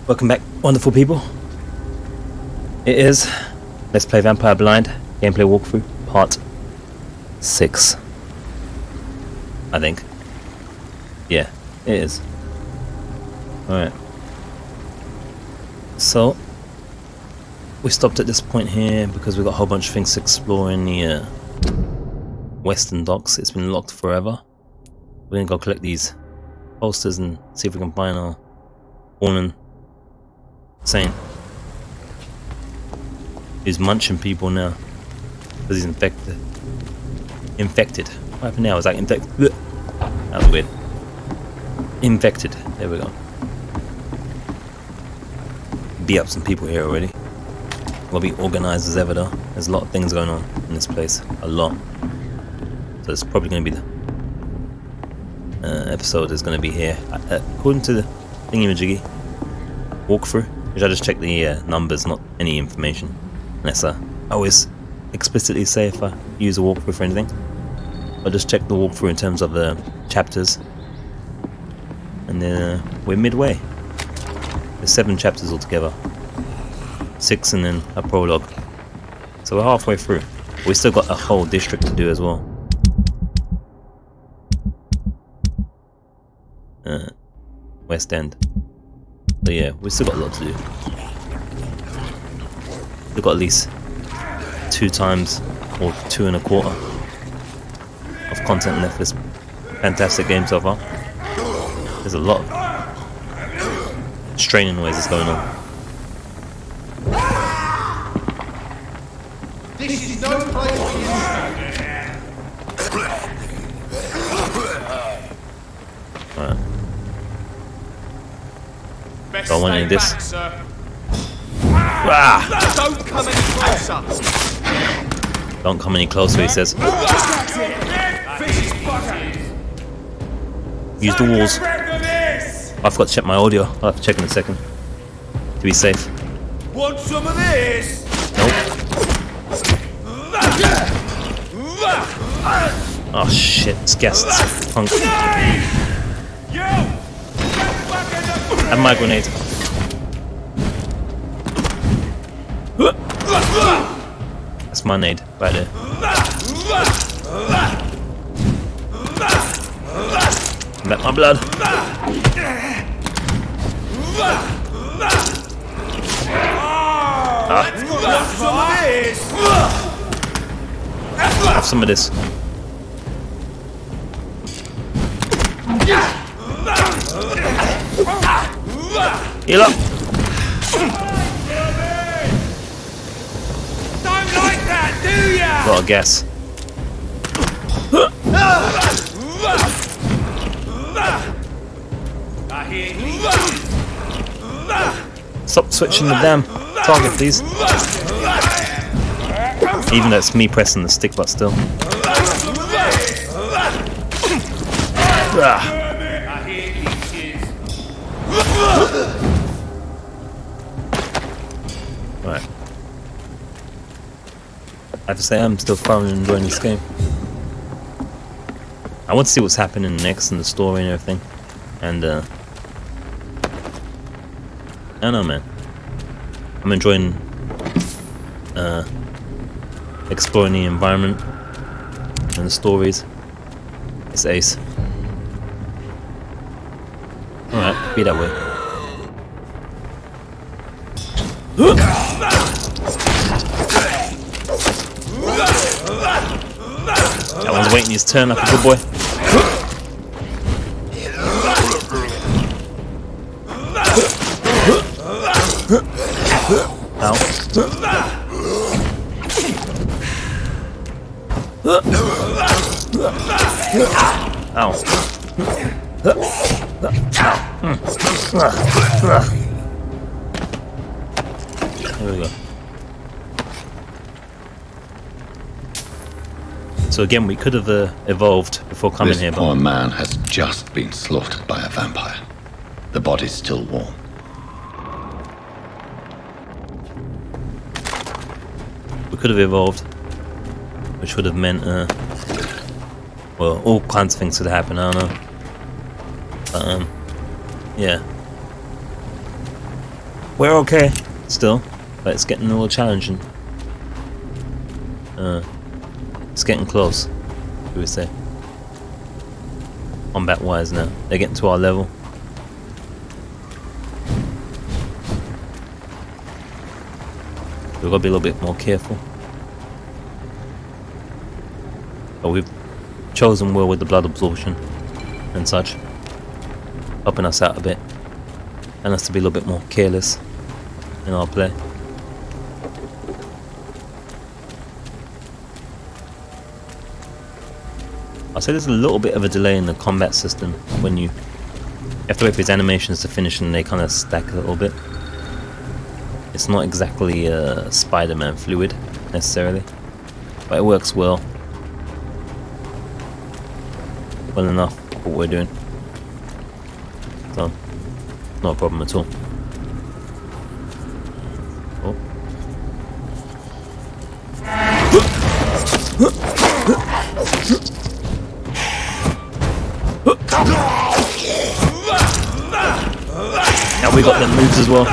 Welcome back, wonderful people. It is Let's Play Vampire Blind gameplay walkthrough part 6. I think. Yeah, it is. Alright. So we stopped at this point here because we've got a whole bunch of things to explore in the western docks. It's been locked forever. We're gonna go collect these posters and see if we can find our fallen saint. He's munching people now because he's infected. What happened now? Is that infected? That was weird. Infected. There we go. Beat up some people here already. We'll be organised as ever though. There's a lot of things going on in this place. A lot. So it's probably going to be the episode is going to be here. According to the thingy-majiggy walkthrough, which I just check the numbers, not any information. Unless I always explicitly say if I use a walkthrough for anything. I'll just check the walkthrough in terms of the chapters. And then we're midway. There's 7 chapters altogether. 6 and then a prologue. So we're halfway through. We still got a whole district to do as well. West End. So yeah, we still got a lot to do. We've got at least 2 times or 2 1/4 of content left for this fantastic game so far. There's a lot of straining noises going on. This is no place for you. Alright. So I want to do this. Don't come any closer. Don't come any closer, he says. Use the walls. I forgot to check my audio. I'll have to check in a second to be safe. Want some of this? Nope. Oh shit, it's guests. Punk. And my grenade. That's my nade right there. Back my blood. Have some of this. Heal up. Don't like that, do ya? Got a guess. Stop switching the damn target, please. Even though it's me pressing the stick, but still. Right. I have to say, I'm still thoroughly enjoying this game. I want to see what's happening next in the story and everything. And, I don't know, man. I'm enjoying, exploring the environment and the stories. It's ace. Alright, be that way. That one's waiting his turn like a good boy. Ow. Ow. There we go. So again, we could have evolved before coming this here. This poor man has just been slaughtered by a vampire. The body's still warm. We could have evolved, which would have meant, well, all kinds of things could happen. I don't know. Yeah. We're okay still, but it's getting a little challenging. It's getting close, should we say. Combat wise now. They're getting to our level. We've got to be a little bit more careful. But we've chosen well with the blood absorption and such, helping us out a bit, and us to be a little bit more careless in our play. I'll say there's a little bit of a delay in the combat system when you have to wait for his animations to finish and they kind of stack a little bit. It's not exactly Spider-Man fluid necessarily, but it works well enough for what we're doing, so not a problem at all. Oh. Now we got them moves as well.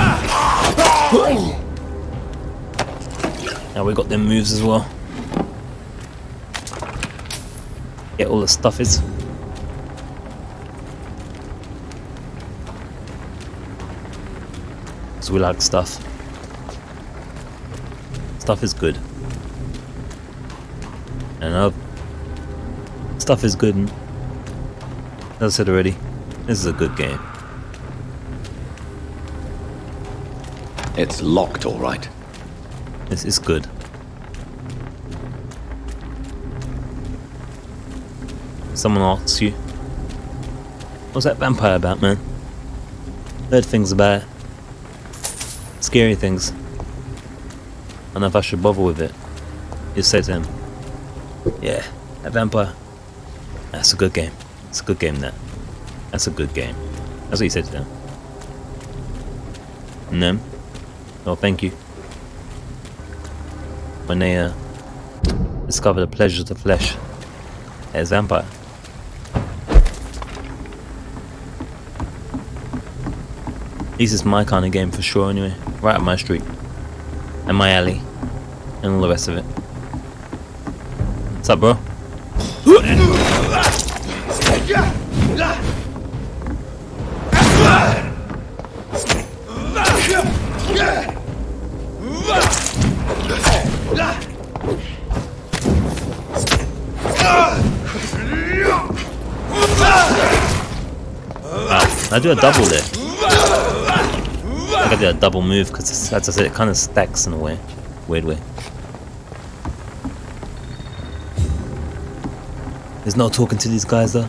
Now we got them moves as well. Get all the stuffies. So we like stuff. Stuff is good. And stuff is good, and as I said already, this is a good game. It's locked, all right. This is good. Someone asks you, what's that vampire about, man? Heard things about it. Scary things. I don't know if I should bother with it. You say to him, yeah, that vampire, that's a good game. It's a good game, that. That's a good game. That's what you said to them. And then, oh, thank you. When they discover the pleasures of the flesh, there's vampire. At least it's my kind of game for sure anyway. Right up my street. And my alley. And all the rest of it. What's up, bro? I do a double there. I gotta do a double move because, as I said, it kind of stacks in a way, weird way. There's no talking to these guys though.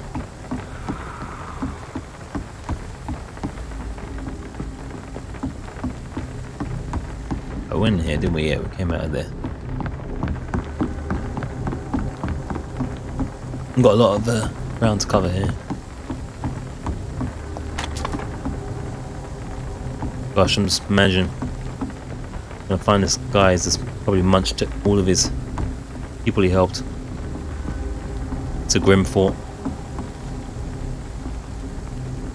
I went in here, didn't we? Yeah, we came out of there. We've got a lot of ground to cover here. Gosh, I'm just imagining I'm gonna find this guy that's probably munched all of his people he helped. It's a grim thought.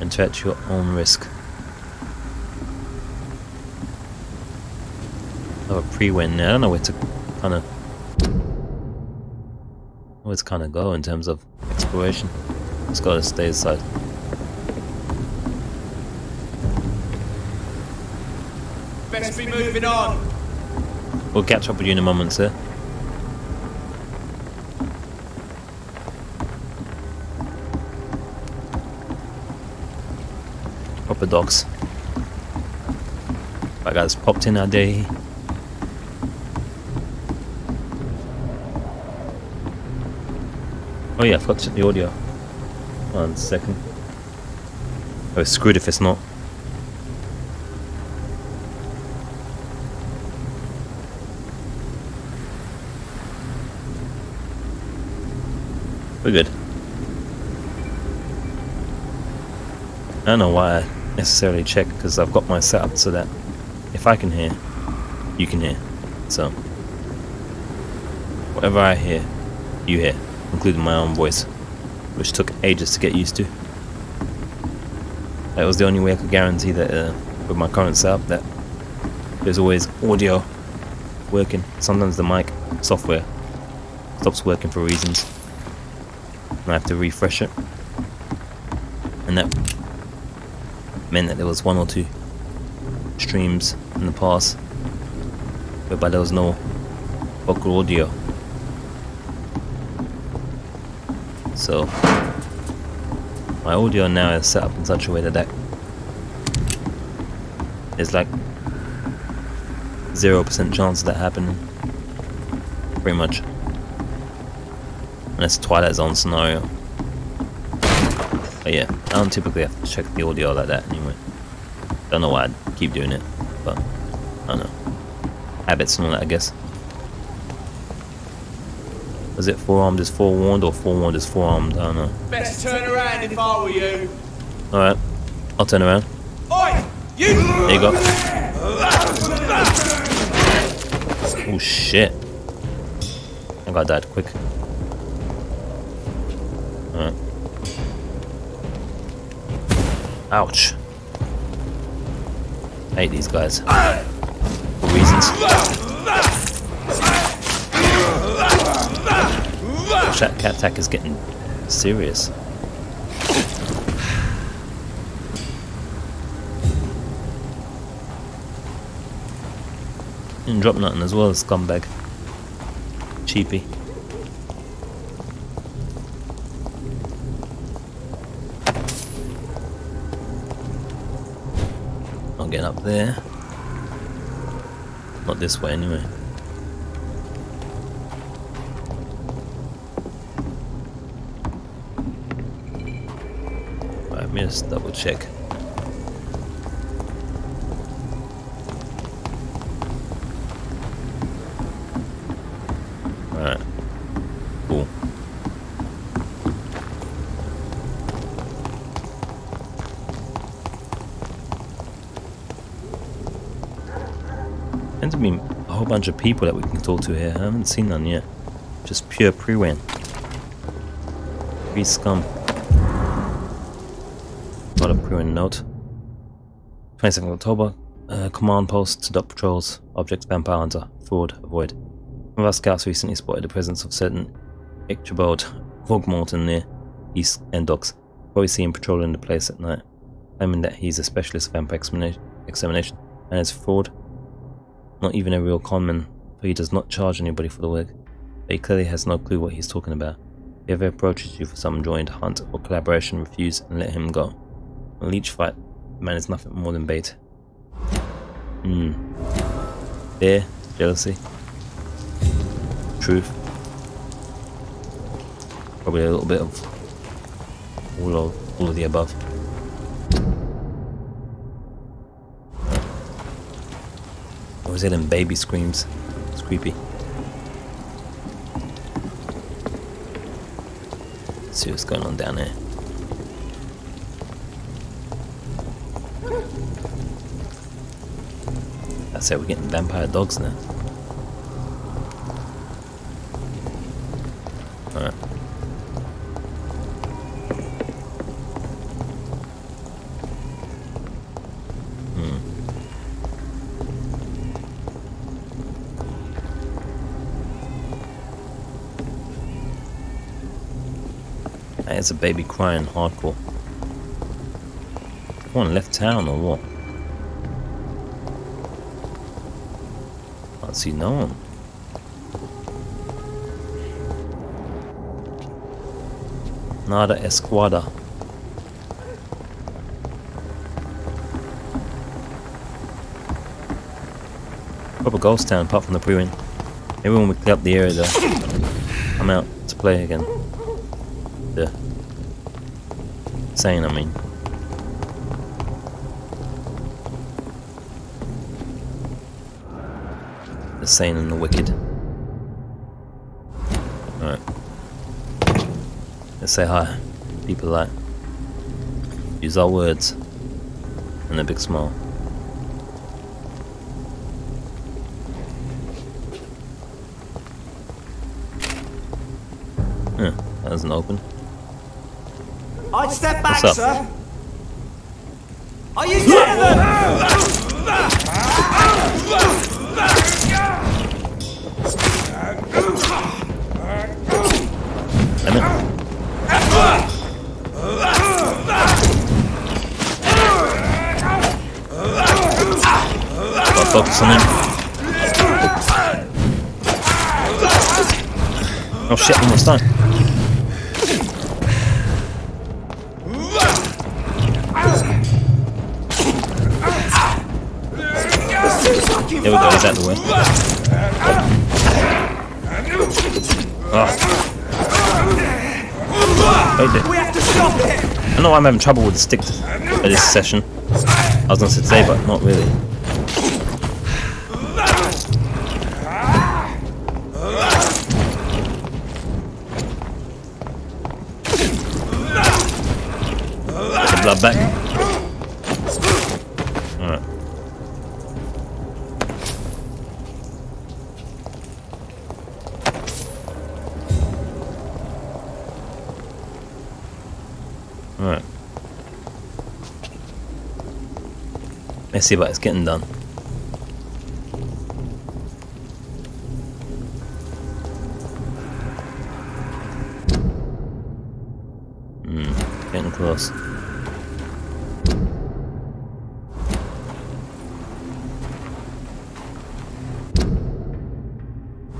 And to at your own risk. I have a pre-win there. I don't know where to kind of go in terms of exploration. Just gotta stay aside. Best be moving on. We'll catch up with you in a moment, sir. Proper dogs. That guy's popped in our day. Oh yeah, I forgot to check the audio. 1 second. Oh, it's screwed if it's not. We're good. I don't know why I necessarily check, because I've got my setup so that if I can hear, you can hear. So, whatever I hear, you hear, including my own voice, which took ages to get used to. That was the only way I could guarantee that with my current setup that there's always audio working. Sometimes the mic software stops working for reasons, and I have to refresh it. And that meant that there was 1 or 2 streams in the past whereby there was no vocal audio. So my audio now is set up in such a way that there's like 0% chance of that happening, pretty much, unless Twilight Zone scenario. But yeah, I don't typically have to check the audio like that anyway. Don't know why I keep doing it, but I don't know, habits and all that, I guess. Was it forearmed is forewarned or forewarned is forearmed? I don't know. Best turn around if I were you. Alright, I'll turn around. Oi! You! There you go. Oh shit. I think I died quick. Alright. Ouch. I hate these guys. For reasons. That cat attack is getting serious. Didn't drop nothing as well, scumbag. Cheapy. I'll get up there. Not this way anyway. Right, let me just double check. Alright. Cool. Tends to be a whole bunch of people that we can talk to here. I haven't seen none yet. Just pure pre-win. Pre-scum. Got a pre-win note. 22nd of October. Command post to dot patrols. Object vampire hunter. Fraud. Avoid. One of our scouts recently spotted the presence of certain Ichabod Vogmorton near East End Docks. Probably see him patrolling the place at night. Claiming that he's a specialist of vampire extermination and is fraud. Not even a real conman, for he does not charge anybody for the work. But he clearly has no clue what he's talking about. If he ever approaches you for some joint hunt or collaboration, refuse and let him go. A leech fight, the man is nothing more than bait. Fear, jealousy, truth. Probably a little bit of all of the above. Or is it in baby screams? It's creepy. Let's see what's going on down there. That's it, we're getting vampire dogs now. Alright. It's a baby crying hardcore. One left town or what? Can't see no one. Nada Esquada. Proper ghost town apart from the pre-win. Maybe when we clear up the area though, I'm out to play again. The sane, I mean. The sane and the wicked. Alright. Let's say hi. People like. Use our words. And a big smile. That doesn't open. I'd step back, What's up? sir. Are you dead? focus on him. Oh shit, almost done. There we go, he's out the way. We have to stop it. I know I'm having trouble with the stick at this session. I was gonna say, but not really. Get the blood back. Alright. Alright. Messy, but it's getting done. Getting close.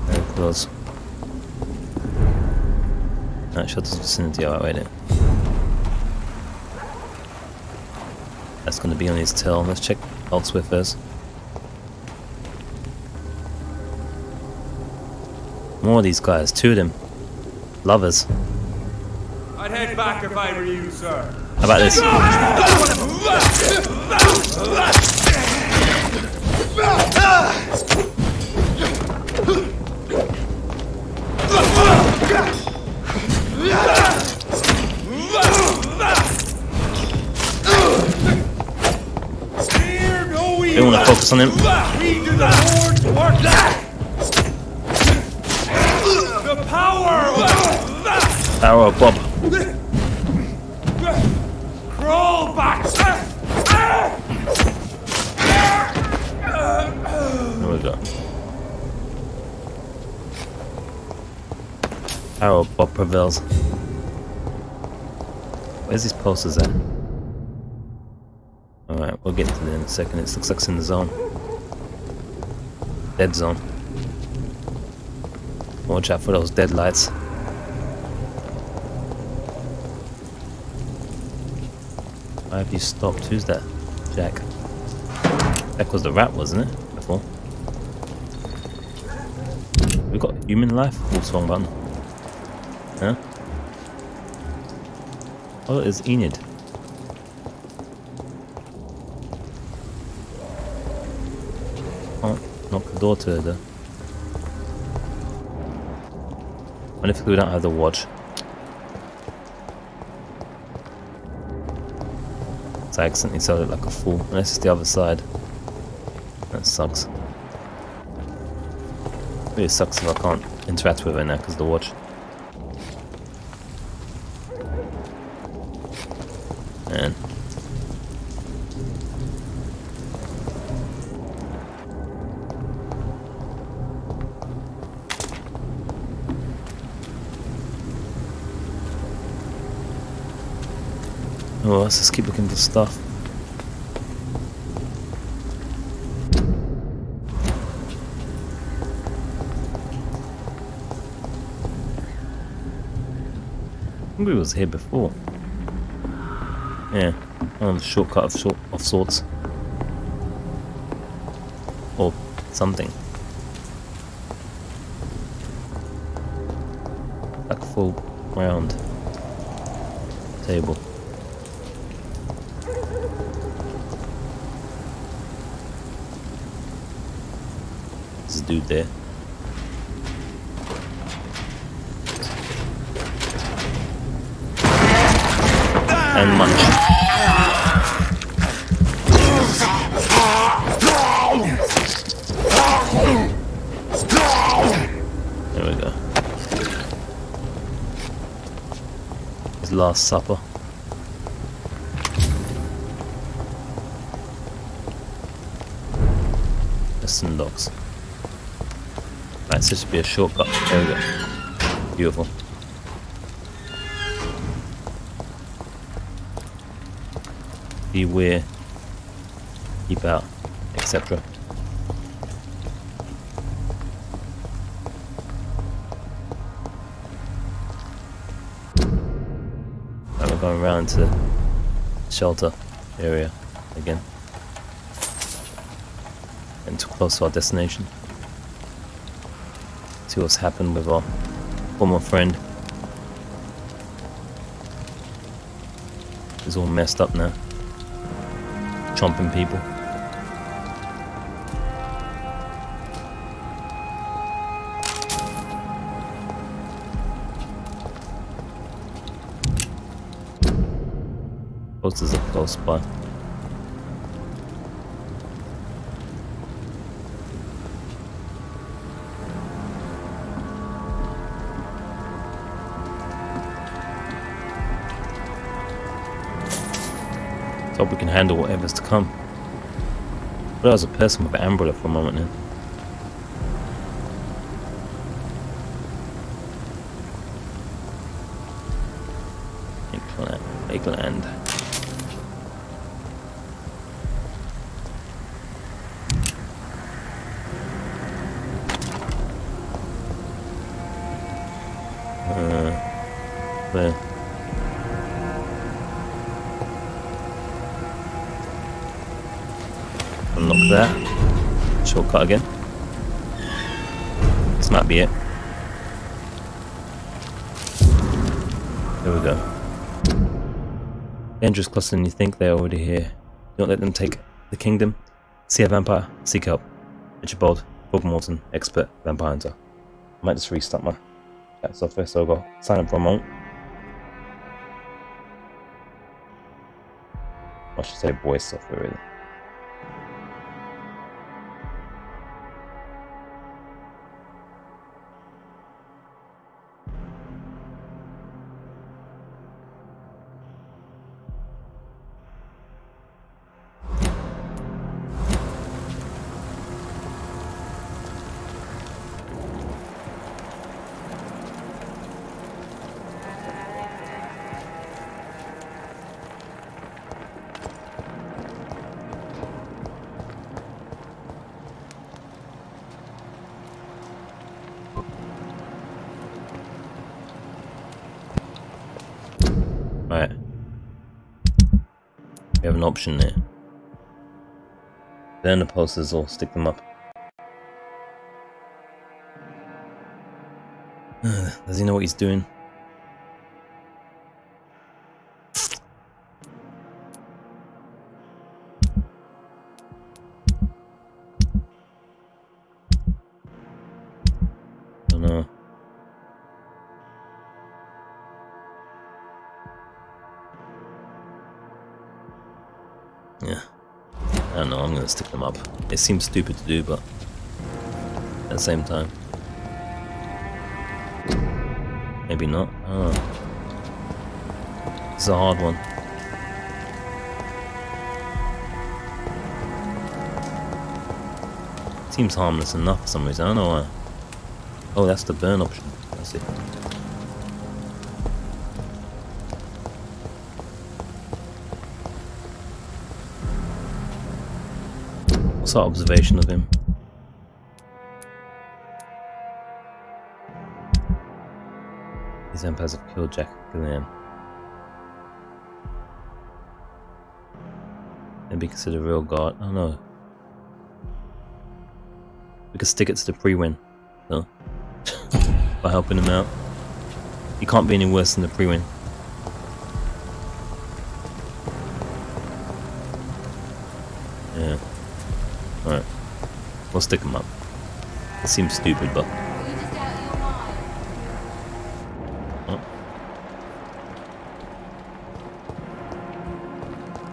Very close. That shuttle's vicinity, alright, wait it. That's going to be on his tail. Let's check elsewhere first. More of these guys, 2 of them. Lovers. I'd head back if I were you, sir. How about this? Don't want to focus on him. The power Power of Bob. Crawl back. There we go. Power of Bob prevails. Where's these posters at? Alright, we'll get to them in a second. It looks like it's in the zone. Dead zone. Watch out for those dead lights. Why have you stopped? Who's that? Jack. Jack was the rat, wasn't it? Before. We got human life? Oops, wrong button. Huh? Oh, it's Enid. Oh, knock the door to her though. What if we don't have the watch? So I accidentally sold it like a fool. Unless it's the other side. That sucks. It really sucks if I can't interact with her now because of the watch. Man. Oh, let's just keep looking for stuff. I think we was here before. Yeah, on the shortcut of sorts. Or something. Like a full round table. There's a dude there. And munch. There we go. His last supper. Listen, dogs. Right, so this should be a shortcut. There we go. Beautiful. Beware, keep out, etc. going around to the shelter area again. And too close to our destination. See what's happened with our former friend. He's all messed up now. Chomping people. Posters are close by. Hope we can handle whatever's to come. But I was a person with an umbrella for a moment then. Lakeland. There. Unlock that. Shortcut again. This might be it. There we go. Dangerous closer than you think, they're already here. Do not let them take the kingdom. See a vampire, seek help. Richard Bold, Bob Morton, expert vampire hunter. I might just restart my chat software, so I'll go sign up for a moment. I should say voice software really. Right. We have an option there. Burn the posters or stick them up. Does he know what he's doing? Don't know. Yeah, I don't know, I'm gonna stick them up. It seems stupid to do, but at the same time, maybe not. I don't know. It's a hard one. Seems harmless enough for some reason, I don't know why. Oh, that's the burn option, that's it. What's our observation of him? These vampires have killed Jack Gillian. Maybe consider a real god. I don't know. We could stick it to the pre-win, no? By helping him out. He can't be any worse than the pre-win. Yeah. Alright. We'll stick him up. It seems stupid, but... Oh.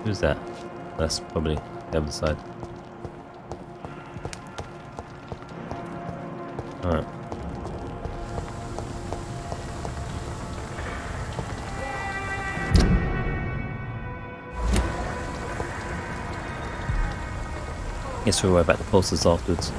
Who's that? That's probably the other side. Alright. Guess we'll worry about the posters afterwards.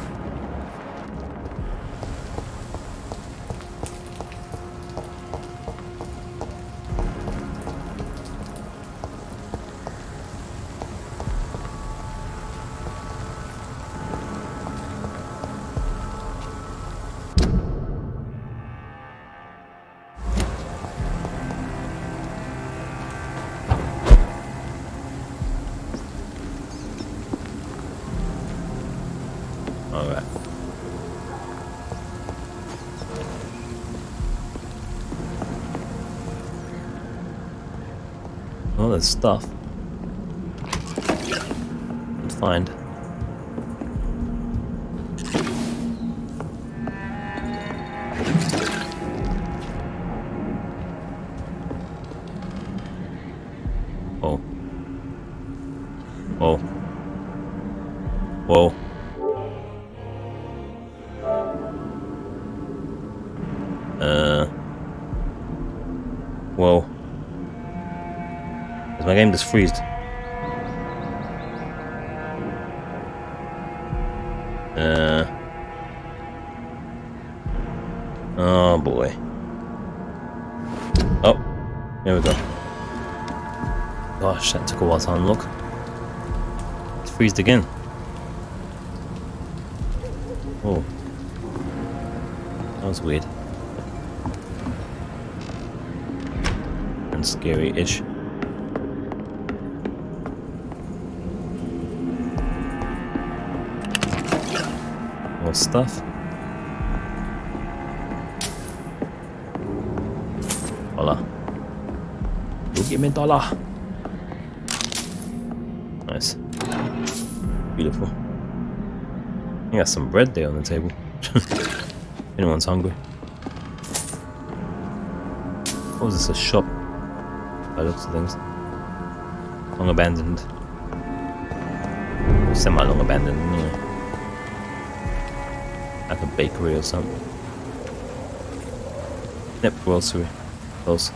Well, there's stuff. Let's find. Oh. Whoa. Whoa. Whoa. Does my game just freeze? Oh boy. Oh, here we go. Gosh, that took a while to unlock. It's freezed again. Oh. That was weird. And scary-ish. More stuff. Hola. You give me a dollar. Nice. Beautiful. You got some bread there on the table. Anyone's hungry. What was this, a shop? By the looks of things. Long abandoned. Semi-long abandoned, anyway. Like a bakery or something. Yep, grocery. Close.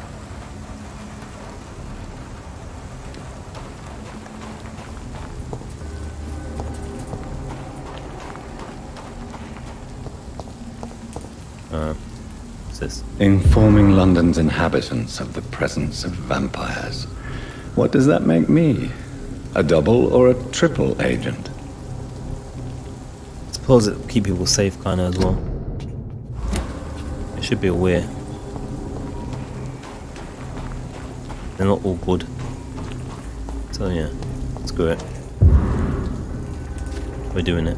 What's this? Informing London's inhabitants of the presence of vampires. What does that make me? A double or a triple agent? I suppose it'll keep people safe kinda as well. They should be aware. They're not all good. So yeah, screw it. We're doing it.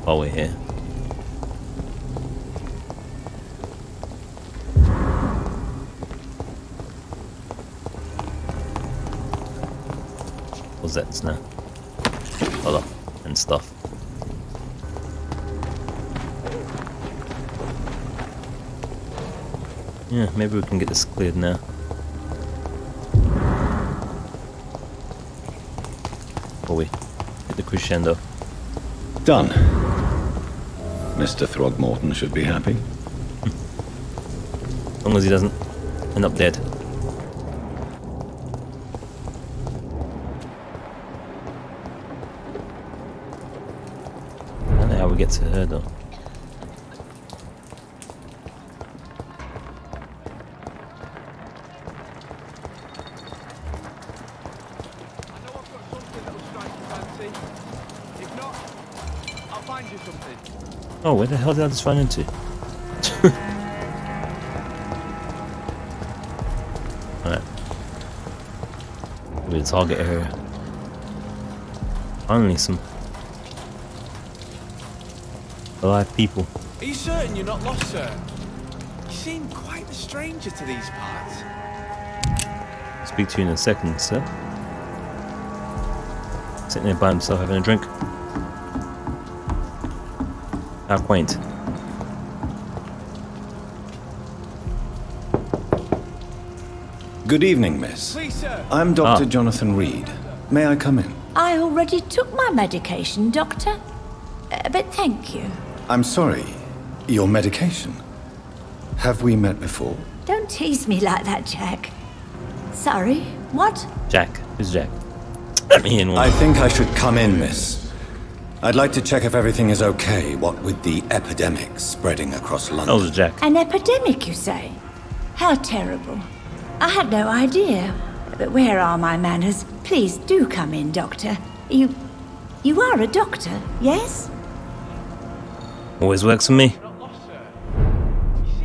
While we're here. What's that now? Hold on, and stuff. Yeah, maybe we can get this cleared now. Before we hit the crescendo. Done. Mr. Throgmorton should be happy. As long as he doesn't end up dead. I don't know how we get to her though. Oh, where the hell did I just run into? Alright. We're the target area. Finally some alive people. Are you certain you're not lost, sir? You seem quite the stranger to these parts. I'll speak to you in a second, sir. Sitting there by himself having a drink. How quaint. Good evening, miss. Please, sir. I'm Dr. Jonathan Reid. May I come in? I already took my medication, Doctor. But thank you. I'm sorry. Your medication? Have we met before? Don't tease me like that, Jack. Sorry, what? Jack. Who's Jack? Let me in one. I think I should come in, miss. I'd like to check if everything is okay, what with the epidemic spreading across London. That was Jack. An epidemic, you say? How terrible. I had no idea. But where are my manners? Please do come in, Doctor. You are a doctor, yes? Always works for me.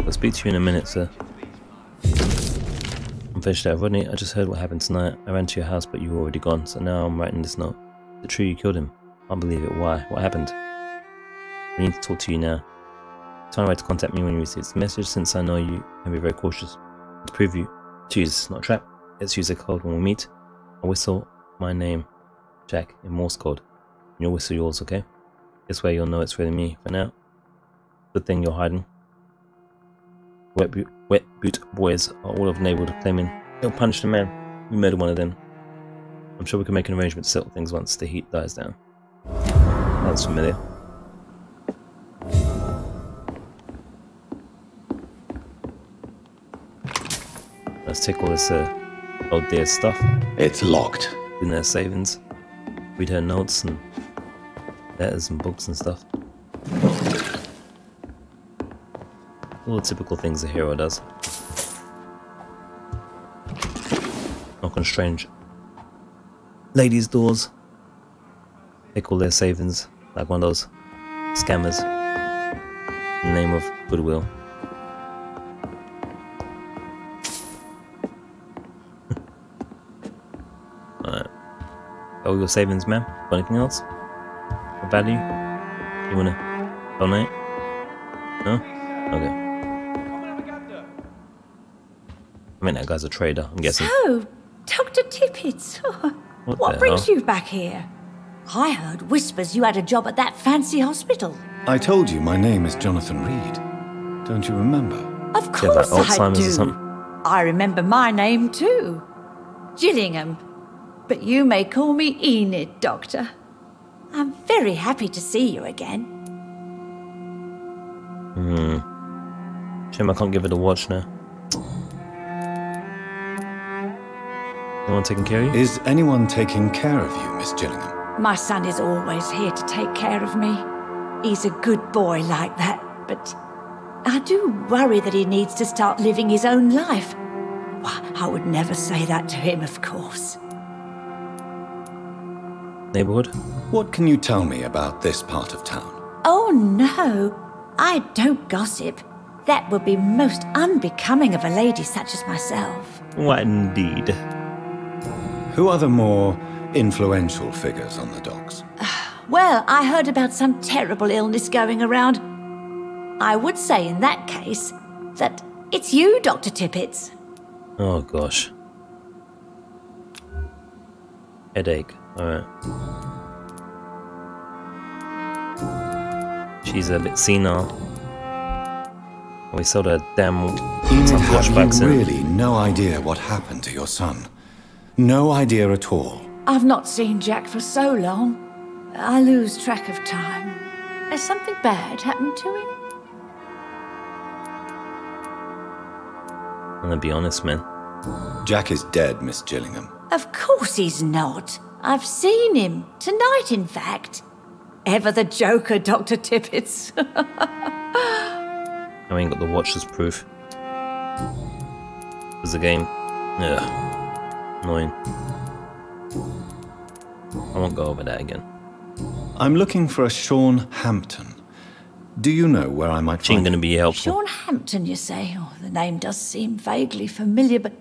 I'll speak to you in a minute, sir. I'm finished out, Rodney. I just heard what happened tonight. I ran to your house, but you were already gone, so now I'm writing this note. Is it true you killed him? I can't believe it. Why? What happened? I need to talk to you now. Tell me to contact me when you receive the message, since I know you can be very cautious. To prove you. Jesus, not a trap. Let's use a code when we meet. I'll whistle my name, Jack, in Morse code. And you'll whistle yours, okay? This way you'll know it's really me for now. Good thing you're hiding. Wet boot boys are all enabled, claiming they'll punish the man who murdered one of them. I'm sure we can make an arrangement to settle things once the heat dies down. That's familiar. Let's take all this old dear stuff. It's locked. In their savings. Read her notes and letters and books and stuff. All the typical things a hero does. Knock on strange ladies' doors. Take all their savings like one of those scammers in the name of goodwill. Alright. All your savings, ma'am? Got anything else? A value? You wanna donate? No? Okay. I mean, that guy's a trader, I'm guessing. So, Dr. Tippett, what brings you back here? I heard whispers you had a job at that fancy hospital. I told you my name is Jonathan Reid. Don't you remember? Of course like I do. Or something? I remember my name too. Gillingham. But you may call me Enid, Doctor. I'm very happy to see you again. Shame I can't give it a watch now. Anyone taking care of you? Is anyone taking care of you, Miss Gillingham? My son is always here to take care of me. He's a good boy like that, but I do worry that he needs to start living his own life. Well, I would never say that to him, of course. Neighborhood? What can you tell me about this part of town? Oh no, I don't gossip. That would be most unbecoming of a lady such as myself. What indeed? Who are the more influential figures on the docks? Well, I heard about some terrible illness going around. I would say in that case that it's you, Dr. Tippett. Oh gosh. Headache. Alright. She's a bit senile. We sold her damn Enid, have flashbacks you in. really no idea what happened to your son? No idea at all? I've not seen Jack for so long. I lose track of time. Has something bad happened to him? I'm gonna be honest, man. Jack is dead, Miss Gillingham. Of course he's not. I've seen him. Tonight, in fact. Ever the joker, Dr. Tippett. I ain't got the watch as proof. There's a game. Ugh. Annoying. I won't go over that again. I'm looking for a Sean Hampton. Do you know where I might She ain't find gonna him? be helpful. Sean Hampton, you say? Oh, the name does seem vaguely familiar, but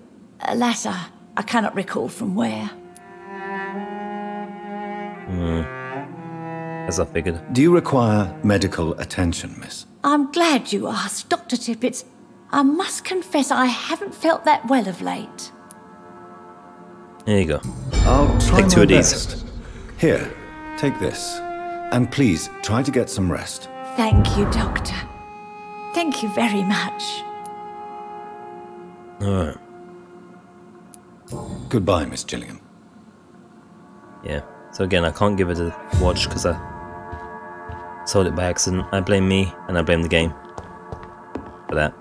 alas, I cannot recall from where. As I figured. Do you require medical attention, miss? I'm glad you asked, Dr. Tippett. I must confess I haven't felt that well of late. There you go. I'll try Take two my of these. best. Here, take this. And please, try to get some rest. Thank you, Doctor. Thank you very much. Alright. Goodbye, Miss Gillingham. Yeah. So again, I can't give it a watch because I sold it by accident. I blame me and I blame the game for that.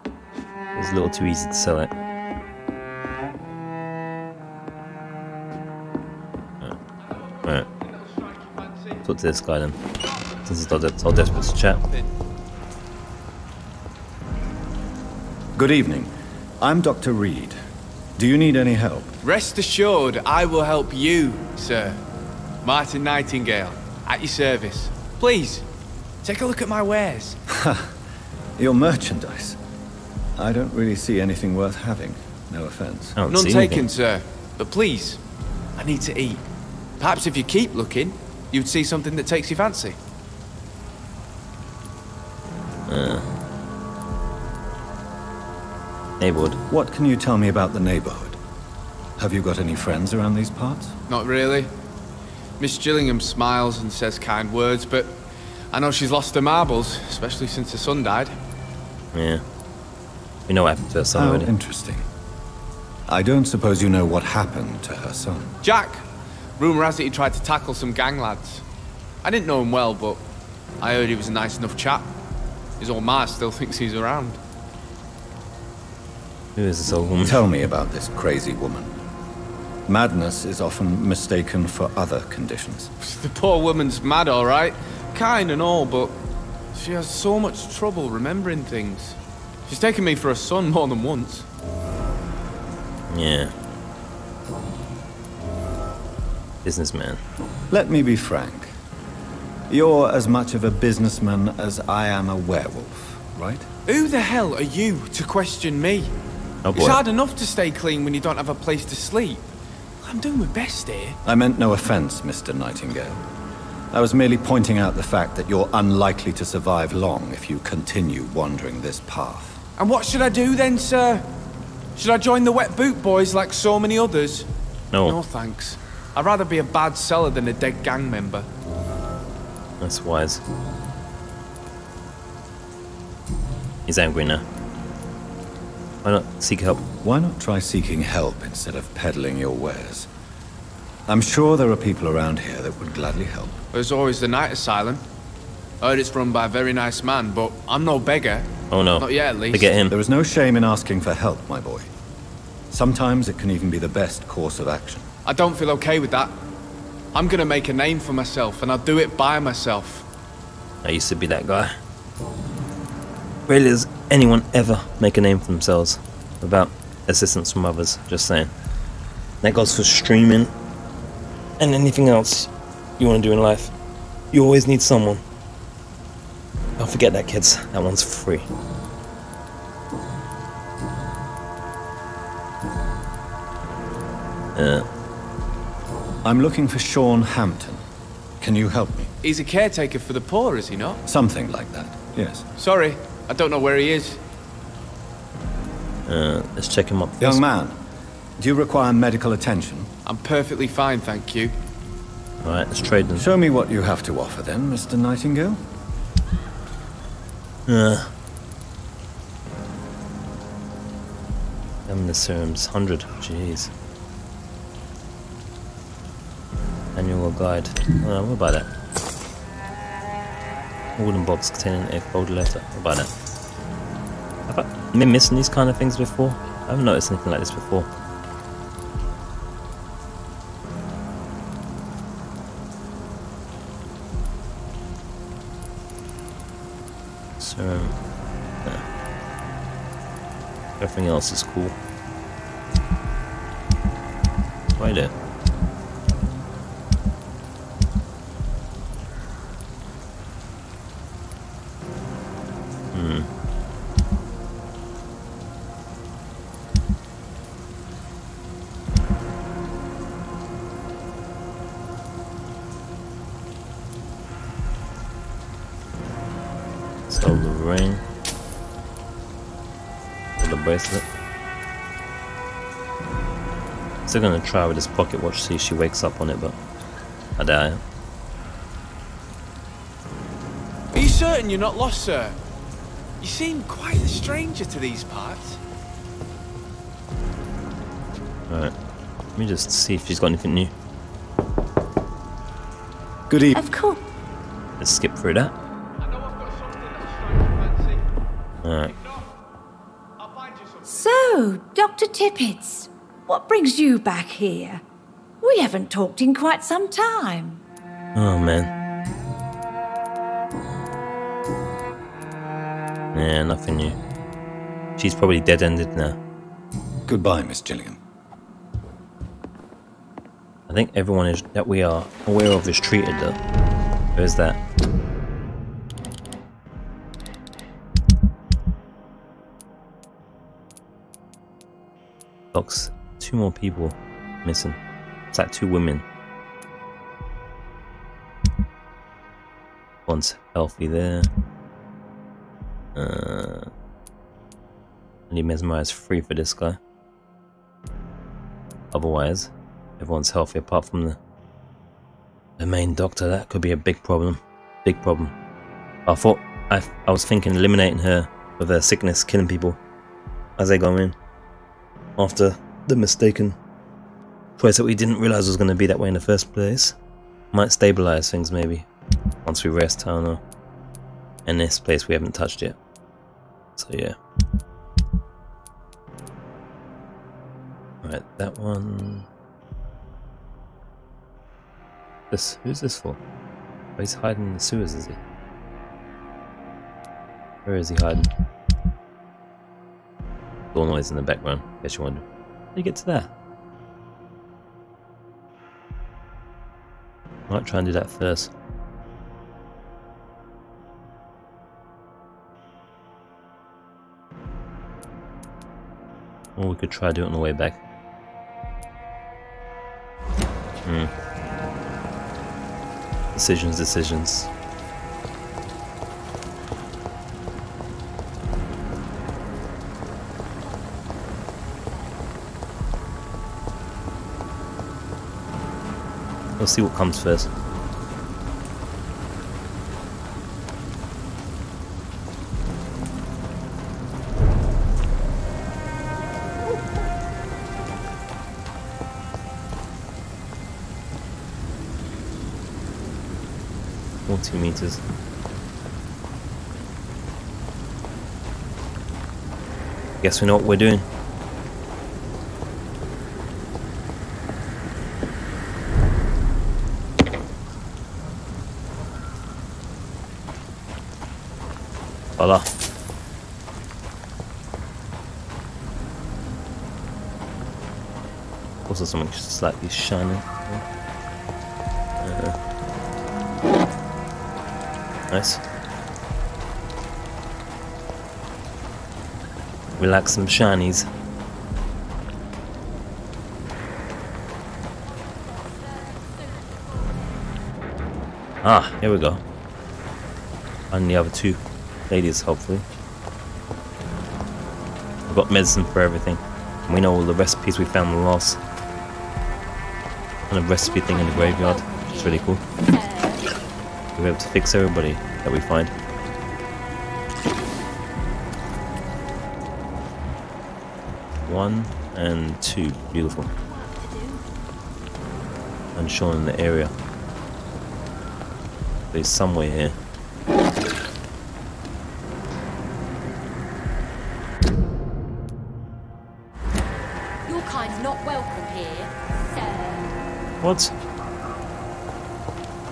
It was a little too easy to sell it. Alright. Talk to this guy then. Since he's all desperate to chat. Good evening. I'm Dr. Reid. Do you need any help? Rest assured, I will help you, sir. Martin Nightingale, at your service. Please, take a look at my wares. Your merchandise. I don't really see anything worth having. No offense. I don't None see taken, anything. sir. But please, I need to eat. Perhaps if you keep looking, you'd see something that takes your fancy. neighborhood. What can you tell me about the neighborhood? Have you got any friends around these parts? Not really. Miss Gillingham smiles and says kind words, but I know she's lost her marbles, especially since her son died. Yeah. We know what happened to her son How already. interesting. I don't suppose you know what happened to her son. Jack! Rumour has it he tried to tackle some gang lads. I didn't know him well, but I heard he was a nice enough chap. His old ma still thinks he's around. Who is this old woman? Tell me about this crazy woman. Madness is often mistaken for other conditions. The poor woman's mad, all right. Kind and all, but she has so much trouble remembering things. She's taken me for a son more than once. Yeah. Businessman. Let me be frank. You're as much of a businessman as I am a werewolf, right? Who the hell are you to question me? Oh boy. It's hard enough to stay clean when you don't have a place to sleep. I'm doing my best here. I meant no offense, Mr. Nightingale. I was merely pointing out the fact that you're unlikely to survive long if you continue wandering this path. And what should I do then, sir? Should I join the wet boot boys like so many others? No. No, thanks. I'd rather be a bad seller than a dead gang member. That's wise. He's angry now. Why not seek help? Why not try seeking help instead of peddling your wares? I'm sure there are people around here that would gladly help. There's always the night asylum. I heard it's run by a very nice man, but I'm no beggar. Oh no. Not yet, at least. Forget him. There is no shame in asking for help, my boy. Sometimes it can even be the best course of action. I don't feel okay with that. I'm gonna make a name for myself, and I'll do it by myself. I used to be that guy. Rarely does anyone ever make a name for themselves without assistance from others, just saying. That goes for streaming and anything else you want to do in life. You always need someone. Don't forget that, kids. That one's free. I'm looking for Sean Hampton. Can you help me? He's a caretaker for the poor, is he not? Something like that, yes. Sorry, I don't know where he is. Let's check him up first. Young man, do you require medical attention? I'm perfectly fine, thank you. Alright, let's trade them. Show me what you have to offer then, Mr. Nightingale. The serums, 100. Jeez. Annual guide. Oh, what about that? Wooden box containing a folded letter. What about that? Have I been missing these kind of things before? I haven't noticed anything like this before. Serum. No. Everything else is cool. Right there. So the ring. The bracelet. Still gonna try with this pocket watch, see if she wakes up on it, but I doubt it. Are you certain you're not lost, sir? You seem quite a stranger to these parts. Alright. Let me just see if she's got anything new. Good evening. Of course. Let's skip through that. I know I've got something that'll strike your fancy. Alright. If not, I'll find you something. So, Dr. Tippets, what brings you back here? We haven't talked in quite some time. Oh man. Yeah, nothing new. She's probably dead-ended now. Goodbye, Miss Gillingham. I think everyone is that we are aware of is treated though. There's that. Box. 2 more people missing. It's like 2 women. One's healthy there. I need mesmerize 3 for this guy. Otherwise, everyone's healthy apart from the main doctor. That could be a big problem. Big problem. I thought I was thinking eliminating her with her sickness, killing people as they go in. After the mistaken choice that we didn't realize was going to be that way in the first place. Might stabilize things maybe once we rest. I don't know. In this place we haven't touched yet. So yeah. Alright, that one. Who's this for? Oh, he's hiding in the sewers, is he? Where is he hiding? Door noise in the background, in case you wonder. How do you get to that? I might try and do that first. Or we could try to do it on the way back. Decisions. We'll see what comes first. Meters. Guess we know what we're doing. Voila. Also something slightly shining. Nice. We like some shinies. Ah, here we go. And the other 2 ladies, hopefully. We've got medicine for everything. And we know all the recipes we found in the last kind of recipe thing in the graveyard. It's really cool. We'll be able to fix everybody that we find. One and 2, beautiful. And shown in the area. There's somewhere here. Your kind's not welcome here, sir. What?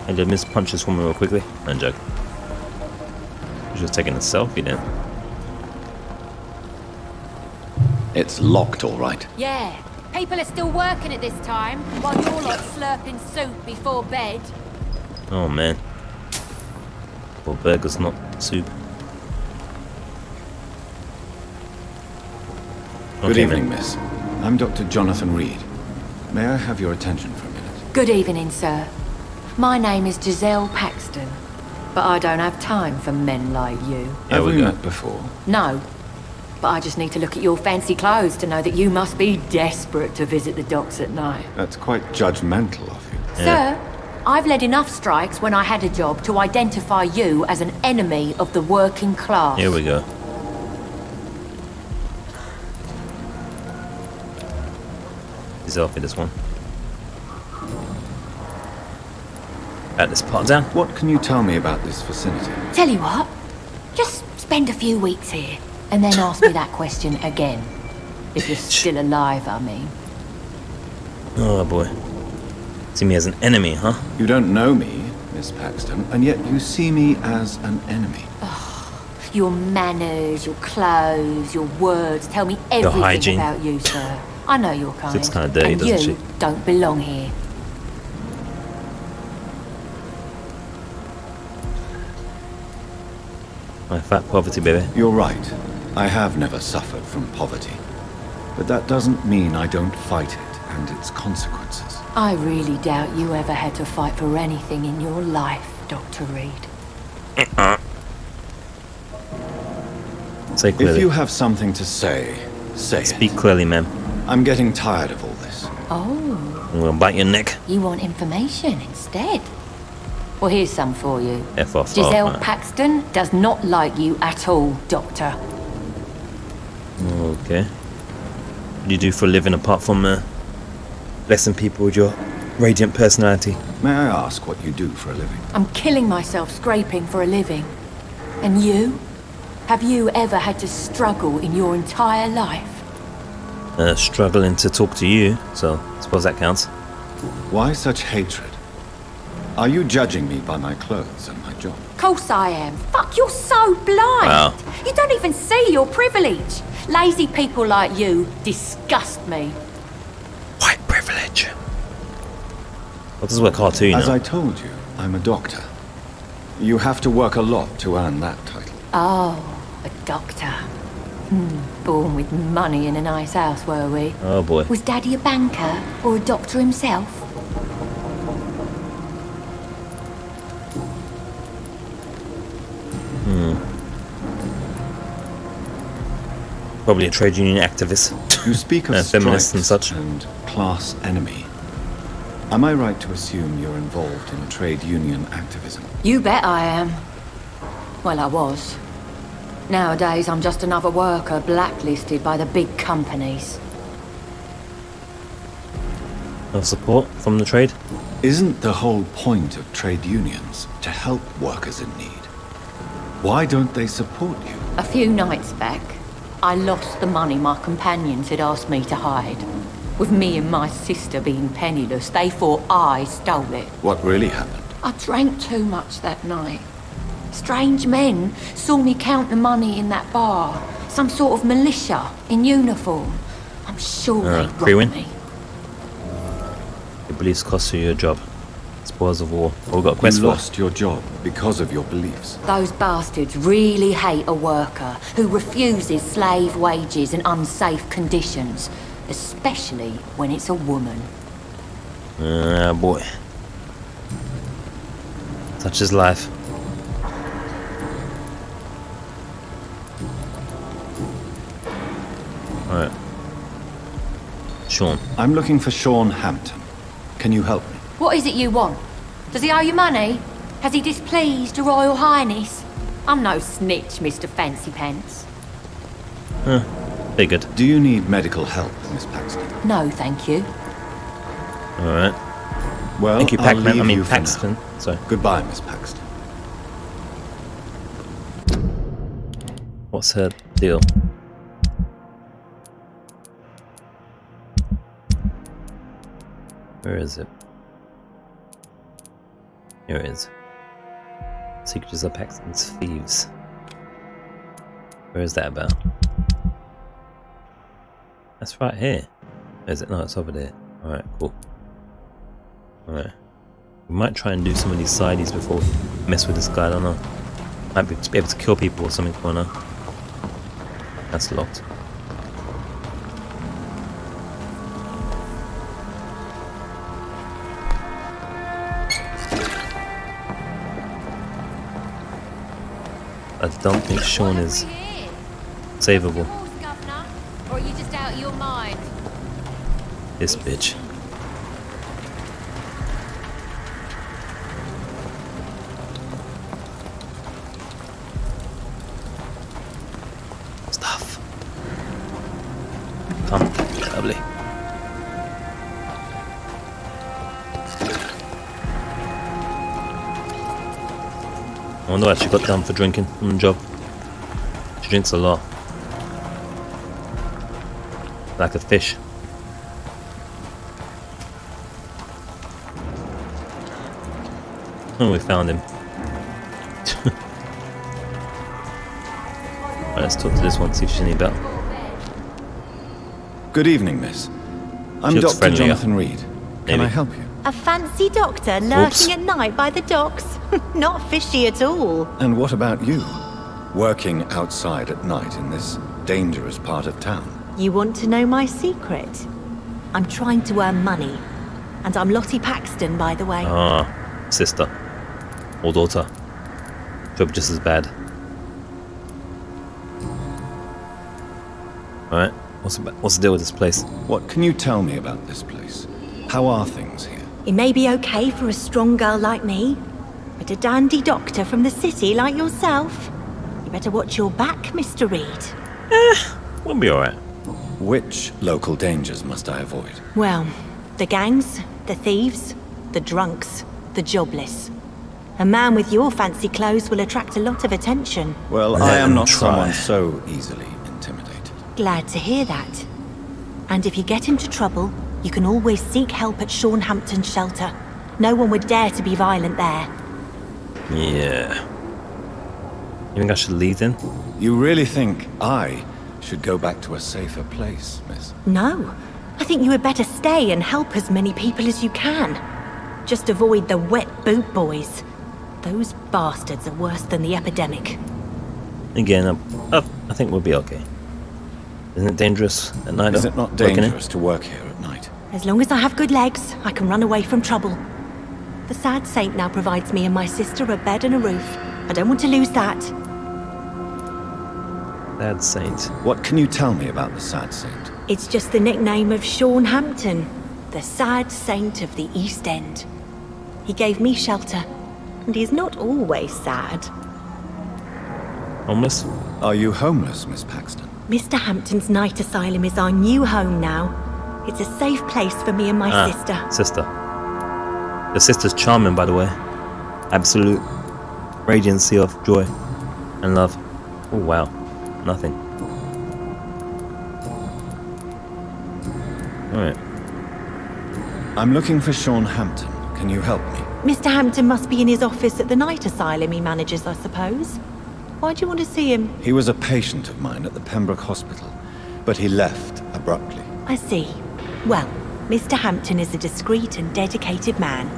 I did miss punch this woman real quickly. No joke. She was taking a selfie then. It's locked, all right. Yeah, people are still working at this time, while you're lot slurping soup before bed. Oh man. Well, burger's not soup. Good Okay, evening, man. miss. I'm Dr. Jonathan Reid. May I have your attention for a minute? Good evening, sir. My name is Giselle Paxton, but I don't have time for men like you. Have we go. met before? No, but I just need to look at your fancy clothes to know that you must be desperate to visit the docks at night. That's quite judgmental of you. Yeah. Sir, I've led enough strikes when I had a job to identify you as an enemy of the working class. Here we go. Selfie this one. At this part down. What can you tell me about this vicinity? Tell you what, just spend a few weeks here, and then ask me that question again. If you're still alive, I mean. Oh boy. See me as an enemy, huh? You don't know me, Miss Paxton, and yet you see me as an enemy. Your manners, your clothes, your words tell me everything hygiene. about you, sir. I know your kind. Looks kinda dirty, and doesn't you she? don't belong here. My fat poverty, baby. You're right. I have never suffered from poverty. But that doesn't mean I don't fight it and its consequences. I really doubt you ever had to fight for anything in your life, Dr. Reid. Say clearly. If you have something to say, say Speak it. clearly, ma'am. I'm getting tired of all this. Oh, I'm gonna bite your neck. you want information instead? Well, here's some for you. F off. Giselle Oh, Paxton does not like you at all, Doctor. okay. What do you do for a living apart from blessing people with your radiant personality? May I ask what you do for a living? I'm killing myself scraping for a living. And you? Have you ever had to struggle in your entire life? Struggling to talk to you, so I suppose that counts. Why such hatred? Are you judging me by my clothes and my job? Course I am. Fuck, you're so blind. Wow. You don't even see your privilege. Lazy people like you disgust me. White privilege. Well, this is what cartoon. As I told you, I'm a doctor. You have to work a lot to earn that title. Oh, a doctor. Born with money in a nice house, were we? Oh boy. Was Daddy a banker or a doctor himself? Probably a trade union activist. You speak of feminists strikes and such. and class enemy. Am I right to assume you're involved in trade union activism? You bet I am. Well, I was. Nowadays, I'm just another worker blacklisted by the big companies. No support from the trade. Isn't the whole point of trade unions to help workers in need? Why don't they support you? A few nights back, I lost the money my companions had asked me to hide. With me and my sister being penniless, they thought I stole it. What really happened? I drank too much that night. Strange men saw me count the money in that bar. Some sort of militia in uniform. I'm sure they pre-win? robbed me. Your beliefs cost you your job. Spoils of war. All got a quest You for. lost your job because of your beliefs. Those bastards really hate a worker who refuses slave wages and unsafe conditions, especially when it's a woman. Ah, boy. Such is life. Alright. Sean. I'm looking for Sean Hampton. Can you help me? What is it you want? Does he owe you money? Has he displeased your Royal Highness? I'm no snitch, Mr. Fancy Pants. Figured. Do you need medical help, Miss Paxton? No, thank you. Alright. Well, Thank you, I'll Pac-Man. I leave mean, you for now. Paxton. Sorry. Goodbye, Miss Paxton. What's her deal? Where is it? Here it is. Secrets of Paxton's Thieves. Where is that about? That's right here. Is it? No, it's over there. Alright, cool. Alright. We might try and do some of these sideys before we mess with this guy, I don't know. Might be able to kill people or something, I don't know. That's locked. I don't think Sean is savable. Or are you just out of your mind? This bitch. Stuff. Come, lovely. I wonder why she got done for drinking on the job. She drinks a lot. Like a fish. Oh, we found him. Right, let's talk to this one, see if she's any better. Good evening, miss. I'm She looks Dr. friendlier. Jonathan Reid. Can Maybe. I help you? A fancy doctor lurking Oops. at night by the docks? Not fishy at all. And what about you? Working outside at night in this dangerous part of town. You want to know my secret? I'm trying to earn money. And I'm Lottie Paxton, by the way. Ah, sister. Or daughter. Job just as bad. Alright, what's the deal with this place? What can you tell me about this place? How are things here? It may be okay for a strong girl like me, but a dandy doctor from the city like yourself, you better watch your back, Mr. Reid. We'll be alright. Which local dangers must I avoid? Well, the gangs, the thieves, the drunks, the jobless. A man with your fancy clothes will attract a lot of attention. Well, I am not someone so easily intimidated. Glad to hear that. And if you get into trouble, you can always seek help at Shaunhampton's shelter. No one would dare to be violent there. Yeah. You think I should leave then? You really think I should go back to a safer place, miss? No. I think you had better stay and help as many people as you can. Just avoid the wet boot boys. Those bastards are worse than the epidemic. Again, I think we'll be okay. Isn't it dangerous at night? Is it not dangerous to work here at night? As long as I have good legs, I can run away from trouble. The sad saint now provides me and my sister a bed and a roof. I don't want to lose that. Sad saint. What can you tell me about the sad saint? It's just the nickname of Shaunhampton, the sad saint of the East End. He gave me shelter, and he's not always sad. Homeless? Are you homeless, Miss Paxton? Mr. Hampton's night asylum is our new home now. It's a safe place for me and my sister. Sister. The sister's charming, by the way. Absolute radiancy of joy and love. Oh wow, nothing. Alright. I'm looking for Shaunhampton. Can you help me? Mr. Hampton must be in his office at the night asylum he manages, I suppose. Why do you want to see him? He was a patient of mine at the Pembroke Hospital, but he left abruptly. I see. Well, Mr. Hampton is a discreet and dedicated man.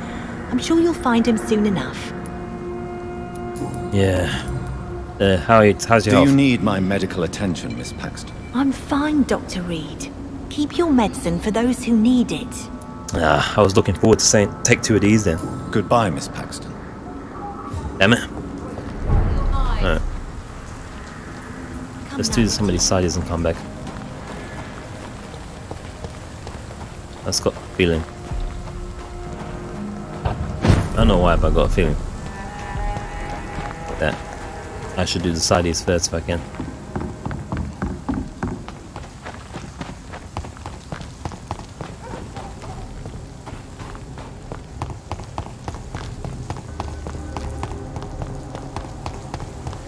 I'm sure you'll find him soon enough. Yeah. How's your health? Do you need my medical attention, Miss Paxton? I'm fine, Dr. Reid. Keep your medicine for those who need it. I was looking forward to saying take two of these then. Goodbye, Miss Paxton. Damn it. Alright. Let's do some of these sides and come back. That's got a feeling. I don't know why, but I got a feeling that I should do the sides first if I can.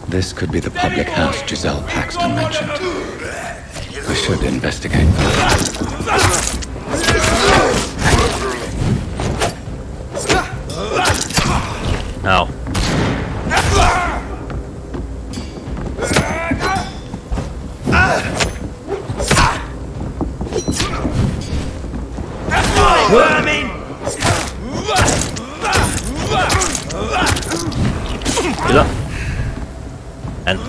This could be the public house Giselle Paxton mentioned. I should investigate that. Ow. Get up. And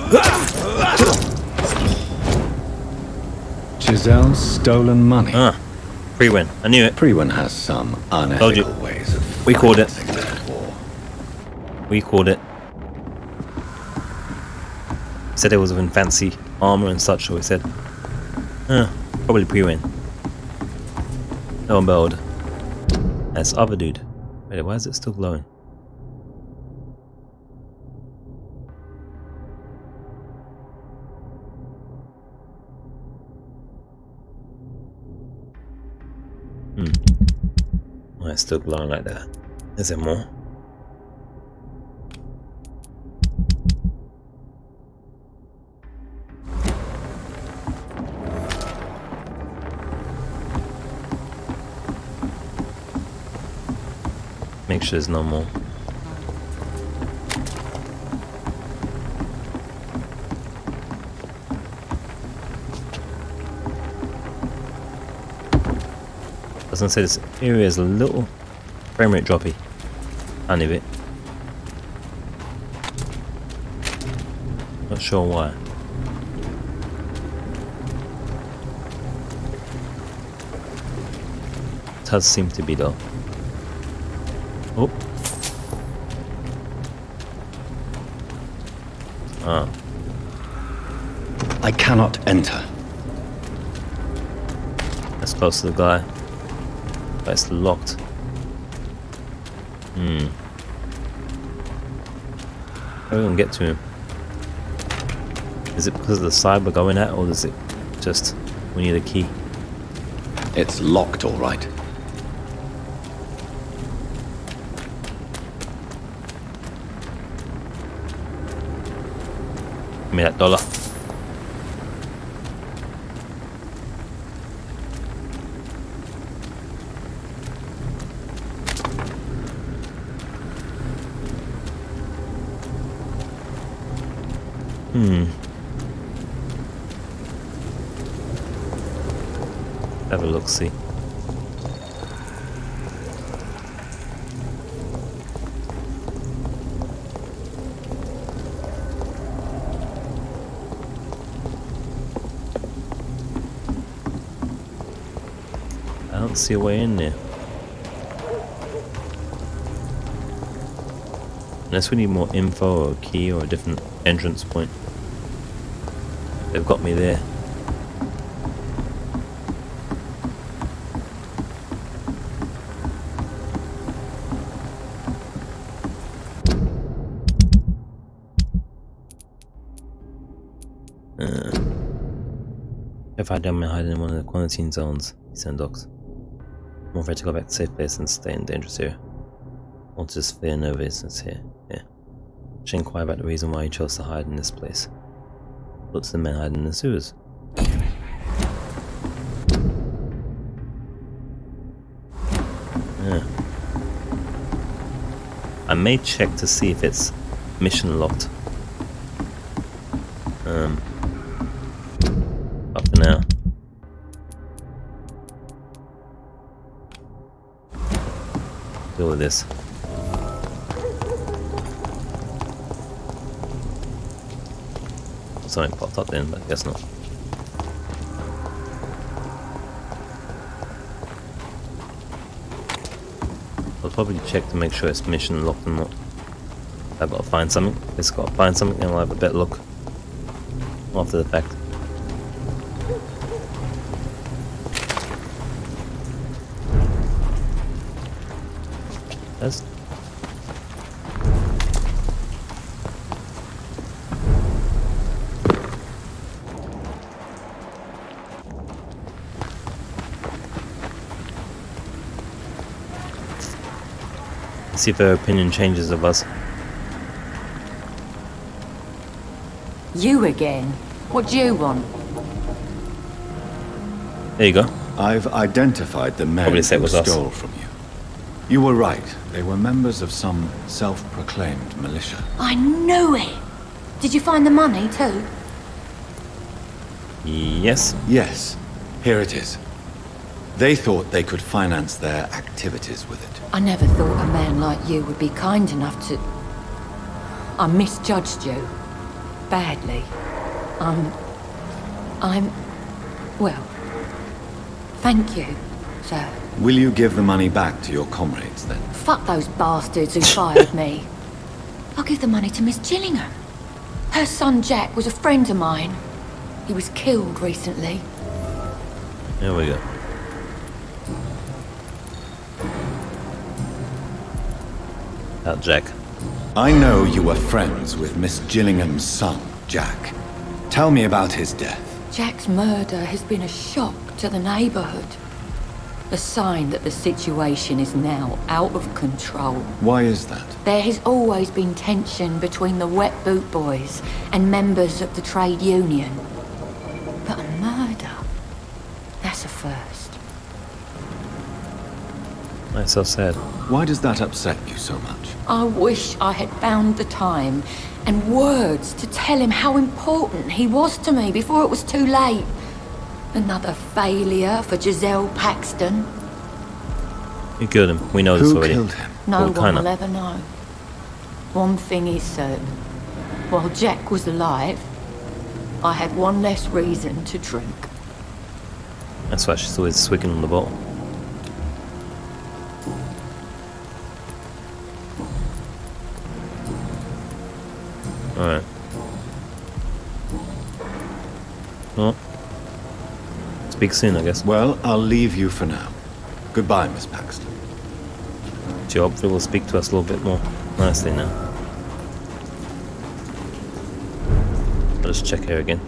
Giselle's stolen money. pre-win. I knew it. Pre-win has some unethical ways of We called it. financing war. We called it. Said it was in fancy armor and such, so we said, probably pre-win. No one belled. That's other dude. Wait, why is it still glowing? Why it's still glowing like that? Is there more? Make sure there's no more. I was gonna say this area is a little frame rate droppy. Tiny bit. Not sure why. It does seem to be though. Oh. I cannot enter. close to the guy. But it's locked. How are we gonna get to him? Is it because of the side we're going at, or is it just we need a key? It's locked, all right. Give me that dollar. Have a look, see. I don't see a way in there. Unless we need more info or a key or a different entrance point. They've got me there. If I don't mind hiding in one of the quarantine zones, he sent docs. I'm afraid to go back to safe place and stay in dangerous area. Or to just fear no business here. Yeah. Should inquire about the reason why he chose to hide in this place. Look to the men hiding in the sewers. Yeah. I may check to see if it's mission locked. Up for now. Deal with this. Something popped up then, but I guess not. I'll probably check to make sure it's mission locked or not. I've got to find something. It's got to find something, and I'll have a better look after the fact. That's see if their opinion changes of us. You again? What do you want? There you go. I've identified the men Probably say it who was us. stole from you. You were right. They were members of some self-proclaimed militia. I knew it! Did you find the money too? Yes. Yes, here it is. They thought they could finance their activities with it. I never thought a man like you would be kind enough to... I misjudged you. Badly. Well, thank you, sir. Will you give the money back to your comrades then? Fuck those bastards who fired me. I'll give the money to Miss Gillingham. Her son Jack was a friend of mine. He was killed recently. There we go. About Jack. I know you were friends with Miss Gillingham's son, Jack. Tell me about his death. Jack's murder has been a shock to the neighborhood. A sign that the situation is now out of control. Why is that? There has always been tension between the Wet Boot Boys and members of the trade union. But a murder? That's a first. That's so sad. Why does that upset you so much? I wish I had found the time and words to tell him how important he was to me before it was too late. Another failure for Giselle Paxton. You killed him. We know this Who already. killed him? No Well, one kinda. will ever know. One thing is certain. While Jack was alive, I had one less reason to drink. That's why she's always swigging on the bottle. Alright. Well, let's Speak soon, I guess. Well, I'll leave you for now. Goodbye, Miss Paxton. She hopefully will speak to us a little bit more nicely now. I'll just check here again.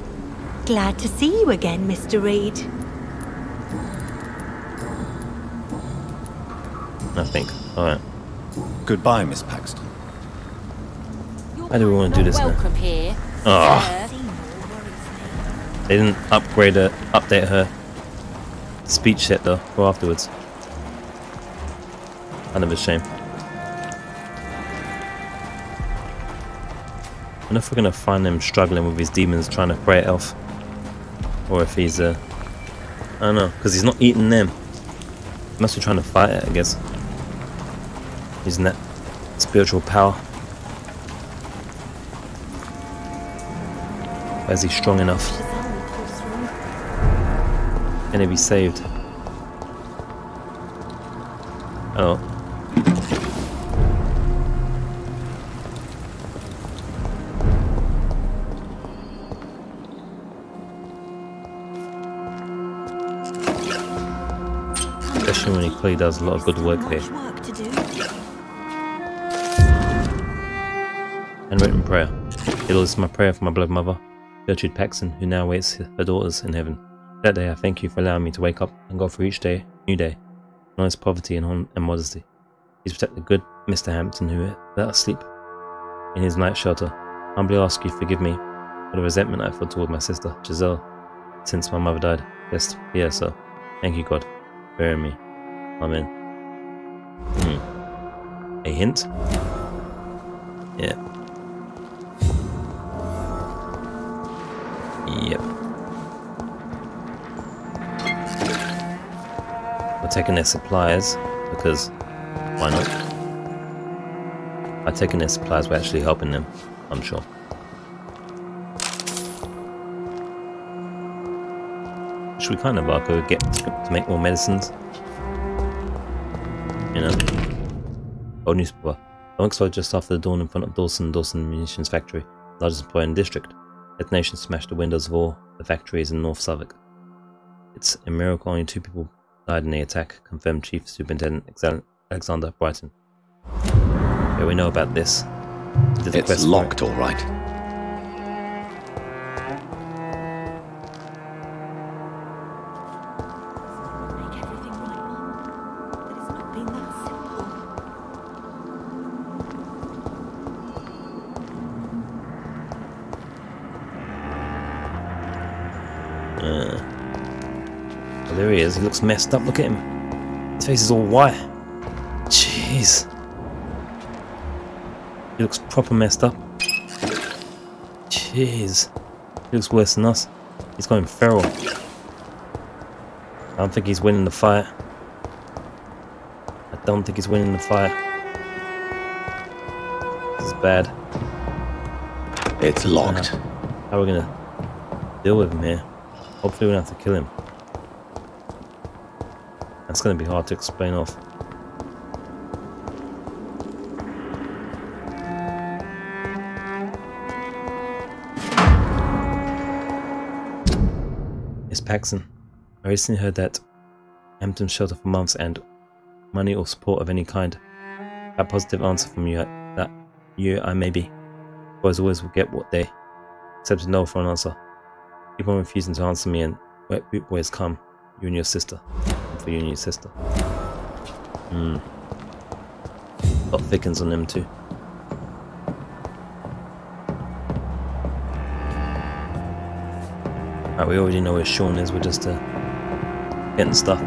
Glad to see you again, Mr. Reid. Nothing. Alright. Goodbye, Miss Paxton. How do we want to do this now? Welcome here. Oh. They didn't update her speech set though, for afterwards. Kind of a shame. I wonder if we're gonna find him struggling with his demons trying to pray at Elf. Or if he's I don't know, because he's not eating them. He must be trying to fight it, I guess. Using that spiritual power. Is he strong enough? Can he be saved? Oh. Especially when he clearly does a lot of good work here. Handwritten prayer. It is my prayer for my beloved mother, Gertrude Paxton, who now waits her daughters in heaven. That day I thank you for allowing me to wake up and go through each day, new day, in honest poverty and modesty. Please protect the good Mr. Hampton who let us sleep in his night shelter. I humbly ask you to forgive me for the resentment I felt toward my sister, Giselle, since my mother died. Yes, so. Thank you, God. Bury me. Amen. A hint? Yeah. Yep. We're taking their supplies because why not? By taking their supplies, we're actually helping them, I'm sure. Which we kind of are, could get to make more medicines. You know. Old newspaper. A monk exploded just after the dawn in front of Dawson Munitions Factory, largest employer in the district. Detonation smashed the windows of all the factories in North Southwark. It's a miracle only 2 people died in the attack, confirmed Chief Superintendent Alexander Brighton. Yeah, we know about this. It's locked, all right. Well, there he is. He looks messed up. Look at him. His face is all white. Jeez. He looks proper messed up. Jeez. He looks worse than us. He's going feral. I don't think he's winning the fight. I don't think he's winning the fight. This is bad. It's locked. How are we gonna deal with him here? Hopefully we don't have to kill him. That's gonna be hard to explain off. Miss Paxton, I recently heard that Hampton shelter for months and money or support of any kind. A positive answer from you that I maybe. Boys always will get what they accepted no for an answer. Keep on refusing to answer me and wet boot boys come. You and your sister. And for you and your sister. Got thickens on them too. Right, we already know where Sean is, we're just getting stuff.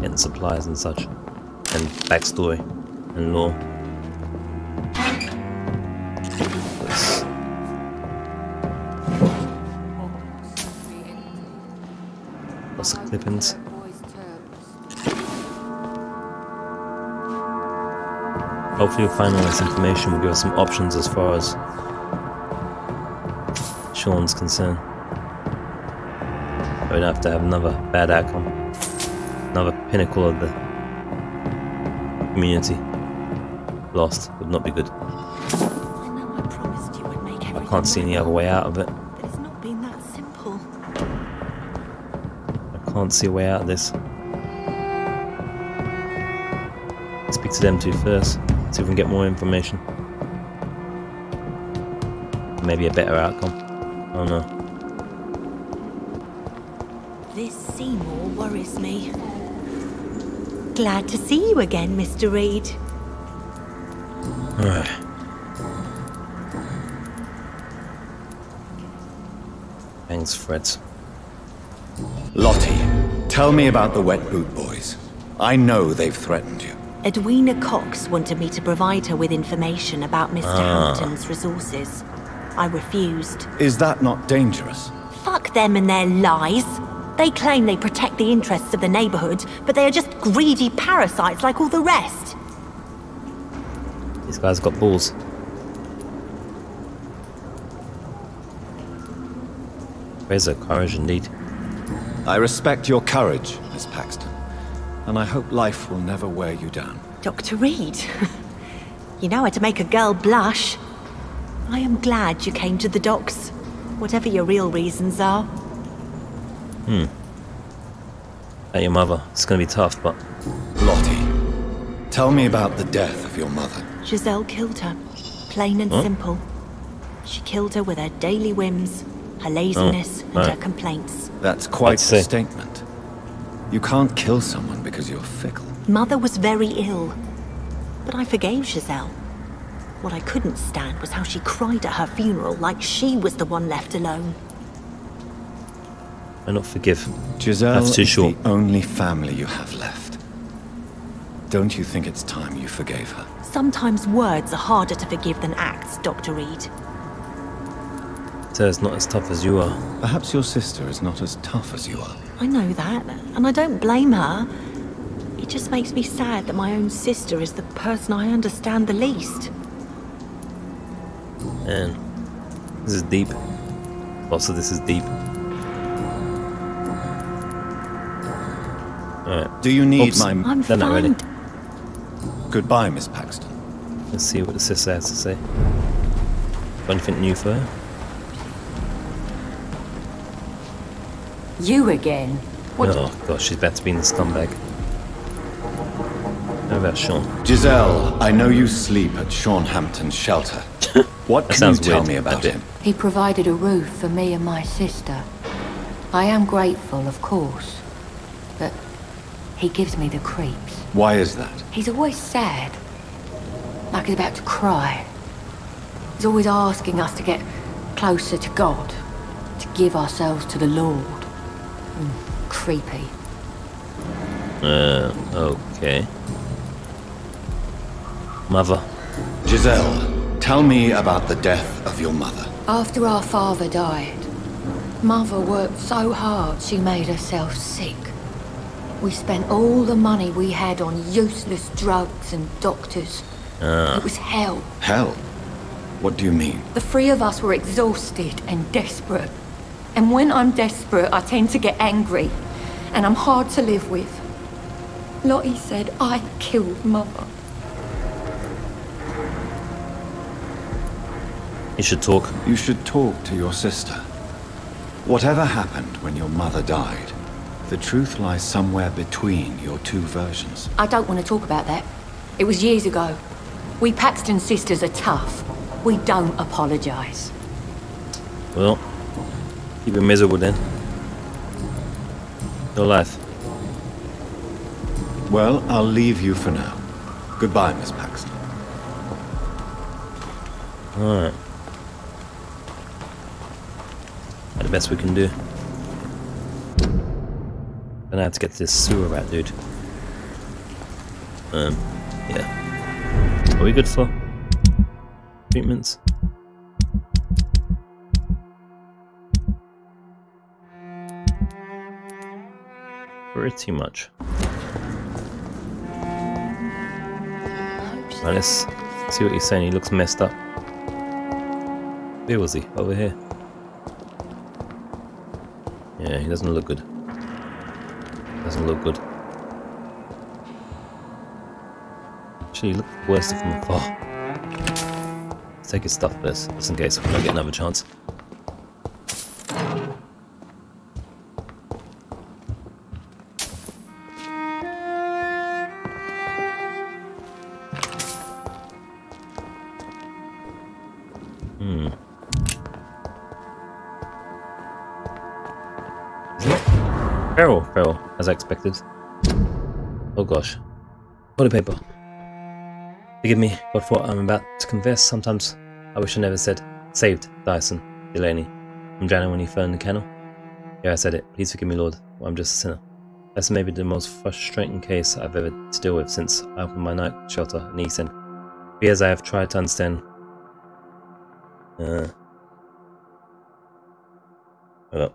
Getting supplies and such. And backstory and lore. Lots of clippings. Hopefully we'll find all this information will give us some options as far as Sean's concerned. We don't have to have another bad outcome. Another pinnacle of the community lost would not be good. I know I promised you would make everything can't see any other way out of it. But it's not been that simple. I can't see a way out of this. Speak to them two first. See if we can get more information. Maybe a better outcome. Oh no. This Seymour worries me. Glad to see you again, Mr. Reid. Alright. Thanks, Freds. Lottie, tell me about the Wet Boot Boys. I know they've threatened you. Edwina Cox wanted me to provide her with information about Mr. Hampton's resources. I refused. Is that not dangerous? Fuck them and their lies. They claim they protect the interests of the neighborhood, but they are just greedy parasites like all the rest. These guys got balls. Where's her courage indeed? I respect your courage, Miss Paxton, and I hope life will never wear you down. Dr. Reid, you know how to make a girl blush. I am glad you came to the docks, whatever your real reasons are. At your mother. It's gonna be tough, but... Lottie, tell me about the death of your mother. Giselle killed her, plain and simple. She killed her with her daily whims, her laziness, and her complaints. That's quite a statement. You can't kill someone because you're fickle. Mother was very ill, but I forgave Giselle. What I couldn't stand was how she cried at her funeral like she was the one left alone. I not forgive. Giselle That's too is short. the only family you have left. Don't you think it's time you forgave her? Sometimes words are harder to forgive than acts, Dr. Reid. Sarah's not as tough as you are. Perhaps your sister is not as tough as you are. I know that, and I don't blame her. It just makes me sad that my own sister is the person I understand the least. Man, this is deep. Also, this is deep. Alright. Do you need Oops. my... I'm They're not ready. fine. Goodbye, Miss Paxton. Let's see what the sister has to say. Got anything new for her? You again? What? Oh gosh, she's about to be in the scumbag. How about Sean? Giselle, I know you sleep at Sean Hampton's shelter. What That can you sounds tell weird, me a about bit. him? He provided a roof for me and my sister. I am grateful, of course, but he gives me the creeps. Why is that? He's always sad, like he's about to cry. He's always asking us to get closer to God, to give ourselves to the Lord. Creepy. Okay. Mother. Giselle, tell me about the death of your mother. After our father died, Mother worked so hard she made herself sick. We spent all the money we had on useless drugs and doctors. It was hell. Hell? What do you mean? The three of us were exhausted and desperate. And when I'm desperate, I tend to get angry. And I'm hard to live with. Lottie said I killed Mother. You should talk. You should talk to your sister. Whatever happened when your mother died, the truth lies somewhere between your two versions. I don't want to talk about that. It was years ago. We Paxton sisters are tough. We don't apologise. Well, keep it miserable then. Your life. Well, I'll leave you for now. Goodbye, Miss Paxton. Alright. The best we can do. Gonna have to get to this sewer rat dude. Yeah. Are we good for treatments? Pretty much. Right, let's see what he's saying. He looks messed up. Where was he? Over here. Yeah, he doesn't look good. Doesn't look good. Actually, he looked worse from afar. Let's take his stuff first, just in case we don't get another chance. Feral, as I expected. Oh gosh. Holy paper. Forgive me, God, for what I'm about to confess. Sometimes I wish I never said saved Dyson Delaney from Janet when he fell in the kennel. Yeah, I said it. Please forgive me, Lord. Well, I'm just a sinner. That's maybe the most frustrating case I've ever to deal with since I opened my night shelter in East End. For years I have tried to understand. Hold up.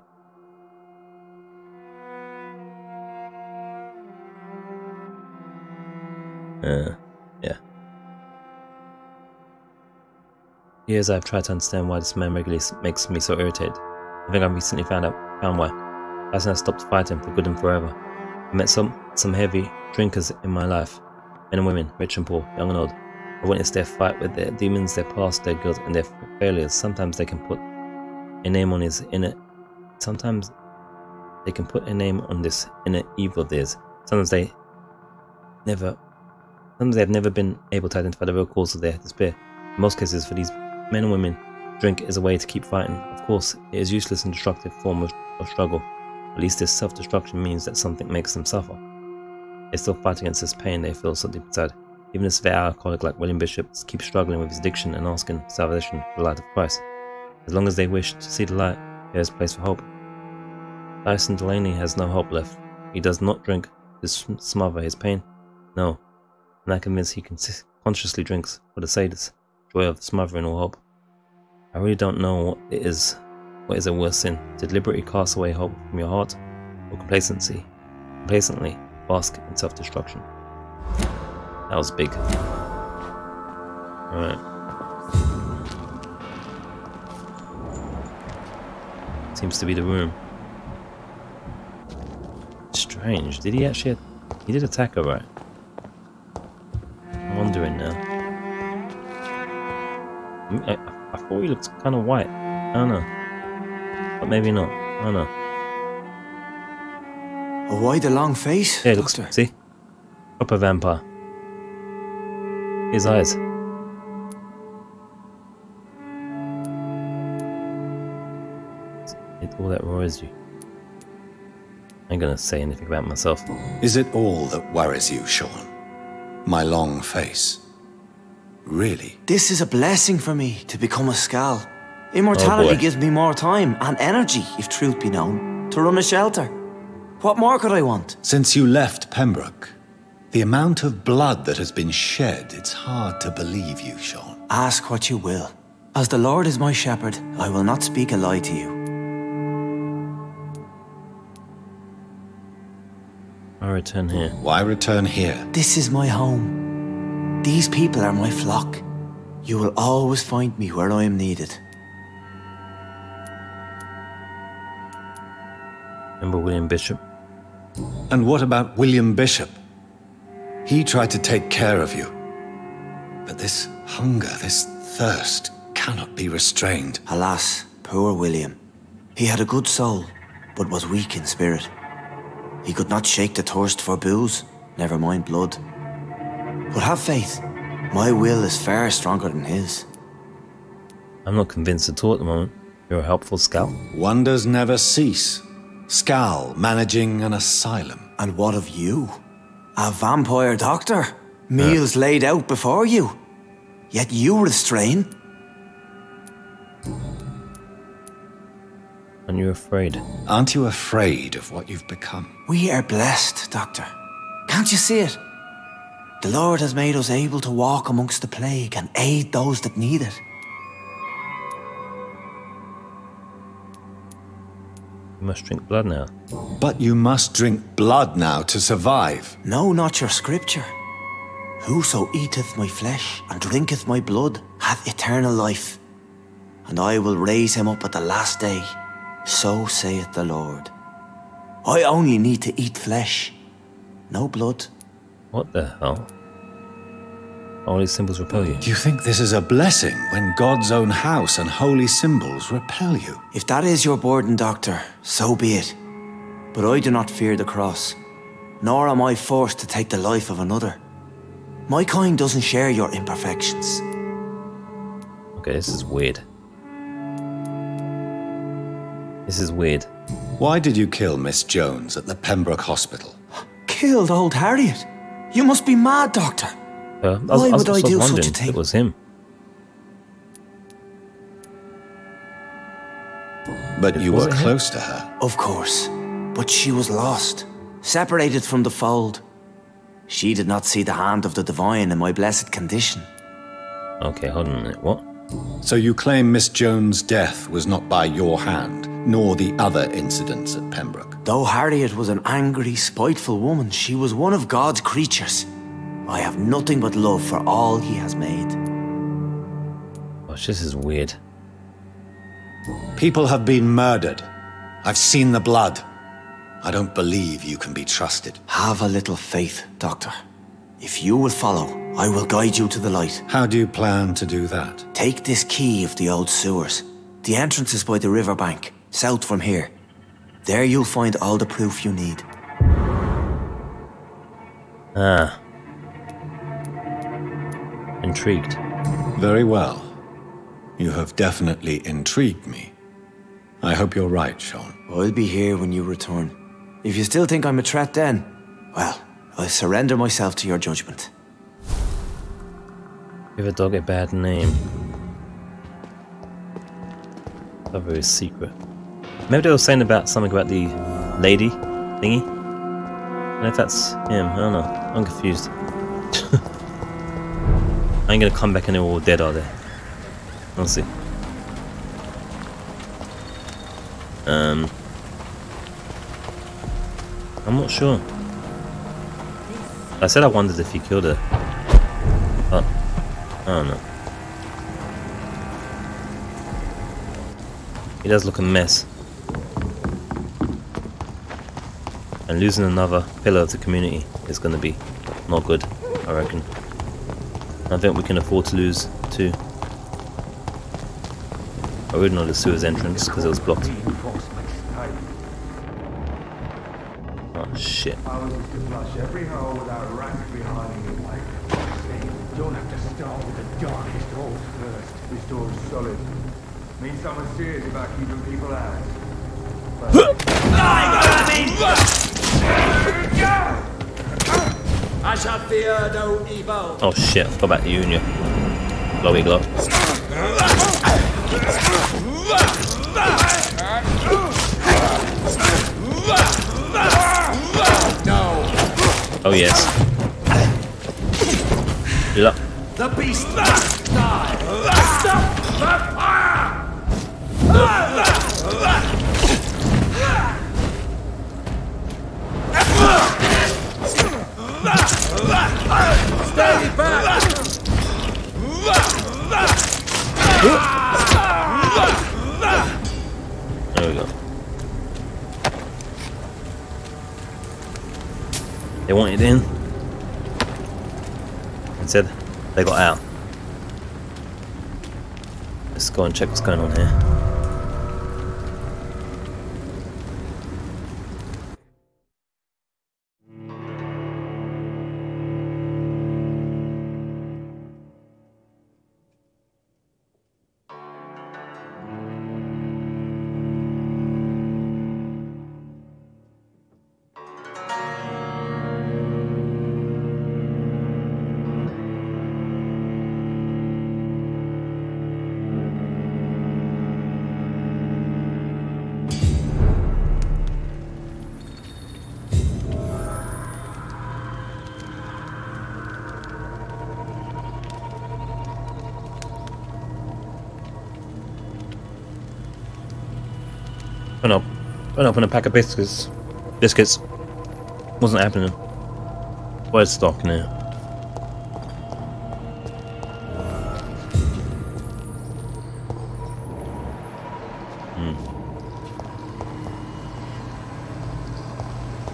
Yeah. Years I've tried to understand why this man regularly makes me so irritated. I think I recently found why. As I stopped fighting for good and forever. I met some heavy drinkers in my life. Men and women, rich and poor, young and old. I witnessed their fight with their demons, their past, their guilt, and their failures. Sometimes they can put a name on this inner evil of theirs. Sometimes they've never been able to identify the real cause of their despair. In most cases, for these men and women, drink is a way to keep fighting. Of course, it is a useless and destructive form of struggle. At least this self-destruction means that something makes them suffer. They still fight against this pain they feel so deep inside. Even a severe alcoholic like William Bishop keeps struggling with his addiction and asking salvation for the light of Christ. As long as they wish to see the light, there is place for hope. Dyson Delaney has no hope left. He does not drink to smother his pain. No. And I'm convinced he consciously drinks for the sadist joy of smothering all hope. I really don't know what is a worse sin, to deliberately cast away hope from your heart, or complacently bask in self-destruction. That was big. Alright. Seems to be the room. Strange, did he actually... He did attack her, right? I'm wondering now. I thought he looked kind of white. I don't know. But maybe not. I don't know. Why the long face? Yeah, it looks... See? Proper vampire. His eyes. It's all that worries you. I ain't gonna say anything about myself. Is it all that worries you, Sean? My long face? Really? This is a blessing for me to become a skal. Immortality gives me more time and energy, if truth be known, to run a shelter. What more could I want? Since you left Pembroke, the amount of blood that has been shed, it's hard to believe you, Sean. Ask what you will. As the Lord is my shepherd, I will not speak a lie to you. I return here. Why return here? This is my home. These people are my flock. You will always find me where I am needed. Remember William Bishop? And what about William Bishop? He tried to take care of you. But this hunger, this thirst, cannot be restrained. Alas, poor William. He had a good soul, but was weak in spirit. He could not shake the thirst for booze, never mind blood. But have faith. My will is far stronger than his. I'm not convinced at all at the moment. You're a helpful scout. Wonders never cease. Skal managing an asylum. And what of you? A vampire doctor? Meals laid out before you. Yet you restrain? Aren't you afraid? Aren't you afraid of what you've become? We are blessed, Doctor. Can't you see it? The Lord has made us able to walk amongst the plague and aid those that need it. You must drink blood now. But you must drink blood now to survive. No, not your scripture. Whoso eateth my flesh and drinketh my blood hath eternal life, and I will raise him up at the last day. So saith the Lord. I only need to eat flesh, no blood. What the hell? All these symbols repel you. Do you think this is a blessing when God's own house and holy symbols repel you? If that is your burden, Doctor, so be it. But I do not fear the cross, nor am I forced to take the life of another. My kind doesn't share your imperfections. Okay, this is weird. This is weird. Why did you kill Miss Jones at the Pembroke Hospital? Killed old Harriet? You must be mad, Doctor. Why would I do such a if thing? It was him. But you Was were it him? close to her. Of course. But she was lost, separated from the fold. She did not see the hand of the divine in my blessed condition. Okay, hold on a minute. What? So you claim Miss Jones' death was not by your hand, nor the other incidents at Pembroke? Though Harriet was an angry, spiteful woman, she was one of God's creatures. I have nothing but love for all he has made. Gosh, this is weird. People have been murdered. I've seen the blood. I don't believe you can be trusted. Have a little faith, Doctor. If you will follow, I will guide you to the light. How do you plan to do that? Take this key of the old sewers. The entrance is by the riverbank, south from here. There you'll find all the proof you need. Ah. Intrigued. Very well. You have definitely intrigued me. I hope you're right, Sean. I'll be here when you return. If you still think I'm a threat then, well, I surrender myself to your judgment. Give a dog a bad name. Cover his secret. Maybe they were saying about something about the lady thingy. I don't know if that's him. I don't know. I'm confused. I ain't gonna come back and they're all dead, are they? We'll see. I'm not sure. I said I wondered if he killed her. But I don't know. He does look a mess. And losing another pillar of the community is going to be not good, I reckon. I think we can afford to lose two. I wouldn't know the sewers entrance because it was blocked. Oh shit. I was to flush every hole without rapidly hiding it away. Don't have to start with the darkest holes first. This door is solid. Means someone's serious about keeping people out. I shall fear no evil. Oh shit, I forgot about you and your glowy glow. No. Oh yes. Good luck. The beast must die. Stop the fire! Stay back! There we go. They wanted in. Instead, they got out. Let's go and check what's going on here. Went up in a pack of biscuits. Wasn't happening. Where's stock now?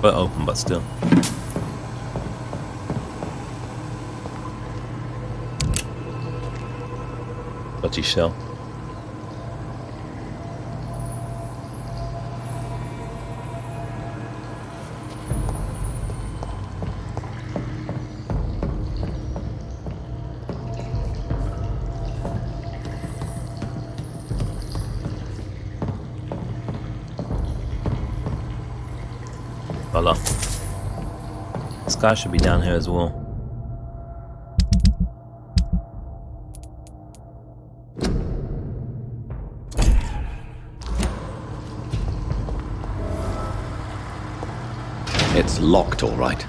But open, but still. Dodgy shell. Voila. This guy should be down here as well. It's locked, all right.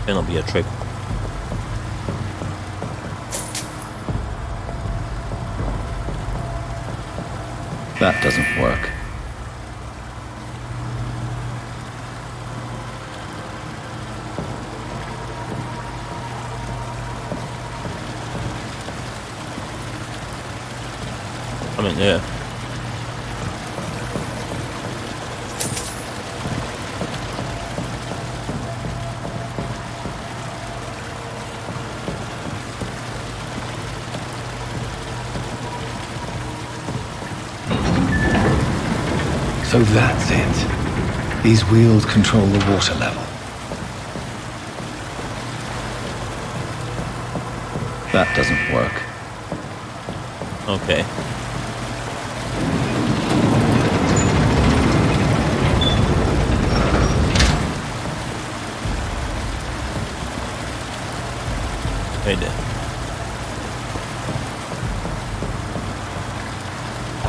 Cannot be a trick. That doesn't work. I mean, yeah. So that's it. These wheels control the water level. That doesn't work. Okay. Right there.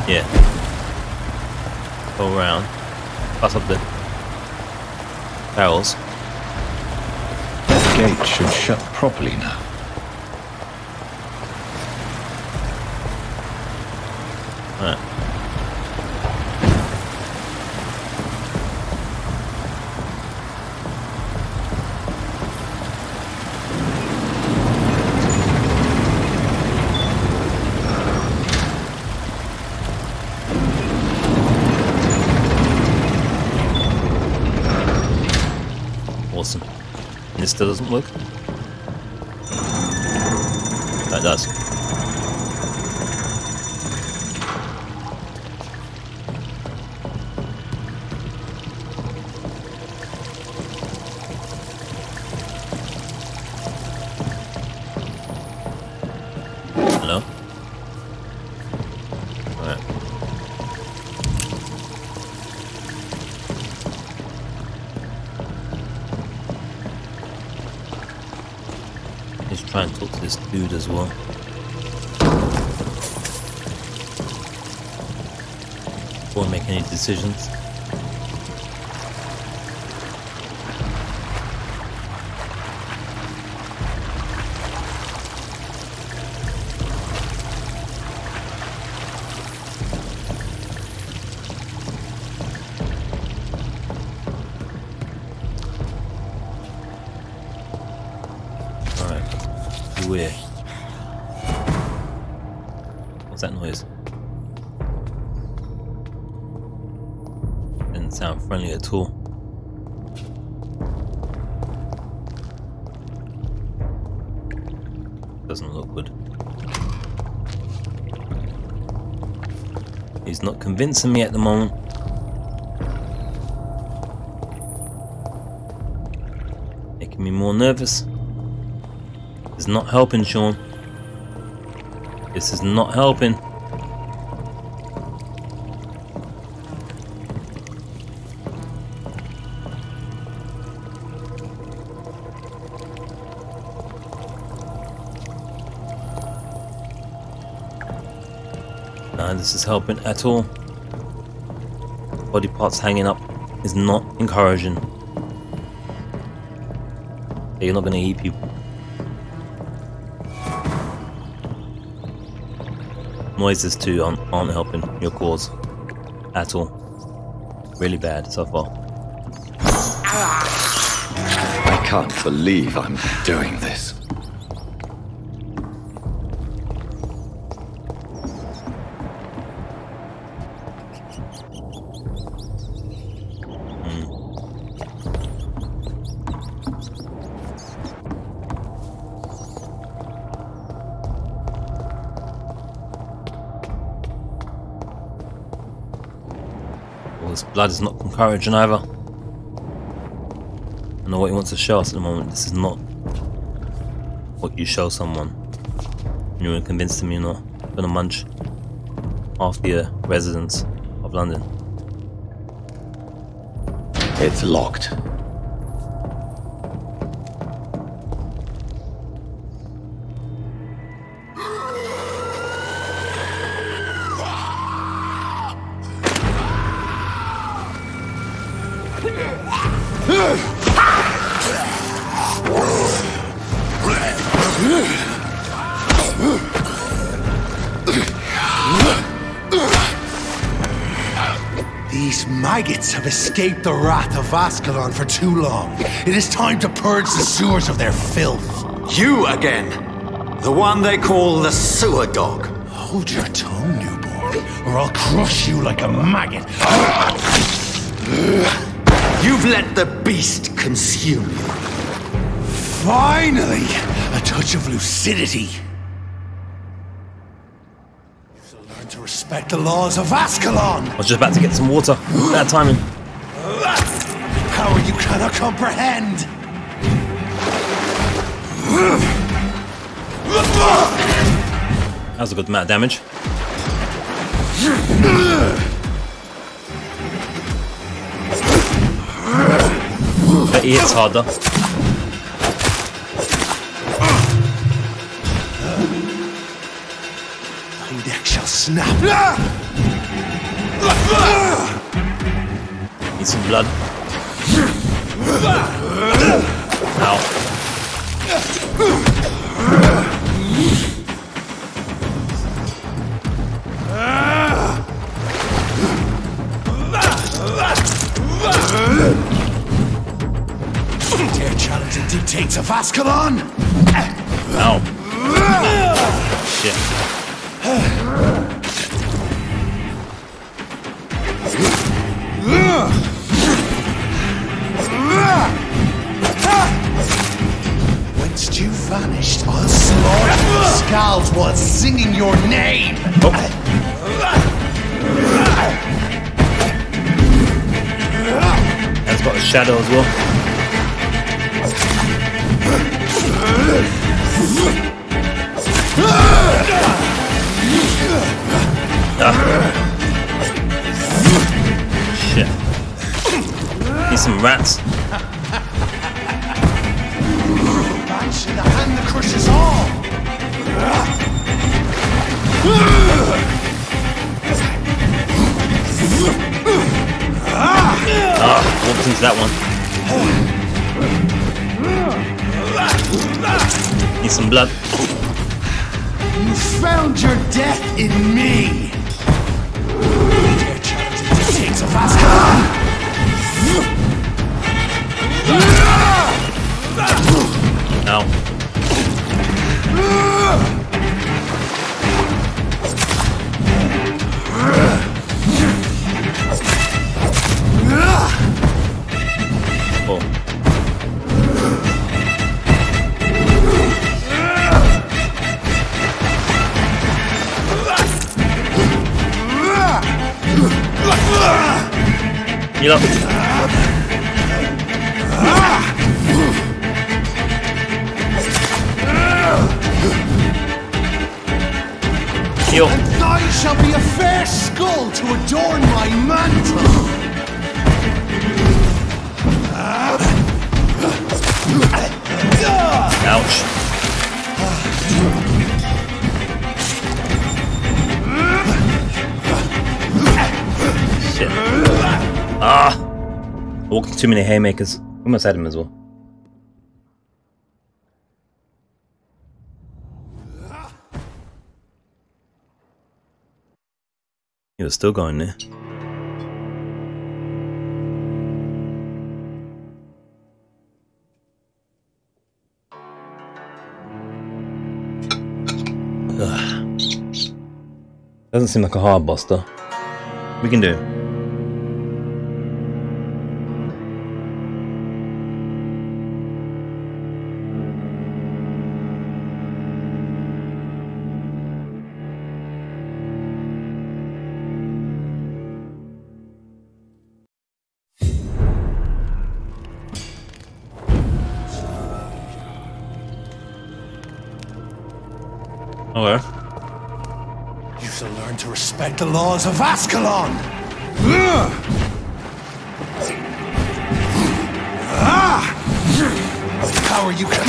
Yeah. Go around. Pass up the barrels. That gate should shut properly now. Alright. Awesome. And this still doesn't work? That does. Hello? Alright. Let's try and talk to this dude as well. Before I make any decisions. Weird. What's that noise? Didn't sound friendly at all. Doesn't look good. He's not convincing me at the moment. Making me more nervous. It's not helping, Sean. This is not helping. Nah, this is helping at all. Body parts hanging up is not encouraging. You're not going to eat people. Noises too aren't helping your cause at all. Really bad so far. I can't believe I'm doing this. This blood is not encouraging either. I don't know what he wants to show us at the moment. This is not what you show someone. You were convinced him you're not gonna munch half the residents of London. It's locked. These maggots have escaped the wrath of Ascalon for too long. It is time to purge the sewers of their filth. You again! The one they call the sewer dog. Hold your tongue, newborn, or I'll crush you like a maggot. You've let the beast consume you. Finally! A touch of lucidity. To respect the laws of Ascalon! I was just about to get some water. Bad timing. How you cannot comprehend! That was a good amount of damage. Bet he hits harder. Snap! Need some blood. Ow. Dare challenge the dictates of Ascalon? Ow. Shit. Whence you vanished, I'll slaughter your skals while singing your name! Oh. That's got a shadow as well. Shit. Need some rats. Match in the hand that crushes all! Walked into that one. Need some blood. You found your death in me! Dare challenge the dictates of Ascalon! Ow. Oh. Heal up. Heal. And thine shall be a fair skull to adorn my mantle! Ouch. Shit. Ah! I walked into too many haymakers. Almost had him as well. He was still going there. Ugh. Doesn't seem like a hard boss though. We can do it. Okay. You shall learn to respect the laws of Ascalon! With power you can...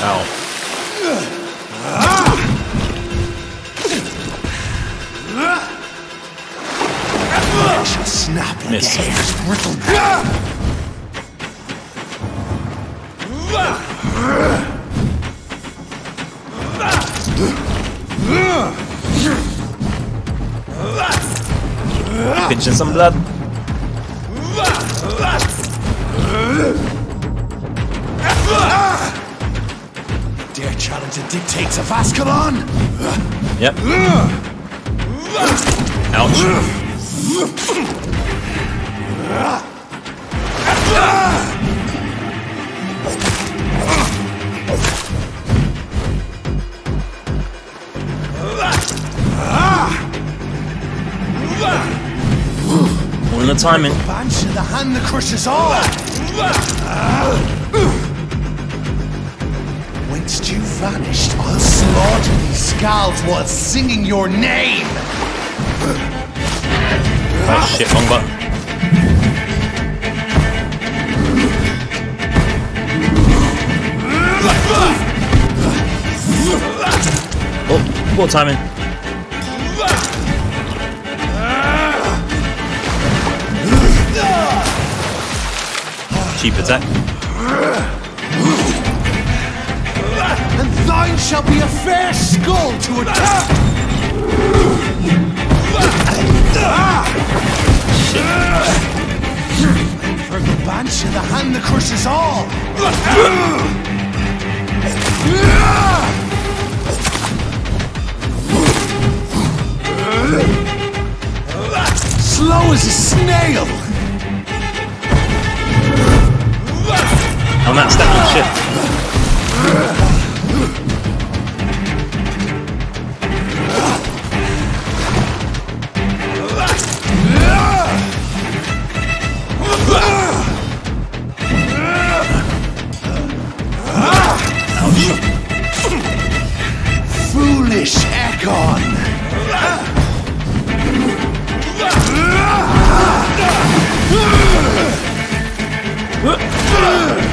Ow. I shall snap like Miss. a hair's brittle. Pinching some blood. Dare challenge the dictates of Ascalon? Yep. Ouch. All in the timing. Banshee the hand that crushes all! Whence you vanished, I'll slaughter these skals while singing your name! Oh shit, wrong button. Oh, poor timing. Cheap attack. And thine shall be a fair skull to attack! For the Banshee, the hand that crushes all! Slow as a snail! I'm not stepping shit. Foolish Ekon!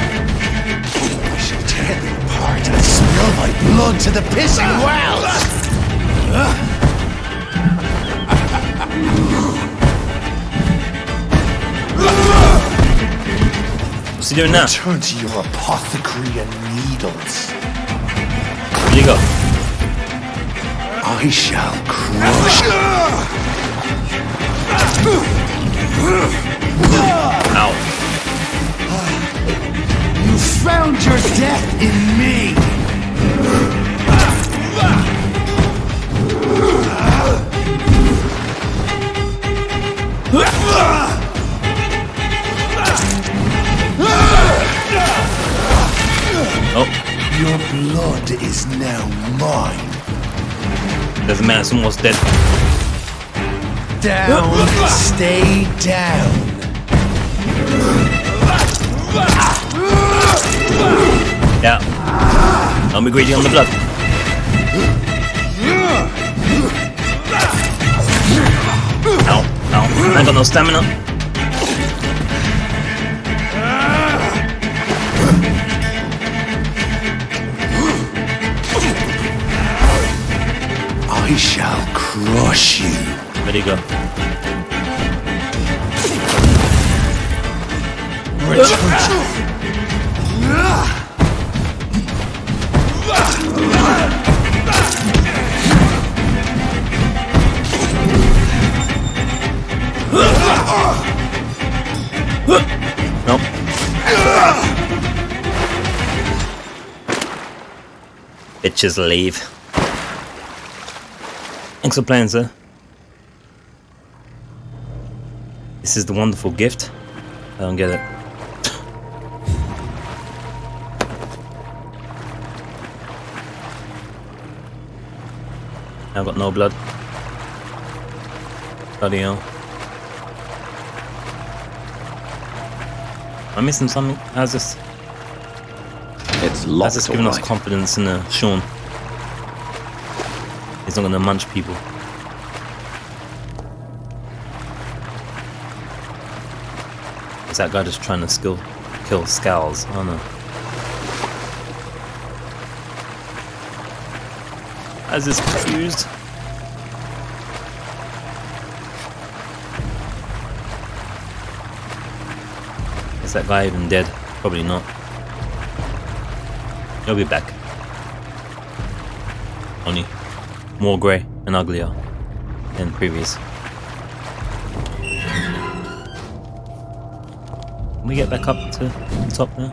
I shall tear thee apart and spill my blood to the pissing wells! What's he doing now? Return to your apothecary and needles. Here you go. I shall crush. Ow. You found your death in me. Oh, Your blood is now mine. doesn't matter, someone's dead. Down, stay down. Yeah. Don't be greedy on the blood. Ow, ow. I ain't got no stamina. I shall crush you. There you go. Nope. Bitches leave. Thanks for playing, sir. This is the wonderful gift. I don't get it. I've got no blood. Bloody hell. Am I missing something? How's this? It's locked. How's this giving us confidence in Sean? He's not gonna munch people. Is that guy just trying to kill skals? Oh no. How's this confused? Is that guy even dead? Probably not. He'll be back. Only more grey and uglier than previous. Can we get back up to the top now?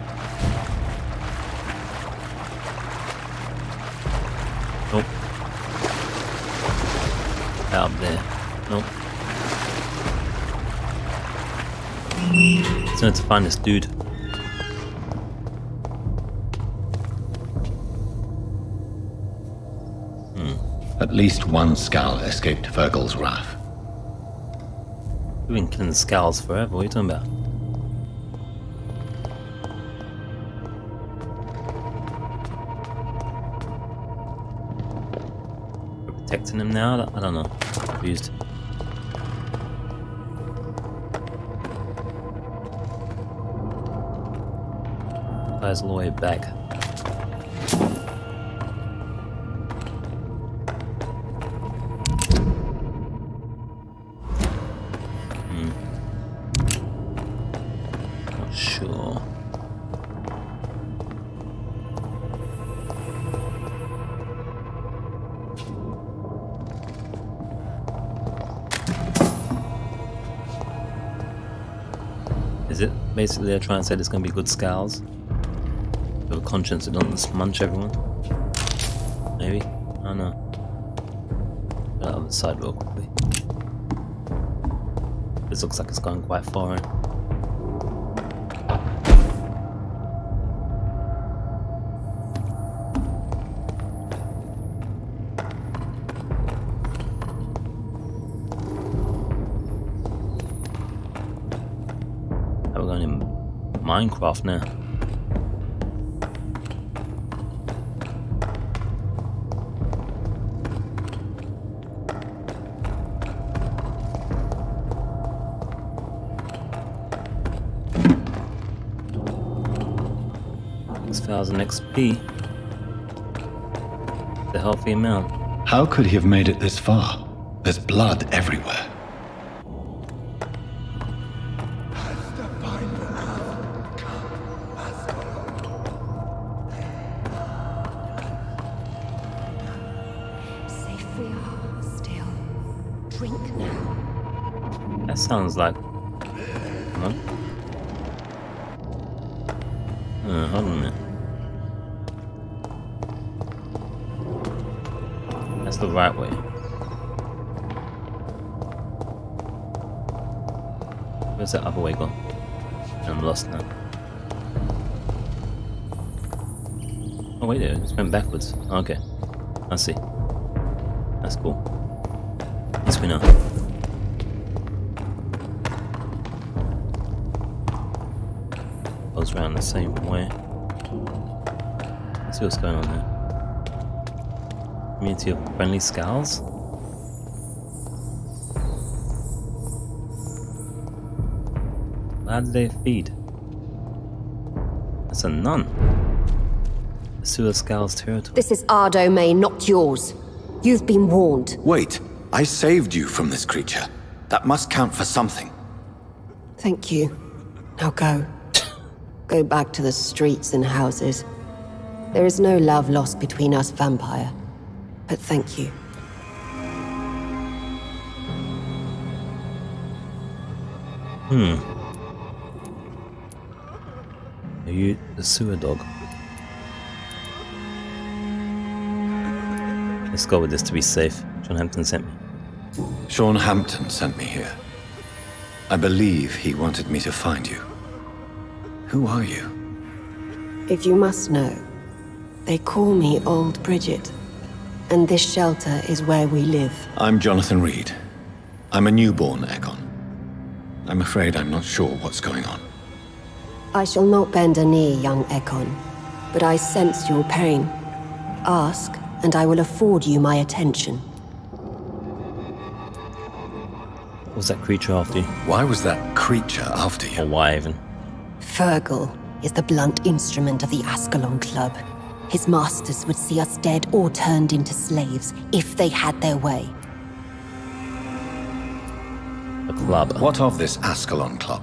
Nope. Out up there. Nope. Just need to find this dude. At least one skal escaped Virgil's wrath. We've been killing skals forever, what are you talking about? We're protecting him now? I don't know. Confused. Guy's all the way back. Not sure. Is it basically they're trying to say there's gonna be good skals? With a conscience that doesn't munch everyone? Maybe? I don't know. Get out of the side real quickly. This looks like it's going quite far in. We're going in Minecraft now. $6,000 XP. The healthy amount. How could he have made it this far? There's blood everywhere. Safe we are, still. Drink now. That sounds like... Come on. Hold on a minute. That's the right way. Where's that other way gone? I'm lost now. Oh wait, it just went backwards. Okay. I see. That's cool. At least we know. Goes around the same way. Let's see what's going on there. Community of friendly skals? How do they feed? That's a nun. The sewer skals territory. This is our domain, not yours. You've been warned. Wait, I saved you from this creature. That must count for something. Thank you. Now go. Go back to the streets and houses. There is no love lost between us, Vampire. But thank you. Are you the sewer dog? Let's go with this to be safe. John Hampton sent me. Sean Hampton sent me here. I believe he wanted me to find you. Who are you? If you must know, they call me Old Bridget. and this shelter is where we live. I'm Jonathan Reid. I'm a newborn Ekon. I'm afraid I'm not sure what's going on. I shall not bend a knee, young Ekon, but I sense your pain. Ask, and I will afford you my attention. Was that creature after you? Why was that creature after you? Or why even? Fergal is the blunt instrument of the Ascalon Club. His masters would see us dead or turned into slaves if they had their way. A club. What of this Ascalon Club?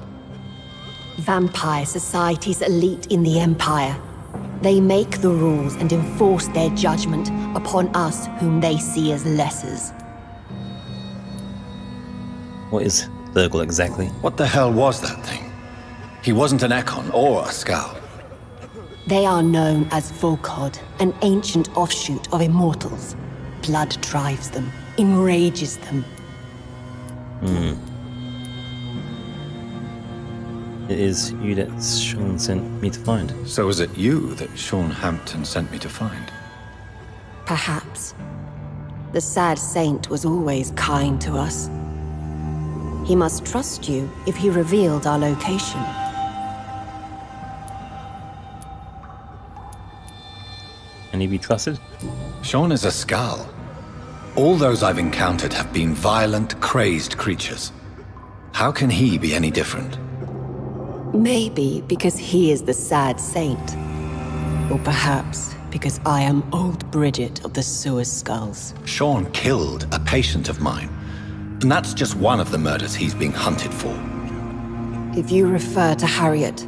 Vampire Society's elite in the Empire. They make the rules and enforce their judgment upon us whom they see as lessers. What is Fergal exactly? What the hell was that thing? He wasn't an Ekon or a Skal. They are known as Volkod, an ancient offshoot of immortals. Blood drives them, enrages them. It is you that Sean sent me to find. So is it you that Sean Hampton sent me to find? Perhaps. The sad saint was always kind to us. He must trust you if he revealed our location. Can he be trusted? Sean is a Skal. All those I've encountered have been violent, crazed creatures. How can he be any different? Maybe because he is the sad saint. Or perhaps because I am old Bridget of the Sewer Skulls. Sean killed a patient of mine. And that's just one of the murders he's being hunted for. If you refer to Harriet,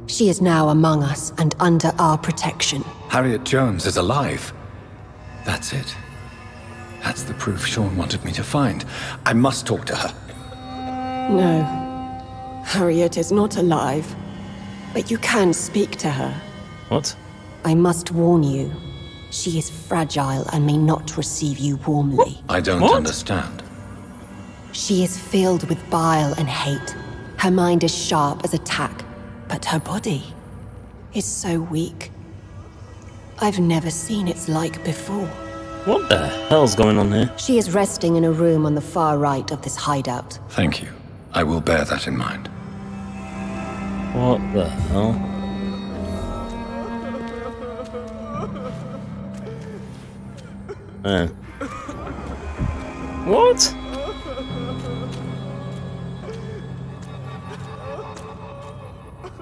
she is now among us and under our protection. Harriet Jones is alive. That's it. That's the proof Sean wanted me to find. I must talk to her. No. Harriet is not alive. But you can speak to her. What? I must warn you. She is fragile and may not receive you warmly. I don't understand. She is filled with bile and hate. Her mind is sharp as a tack, but her body is so weak. I've never seen its like before. What the hell's going on here? She is resting in a room on the far right of this hideout. Thank you. I will bear that in mind. What the hell? What?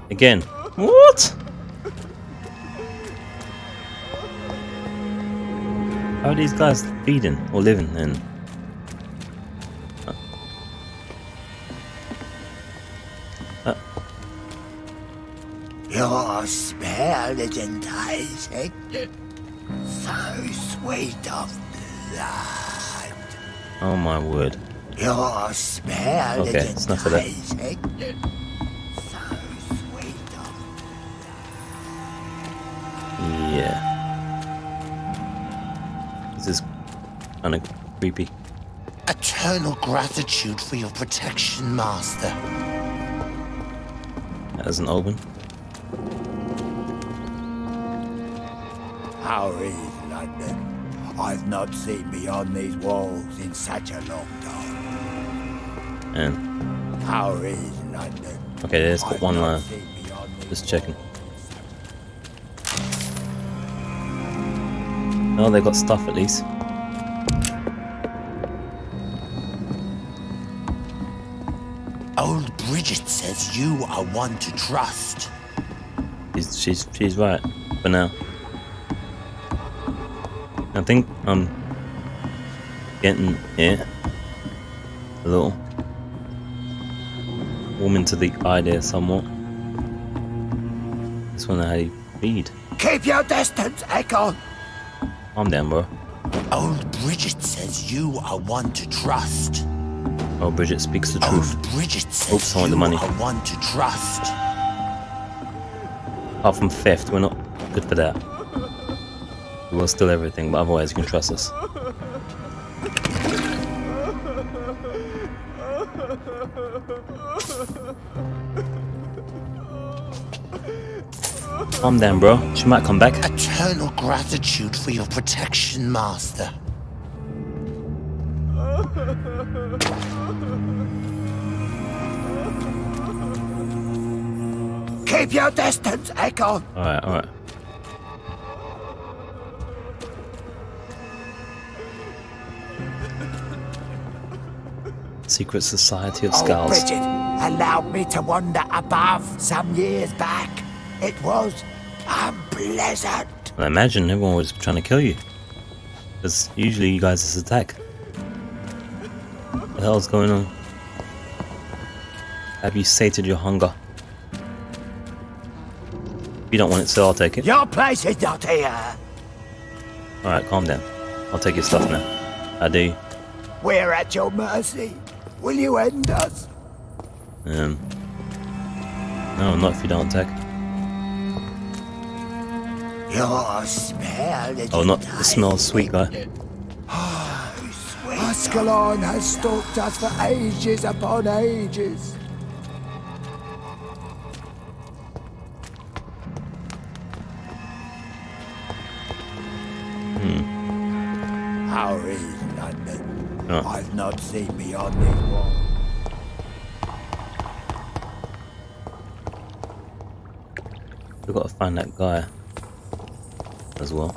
Again. What? How are these guys feeding or living then? Your smell is enticing. So sweet of blood. Oh my word. Your smell Okay, is it's enough of that. enticing. So sweet of Yeah. This is kind of creepy. eternal gratitude for your protection, Master. That doesn't open. How is London? I've not seen beyond these walls in such a long time. And How is London? okay, there's got I've one not line. seen beyond these Just checking. Oh, they got stuff at least. Old Bridget says you are one to trust. She's right for now. I think I'm getting it a little warm into the idea somewhat. This one how you feed. Keep your distance, Ekon. Calm down, bro. Old Bridget says you are one to trust. Oh, Bridget speaks the truth. Old Bridget says Oops, I want you the money. are one to trust. Apart from theft, we're not good for that. We will steal everything, but otherwise you can trust us. Calm down, bro. She might come back. Eternal gratitude for your protection, Master. Keep your distance, Echo. Alright, alright. Secret Society of Skals. Bridget allowed me to wander above some years back. It was unpleasant. I imagine everyone was trying to kill you. Because usually you guys just attack. What the hell's going on? Have you sated your hunger? If you don't want it, so I'll take it. Your place is not here. Alright, calm down. I'll take your stuff now. I do. We're at your mercy. Will you end us? No, not if you don't attack. Your smell is Oh, not the smell sweet guy. Ascalon has stalked us for ages upon ages. How is London? Oh. I've not seen beyond this wall. We've got to find that guy as well.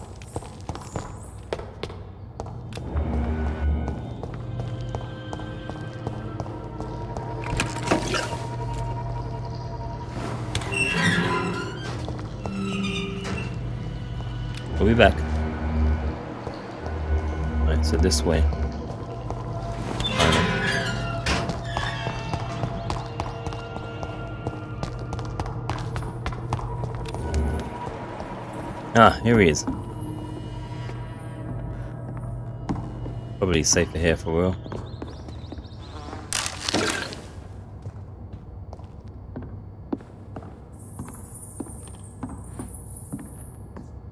We'll be back. Right, so this way. Ah, here he is. Probably safer here for real.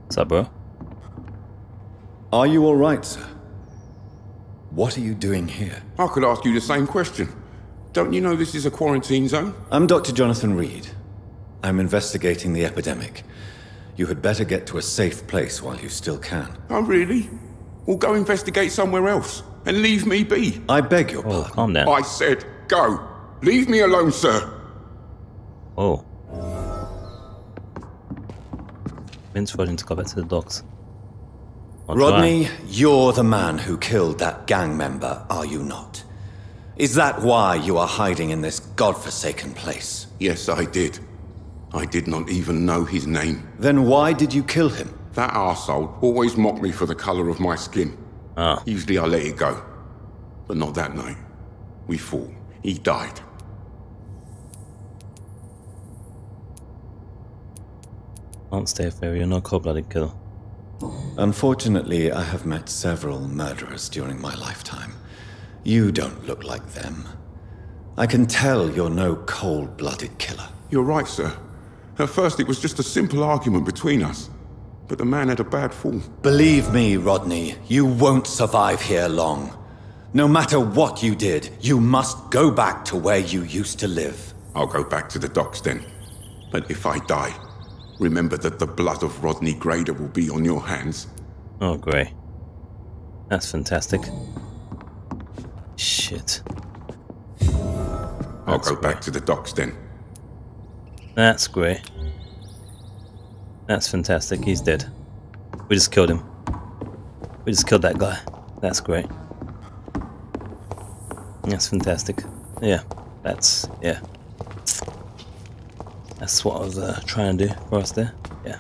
What's up, bro? Are you all right, sir? What are you doing here? I could ask you the same question. Don't you know this is a quarantine zone? I'm Dr. Jonathan Reid. I'm investigating the epidemic. You had better get to a safe place while you still can. Oh, really? Well, go investigate somewhere else and leave me be. I beg your Oh, pardon. calm down. I said go. Leave me alone, sir. Oh. Vince wanting to go back to the docks. I'll Rodney, try. you're the man who killed that gang member, are you not? Is that why you are hiding in this godforsaken place? Yes, I did. I did not even know his name. Then why did you kill him? That arsehole always mocked me for the colour of my skin. Ah. Usually I let it go. But not that night. We fought. He died. Can't stay fair, you're no cold-blooded killer. Unfortunately, I have met several murderers during my lifetime. You don't look like them. I can tell you're no cold-blooded killer. You're right, sir. At first it was just a simple argument between us. But the man had a bad fall. Believe me, Rodney, you won't survive here long. No matter what you did, you must go back to where you used to live. I'll go back to the docks then. But if I die, remember that the blood of Rodney Grader will be on your hands. Oh, great. That's fantastic. Shit. I'll go back to the docks then. That's great. That's fantastic. He's dead. We just killed him. We just killed that guy. That's great. That's fantastic. Yeah. That's... yeah. That's what I was trying to do for us there. Yeah.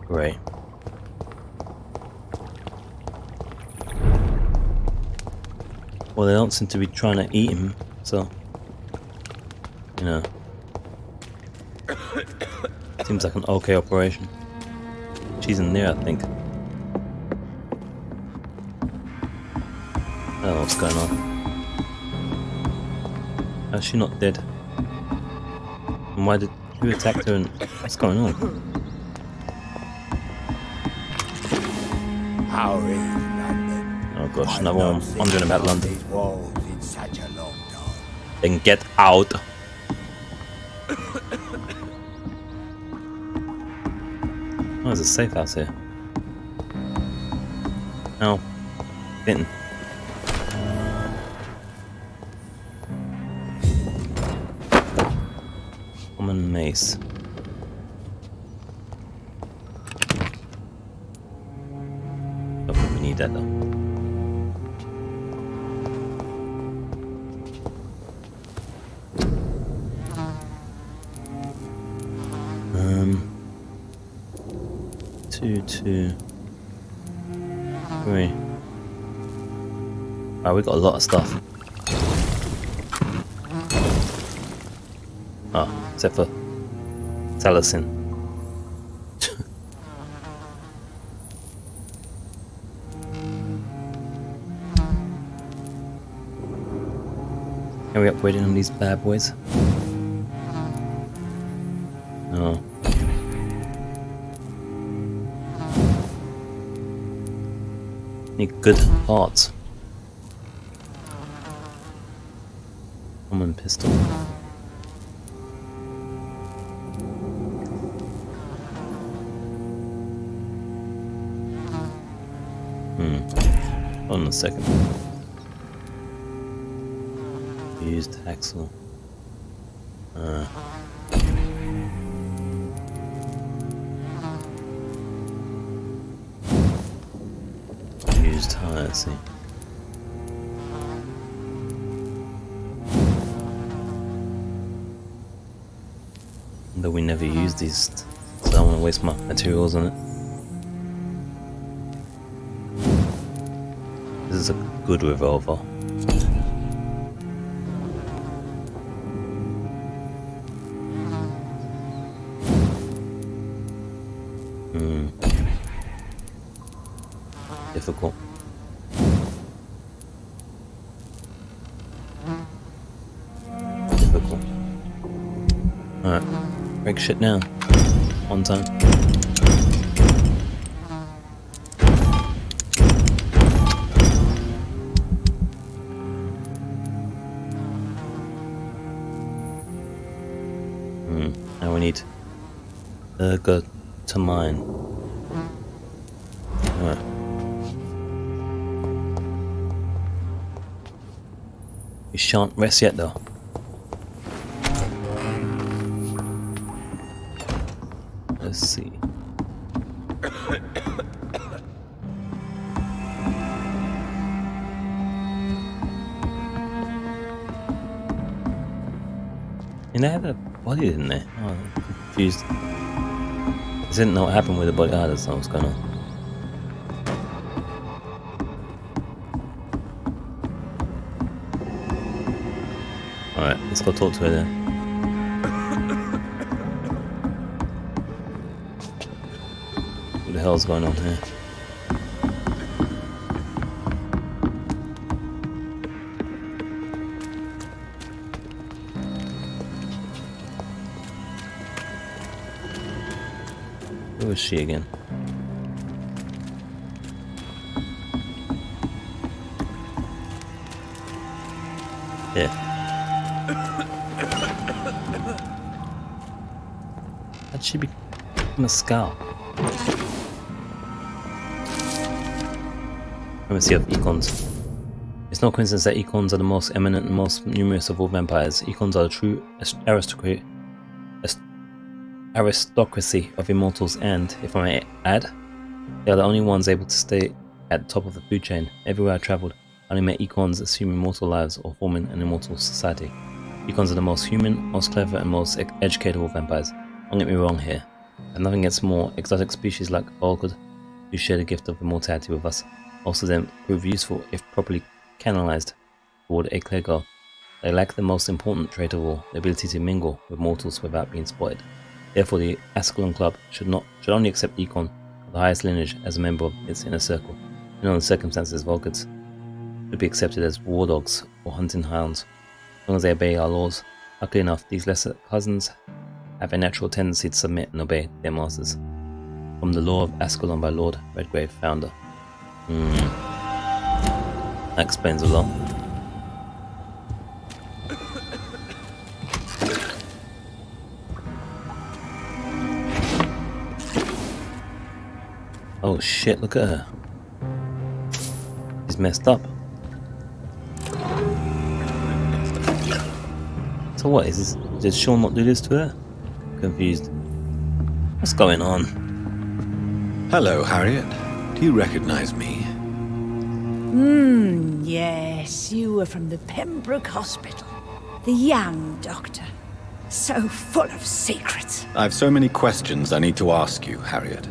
Great. Well, they don't seem to be trying to eat him, so... you know. Seems like an okay operation. She's in there, I think. I don't know what's going on. How's she not dead? And why did... who attacked her and... what's going on? How is London? Oh gosh, another one wondering about London. These walls in such a long time. Then get out! Oh, there's a safe house here. No. Bitten. Common mace. Don't think we need that though. Two, 3. Wow, we got a lot of stuff. Oh, except for Taliesin. Are we upgrading on these bad boys? No. Need good parts. Common pistol. Hold on a second. Used axle. Used tire, let's see. Though we never use these, so I don't want to waste my materials on it. This is a good revolver. Difficult. Difficult. Alright, break shit now. One time. Now we need go to mine. Alright. We shan't rest yet though. Let's see. And they had a body, didn't they? Oh, I'm confused. I didn't know what happened with the body. Oh, that's not what's going on. Alright, let's go talk to her then. What the hell's going on here? Who is she again? Yeah. How'd she become a skal? Let me see of econs. It's no coincidence that econs are the most eminent and most numerous of all vampires. Econs are the true aristocracy of immortals, and, if I may add, they are the only ones able to stay at the top of the food chain. Everywhere I travelled, I only met econs assuming immortal lives or forming an immortal society. Econs are the most human, most clever, and most educated of all vampires. Don't get me wrong here. I have nothing against more exotic species like Volkod, who share the gift of immortality with us. Most of them prove useful if properly canalized toward a clear goal. They lack the most important trait of all, the ability to mingle with mortals without being spotted. Therefore, the Ascalon Club should only accept Econ of the highest lineage as a member of its inner circle. In all the circumstances, Volkods should be accepted as war dogs or hunting hounds, as long as they obey our laws. Luckily enough, these lesser cousins have a natural tendency to submit and obey their masters. From the Law of Ascalon by Lord Redgrave, founder. That explains a lot. Oh shit, look at her. She's She's messed up. So what is this? Did Sean not do this to her? Confused. What's going on? Hello, Harriet. Do you recognize me? Yes, you were from the Pembroke Hospital. The young doctor. So full of secrets. I've so many questions I need to ask you, Harriet.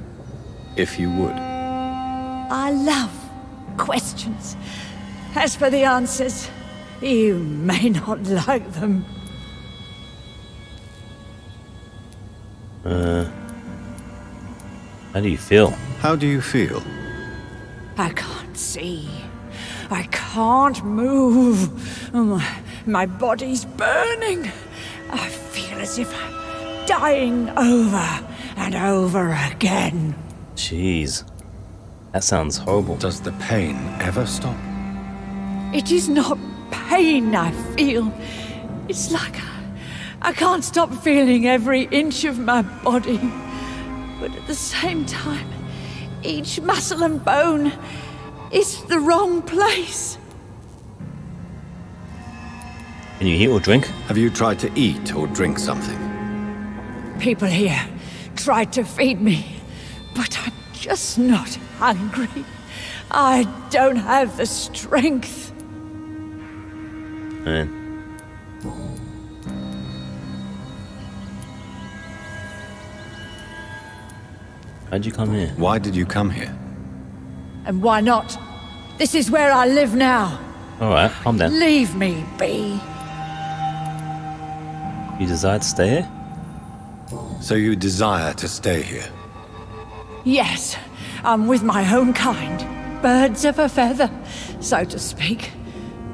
If you would. I love questions. As for the answers, you may not like them. How do you feel? How do you feel? I can't see. I can't move. My body's burning. I feel as if I'm dying over and over again. Jeez. That sounds horrible. Does the pain ever stop? It is not pain I feel. It's like I can't stop feeling every inch of my body. But at the same time, each muscle and bone is the wrong place. Can you eat or drink? Have you tried to eat or drink something? People here tried to feed me, but I'm just not hungry. I don't have the strength. Man. How'd you come here? Why did you come here? And why not? This is where I live now. Alright, calm down. Leave me be. You desire to stay here? So you desire to stay here? Yes, I'm with my own kind. Birds of a feather, so to speak.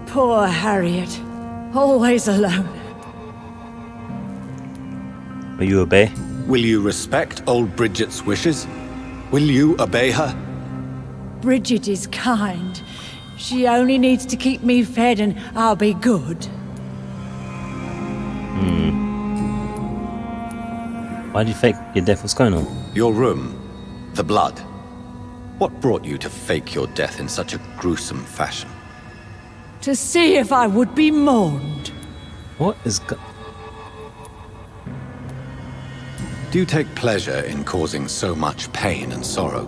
Poor Harriet. Always alone. Will you obey? Will you respect old Bridget's wishes? Will you obey her? Bridget is kind. She only needs to keep me fed and I'll be good. Why do you fake your death? What's going on? Your room. The blood. What brought you to fake your death in such a gruesome fashion? To see if I would be mourned. What is Do you take pleasure in causing so much pain and sorrow?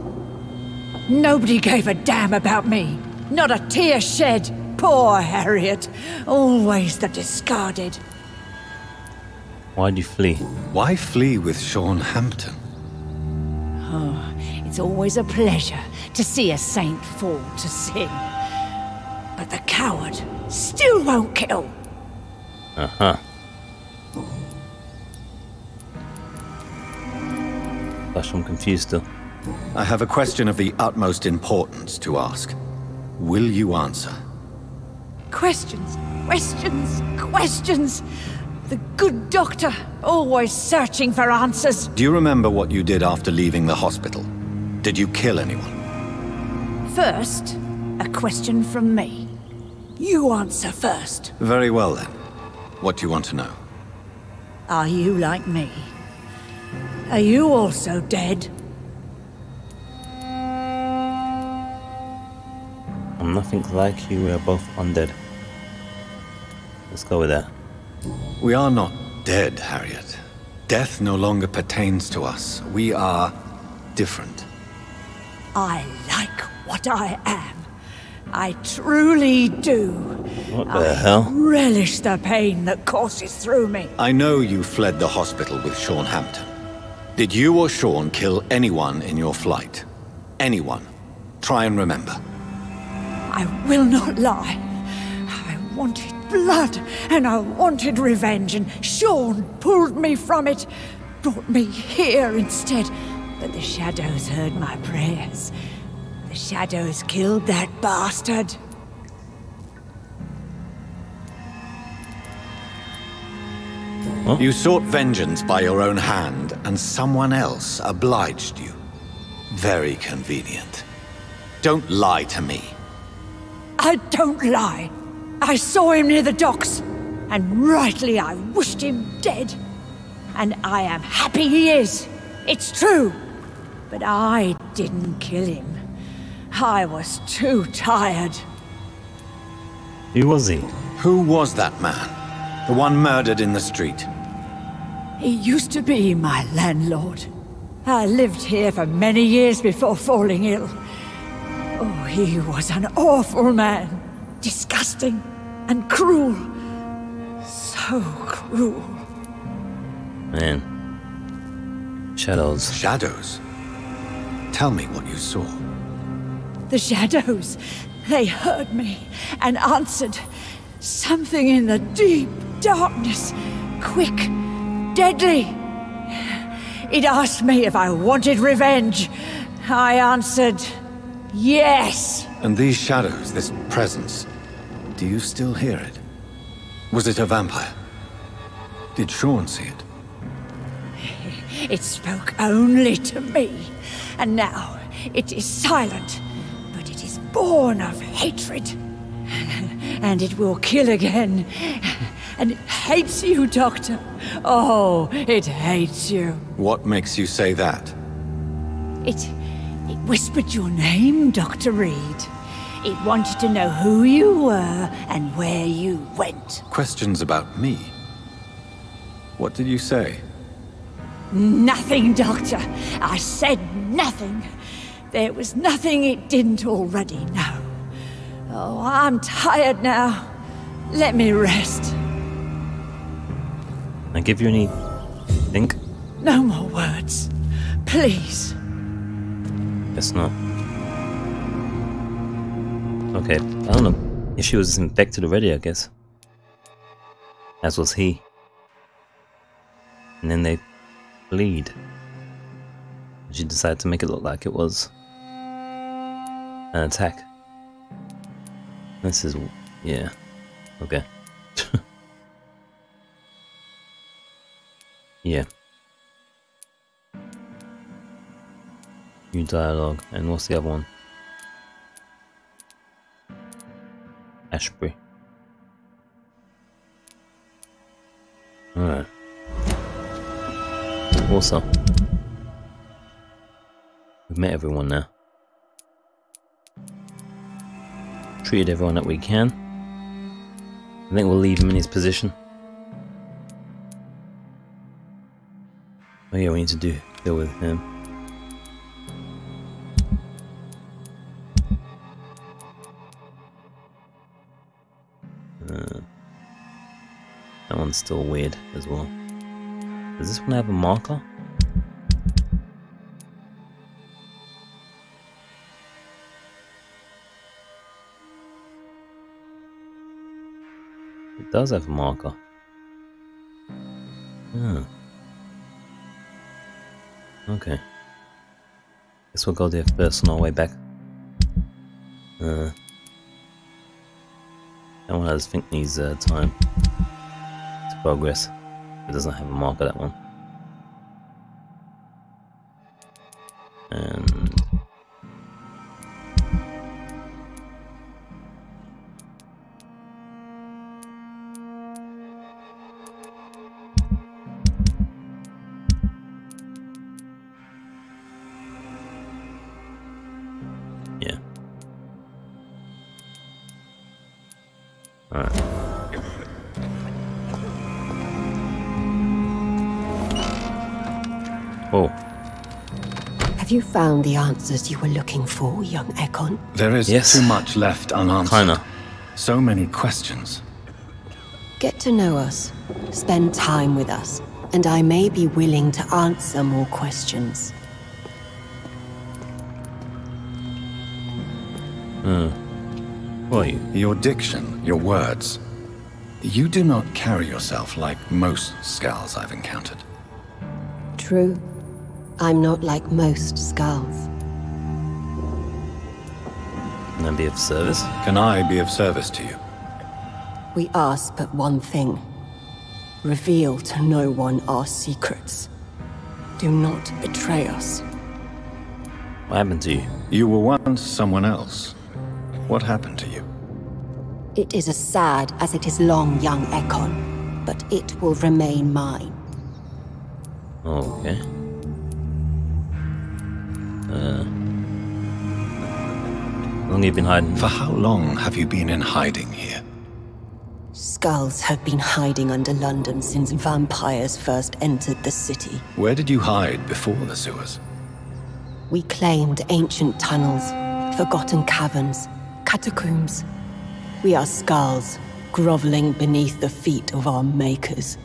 Nobody gave a damn about me. Not a tear shed. Poor Harriet. Always the discarded. Why'd you flee? Why flee with Sean Hampton? Oh, it's always a pleasure to see a saint fall to sin. But the coward still won't kill. Uh-huh. Gosh, I'm confused still. I have a question of the utmost importance to ask. Will you answer? Questions, questions, questions. The good doctor, always searching for answers. Do you remember what you did after leaving the hospital? Did you kill anyone? First, a question from me. You answer first. Very well then. What do you want to know? Are you like me? Are you also dead? I'm nothing like you, we are both undead. Let's go with that. We are not dead, Harriet. Death no longer pertains to us. We are different. I like what I am. I truly do. What the hell? Relish the pain that courses through me. I know you fled the hospital with Sean Hampton. Did you or Sean kill anyone in your flight? Anyone? Try and remember. I will not lie. I wanted blood, and I wanted revenge, and Sean pulled me from it, brought me here instead. But the shadows heard my prayers. The shadows killed that bastard. Huh? You sought vengeance by your own hand, and someone else obliged you. Very convenient. Don't lie to me. I don't lie. I saw him near the docks, and rightly I wished him dead. And I am happy he is. It's true. But I didn't kill him. I was too tired. Who was he? Who was that man? The one murdered in the street? He used to be my landlord. I lived here for many years before falling ill. Oh, he was an awful man. Disgusting and cruel. So cruel. Man. Shadows. Shadows? Tell me what you saw. The shadows, they heard me and answered. Something in the deep darkness. Quick, deadly. It asked me if I wanted revenge. I answered, yes. And these shadows, this presence, do you still hear it? Was it a vampire? Did Sean see it? It spoke only to me, and now it is silent, but it is born of hatred. And it will kill again. And it hates you, Doctor. Oh, it hates you. What makes you say that? It whispered your name, Dr. Reid. It wanted to know who you were and where you went. Questions about me? What did you say? Nothing, Doctor. I said nothing. There was nothing it didn't already know. Oh, I'm tired now. Let me rest. I give you any think? No more words. Please. Guess not. Okay, I don't know if she was infected already, I guess. As was he. And then they bleed. She decided to make it look like it was an attack. This is, yeah, okay. Yeah. New dialogue, and what's the other one? Ashbury. Alright. Also, we've met everyone now. Treated everyone that we can. I think we'll leave him in his position. Oh yeah, we need to deal with him. That one's still weird as well. Does this one have a marker? It does have a marker. Oh. Okay. Guess we'll go there first on our way back. That one I just think needs time to progress. It doesn't have a marker, that one. And yeah. Alright. Oh. Have you found the answers you were looking for, young Ekon? There is too much left unanswered. Kinda. So many questions. Get to know us, spend time with us, and I may be willing to answer more questions. Who are you? Your diction, your words. You do not carry yourself like most skals I've encountered. True. I'm not like most skals. Can I be of service? Can I be of service to you? We ask but one thing. Reveal to no one our secrets. Do not betray us. What happened to you? You were once someone else. What happened to you? It is as sad as it is long, young Ekon, but it will remain mine. Okay. How long have you been hiding? For how long have you been in hiding here? Skals have been hiding under London since vampires first entered the city. Where did you hide before the sewers? We claimed ancient tunnels, forgotten caverns, catacombs. We are skals, groveling beneath the feet of our makers.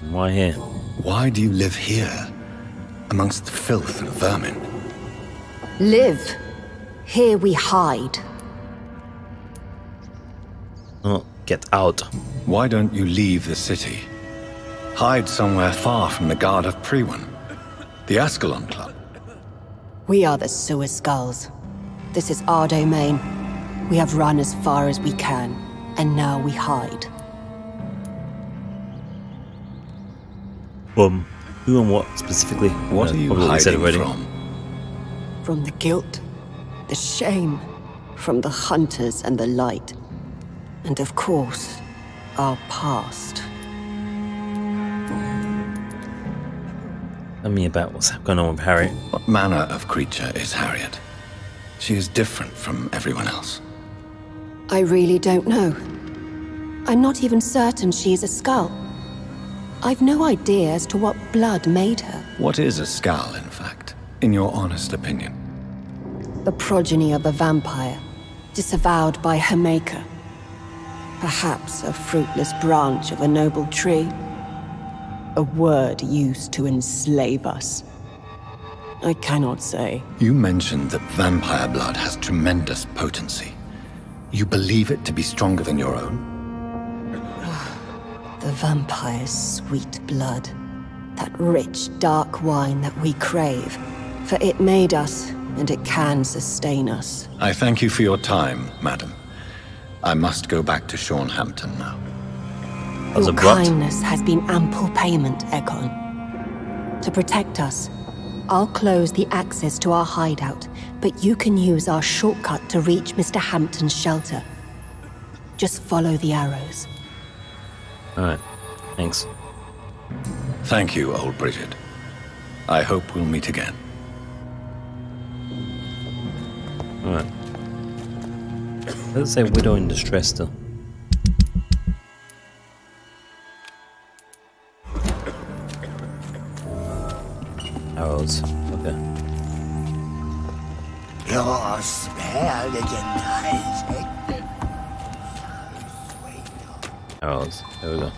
Why here? Why do you live here, amongst the filth and vermin? Live. Here we hide. Oh, get out. Why don't you leave the city? Hide somewhere far from the Guard of Priwen, the Ascalon Club. We are the sewer skulls. This is our domain. We have run as far as we can, and now we hide. Who and what specifically? What are you hiding from? From the guilt, the shame, from the hunters and the light. And of course, our past. Tell me about what's going on with Harriet. What manner of creature is Harriet? She is different from everyone else. I really don't know. I'm not even certain she is a skull. I've no idea as to what blood made her. What is a skal, in fact, in your honest opinion? The progeny of a vampire, disavowed by her maker. Perhaps a fruitless branch of a noble tree. A word used to enslave us. I cannot say. You mentioned that vampire blood has tremendous potency. You believe it to be stronger than your own? The vampire's sweet blood. That rich, dark wine that we crave. For it made us, and it can sustain us. I thank you for your time, madam. I must go back to Shornhampton now. Your kindness has been ample payment, Ekon. To protect us, I'll close the access to our hideout, but you can use our shortcut to reach Mr. Hampton's shelter. Just follow the arrows. Alright, thanks. Thank you, old Bridget. I hope we'll meet again. Alright. Let's say widow in distress still. Arrows, okay. Your spell again, Arrows, there we go.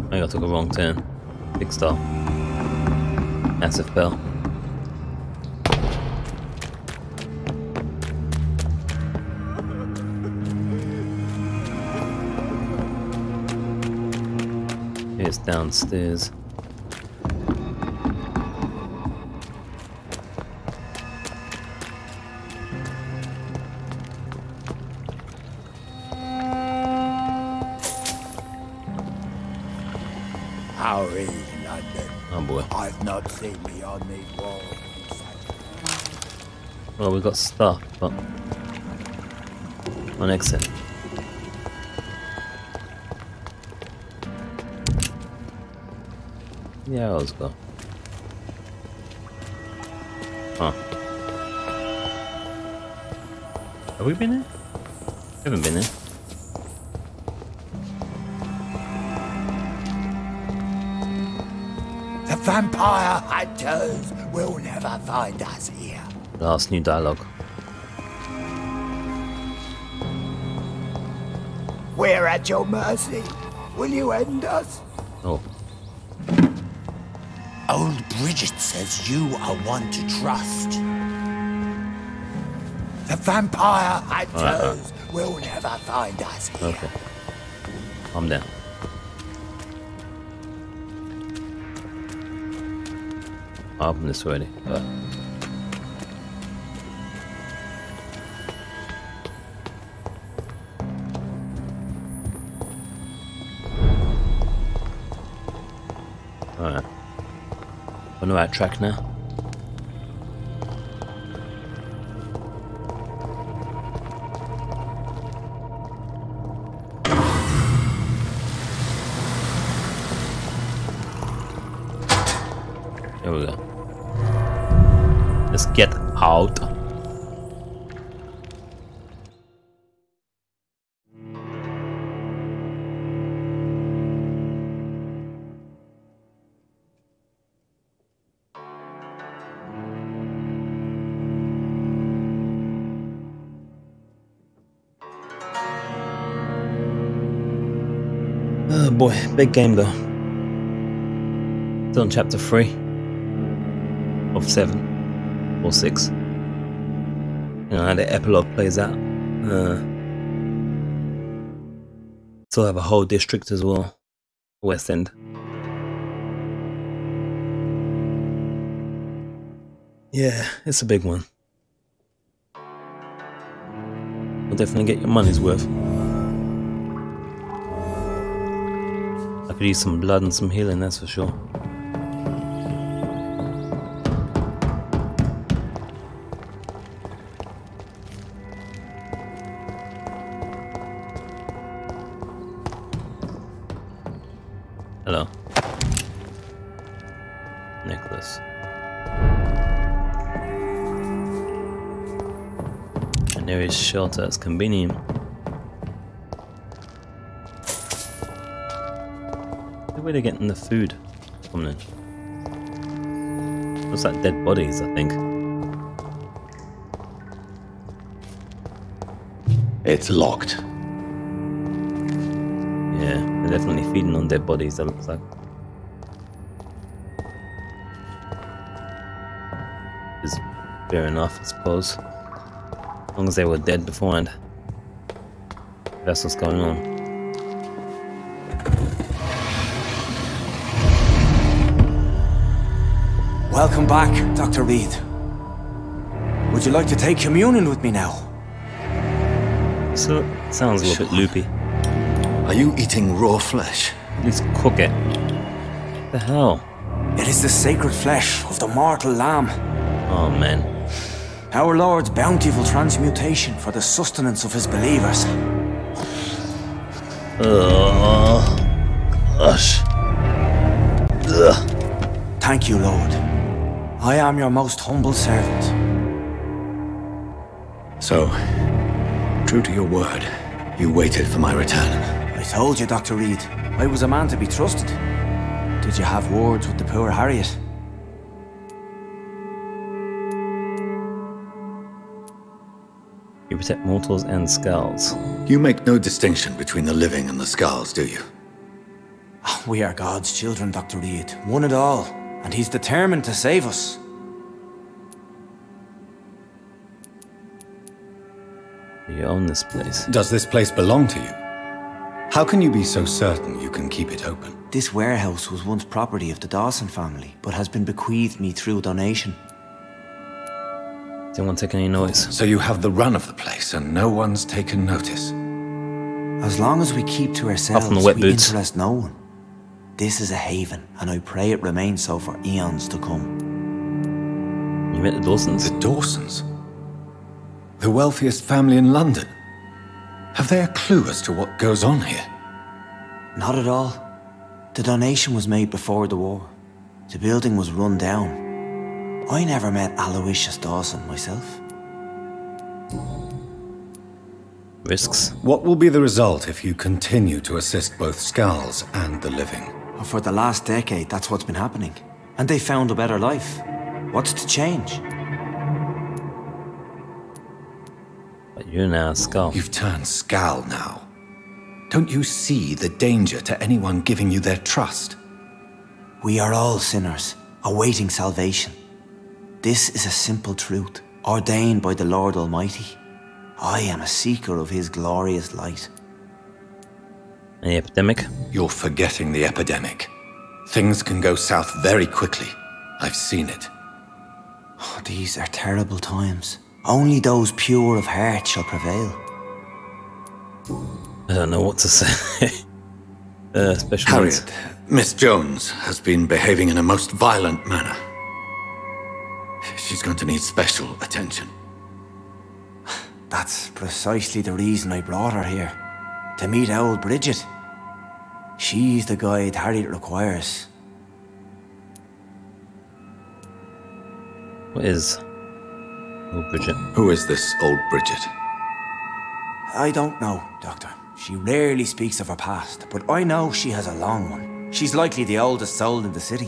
I think I took a wrong turn. Big star. Massive bell. It's downstairs. How is London? Oh boy. I've not seen beyond these walls. Well, we've got stuff, but on exit. Yeah, let's go. Huh. Have we been here? Haven't been here. The vampire hunters will never find us here. Last new dialogue. We're at your mercy. Will you end us? Oh. Old Bridget says you are one to trust. The vampire hunters will never find us here. Okay. Calm down. I opened this already, but alright. On the right track now. Here we go. Let's get out. Oh boy, big game though. Still on chapter 3 of 7 or 6. You know how the epilogue plays out. Still have a whole district as well, West End. Yeah, it's a big one. You'll definitely get your money's worth. I could use some blood and some healing, that's for sure. Hello. Necklace. And there is shelter, it's convenient. Where they're getting the food from then? Looks like dead bodies, I think. It's locked. Yeah, they're definitely feeding on dead bodies, that looks like. Is fair enough, I suppose. As long as they were dead beforehand. That's what's going on. Welcome back, Dr. Reid. Would you like to take communion with me now? So, sounds a little bit loopy. Are you eating raw flesh? At least cook it. What the hell? It is the sacred flesh of the mortal lamb. Oh man. Our Lord's bountiful transmutation for the sustenance of his believers. Gosh. Ugh. Thank you, Lord. I am your most humble servant. So, true to your word, you waited for my return. I told you, Dr. Reid, I was a man to be trusted. Did you have words with the poor Harriet? You protect mortals and skals. You make no distinction between the living and the skals, do you? We are God's children, Dr. Reid, one and all, and he's determined to save us. You own this place. Does this place belong to you? How can you be so certain you can keep it open? This warehouse was once property of the Dawson family, but has been bequeathed me through donation. Didn't want to take any noise. So you have the run of the place and no one's taken notice? As long as we keep to ourselves, Off on the wet we boots. interest no one. This is a haven, and I pray it remains so for eons to come. You met the Dawsons? The Dawsons? The wealthiest family in London? Have they a clue as to what goes on here? Not at all. The donation was made before the war. The building was run down. I never met Aloysius Dawson myself. Risks. What will be the result if you continue to assist both skals and the living? For the last decade, that's what's been happening. And they found a better life. What's to change? But you're now a skal. You've turned skal now. Don't you see the danger to anyone giving you their trust? We are all sinners, awaiting salvation. This is a simple truth, ordained by the Lord Almighty. I am a seeker of his glorious light. Any epidemic? You're forgetting the epidemic. Things can go south very quickly. I've seen it. Oh, these are terrible times. Only those pure of heart shall prevail. I don't know what to say. Special Harriet, needs. Miss Jones has been behaving in a most violent manner. She's going to need special attention. That's precisely the reason I brought her here. To meet old Bridget. She's the guide Harriet requires. What is old Bridget? Who is this old Bridget? I don't know, Doctor. She rarely speaks of her past, but I know she has a long one. She's likely the oldest soul in the city.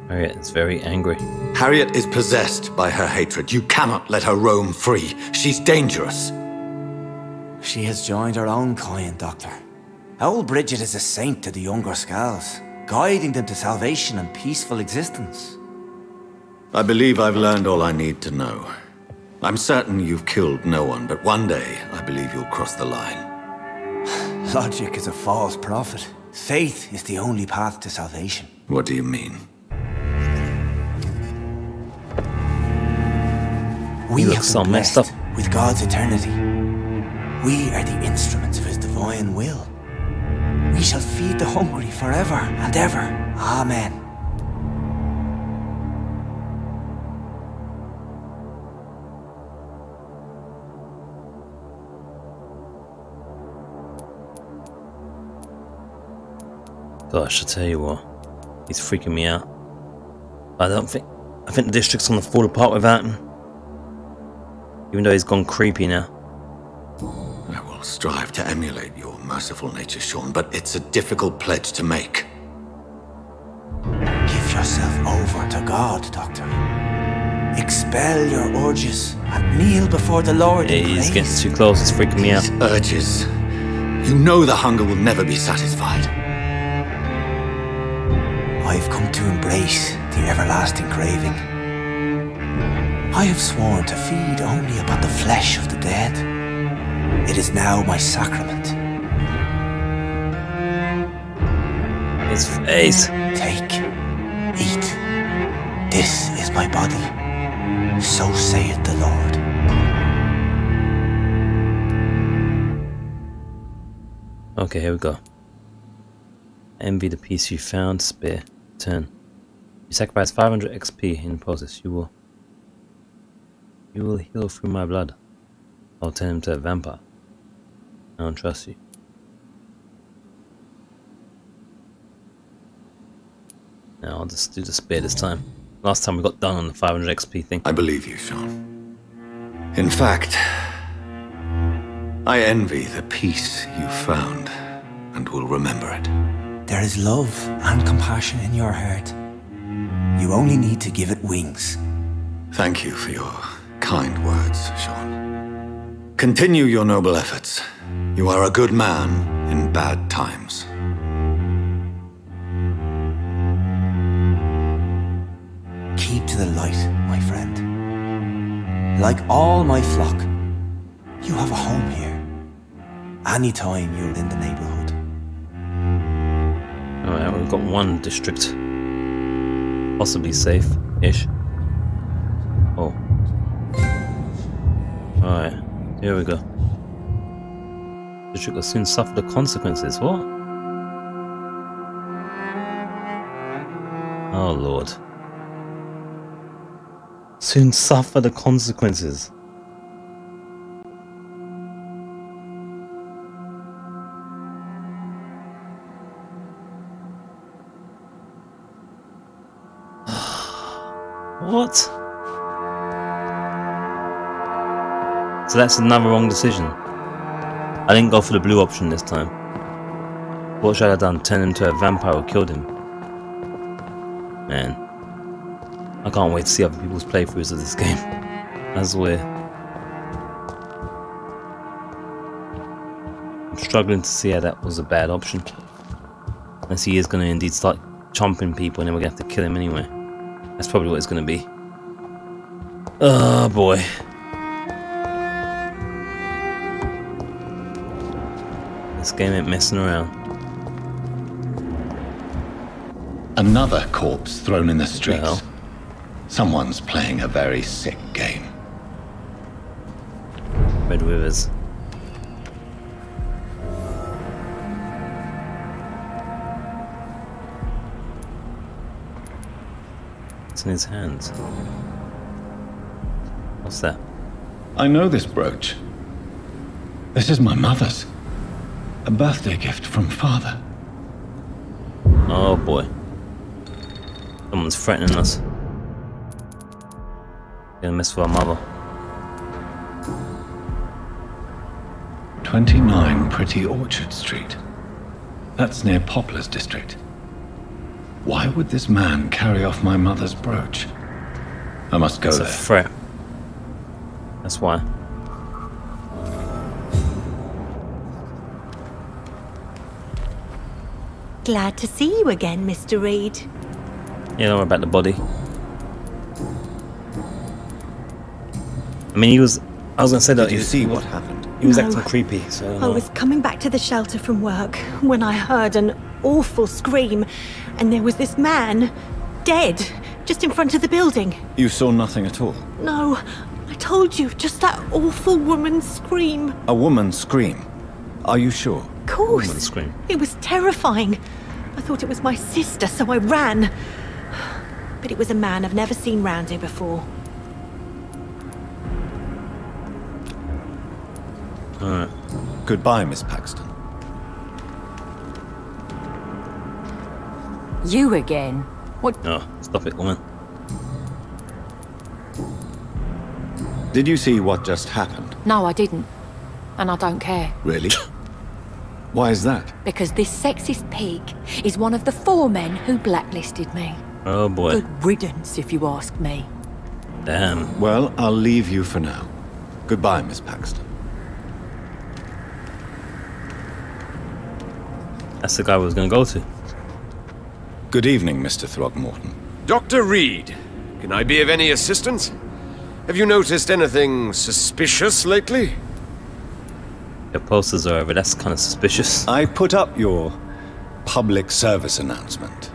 Harriet is very angry. Harriet is possessed by her hatred. You cannot let her roam free. She's dangerous. She has joined her own kind, Doctor. Old Bridget is a saint to the younger skals, guiding them to salvation and peaceful existence. I believe I've learned all I need to know. I'm certain you've killed no one, but one day I believe you'll cross the line. Logic is a false prophet. Faith is the only path to salvation. What do you mean? We look have so been messed blessed up. with God's eternity. We are the instruments of His divine will. We shall feed the hungry forever and ever. Amen. Gosh, I tell you what, he's freaking me out. I think the district's gonna fall apart without him. Even though he's gone creepy now. I will strive to emulate your merciful nature, Sean, but it's a difficult pledge to make. Give yourself over to God, Doctor. Expel your urges and kneel before the Lord in He's praise. getting too close, it's freaking me out. These urges. You know the hunger will never be satisfied. I've come to embrace the everlasting craving. I have sworn to feed only upon the flesh of the dead. It is now my sacrament. His face. Take, eat. This is my body. So saith the Lord. Okay, here we go. Envy the piece you found, spear, turn. You sacrifice 500 XP in the process. You will heal through my blood. I'll turn him to a vampire. I don't trust you. Now I'll just do the spear this time. Last time we got done on the 500 XP thing. I believe you, Sean. In fact, I envy the peace you found and will remember it. There is love and compassion in your heart. You only need to give it wings. Thank you for your kind words, Sean. Continue your noble efforts. You are a good man in bad times. Keep to the light, my friend. Like all my flock, you have a home here. Anytime you're in the neighborhood. Alright, we've got one district. Possibly safe-ish. Oh. Alright, here we go. District will soon suffer the consequences. What? Oh Lord. Soon suffer the consequences. What? So that's another wrong decision. I didn't go for the blue option this time. What should I have done? Turn him to a vampire or killed him? Man. I can't wait to see other people's playthroughs of this game. That's weird. I'm struggling to see how that was a bad option. Unless he is going to indeed start chomping people and then we're going to have to kill him anyway. That's probably what it's going to be. Oh boy. This game ain't messing around. Another corpse thrown in the streets. Well. Someone's playing a very sick game. Red Rivers. What's in his hands? What's that? I know this brooch. This is my mother's. A birthday gift from father. Oh boy. Someone's threatening us. Gonna mess with our mother. 29 Pretty Orchard Street. That's near Poplar's district. Why would this man carry off my mother's brooch? I must go It's there. a threat. That's why. Glad to see you again, Mr. Reid. Yeah, don't worry about the body. I mean, I was gonna say that. Did you see what happened? He was No. acting creepy, so. I was coming back to the shelter from work when I heard an awful scream, and there was this man, dead, just in front of the building. You saw nothing at all? No, I told you, just that awful woman's scream. A woman scream? Are you sure? Of course. Woman scream. It was terrifying. I thought it was my sister, so I ran. But it was a man I've never seen round here before. Alright. Goodbye, Miss Paxton. You again? What? Oh, stop it, woman. Did you see what just happened? No, I didn't. And I don't care. Really? Why is that? Because this sexist pig is one of the 4 men who blacklisted me. Oh boy. Good riddance, if you ask me. Damn. Well, I'll leave you for now. Goodbye, Miss Paxton. That's the guy we was gonna go to. Good evening, Mr. Throgmorton. Dr. Reid, can I be of any assistance? Have you noticed anything suspicious lately? Your posters are over. That's kind of suspicious. I put up your public service announcement.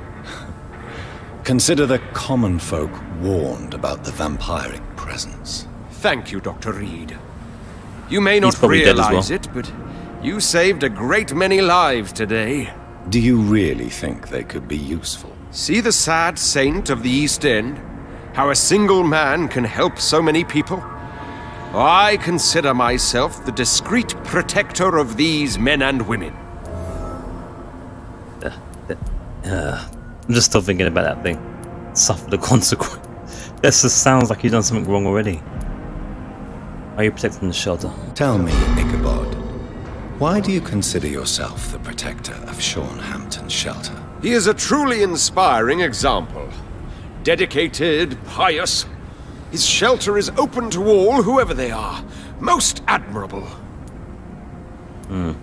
Consider the common folk warned about the vampiric presence. Thank you, Dr. Reid. You may not probably dead as realize well. it, but you saved a great many lives today. Do you really think they could be useful? See the sad saint of the East End? How a single man can help so many people? I consider myself the discreet protector of these men and women. I'm just still thinking about that thing. Suffer the consequence. That just sounds like you've done something wrong already. Are you protecting the shelter? Tell me, Ichabod, why do you consider yourself the protector of Sean Hampton's shelter? He is a truly inspiring example. Dedicated, pious. His shelter is open to all, whoever they are. Most admirable. Hmm.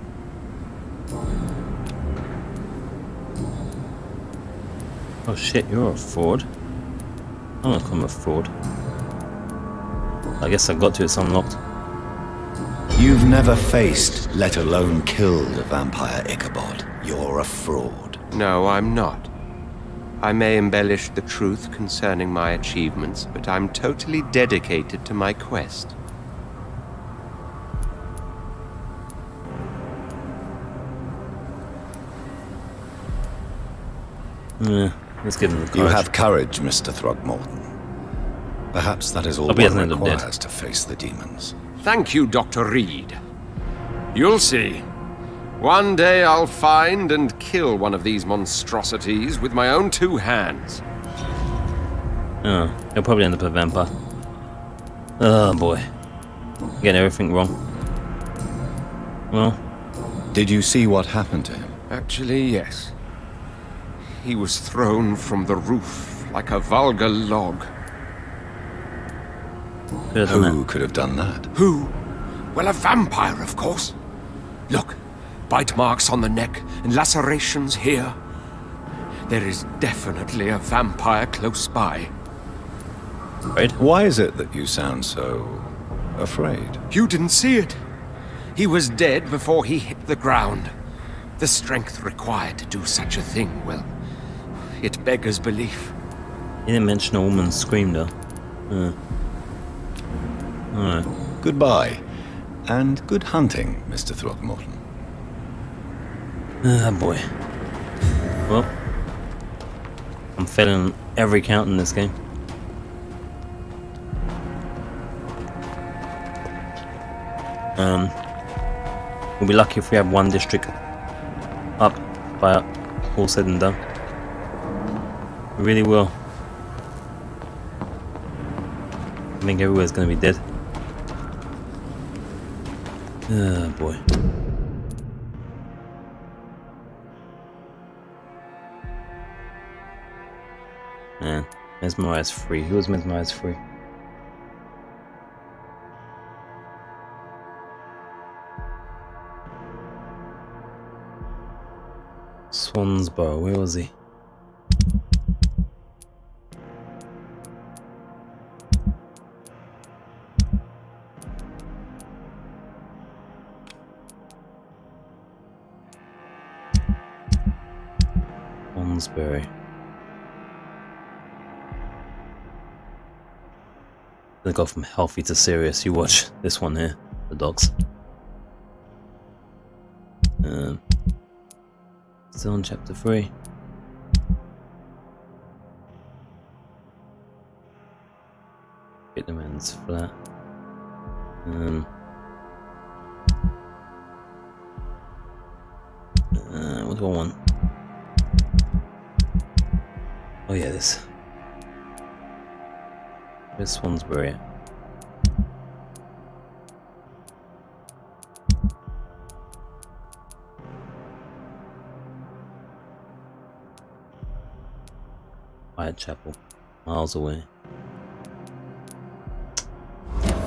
Oh shit, you're a fraud. I'm gonna call him a fraud. I guess I got to, it's unlocked. You've never faced, let alone killed a vampire, Ichabod. You're a fraud. No, I'm not. I may embellish the truth concerning my achievements, but I'm totally dedicated to my quest. Yeah, let's give him the courage. You have courage, Mr. Throgmorton. Perhaps that is all Hope he doesn't one end up dead. requires to face the demons. Thank you, Dr. Reid. You'll see. One day I'll find and kill one of these monstrosities with my own 2 hands. Oh, he'll probably end up a vampire. Oh boy. Getting everything wrong. Well. Did you see what happened to him? Actually, yes. He was thrown from the roof like a vulgar log. Who could have done that? Who? Well, a vampire, of course. Look, bite marks on the neck and lacerations here. There is definitely a vampire close by. Right. Why is it that you sound so afraid? You didn't see it. He was dead before he hit the ground. The strength required to do such a thing, well, it beggars belief. He didn't mention a woman's scream though. Alright. Goodbye, and good hunting, Mr. Throgmorton. Ah boy. Well, I'm failing on every count in this game. We'll be lucky if we have 1 district up by all said and done. We really will. think everywhere's gonna be dead. Oh boy. Man, mesmerize free. Who was mesmerize free? Swansborough, where was he? Swansbury. Gonna go from healthy to serious. You watch this one here, the dogs. Still in chapter 3. Get the man's flat. What do I want? Oh yeah, this. Where's Swansbury? Whitechapel, miles away.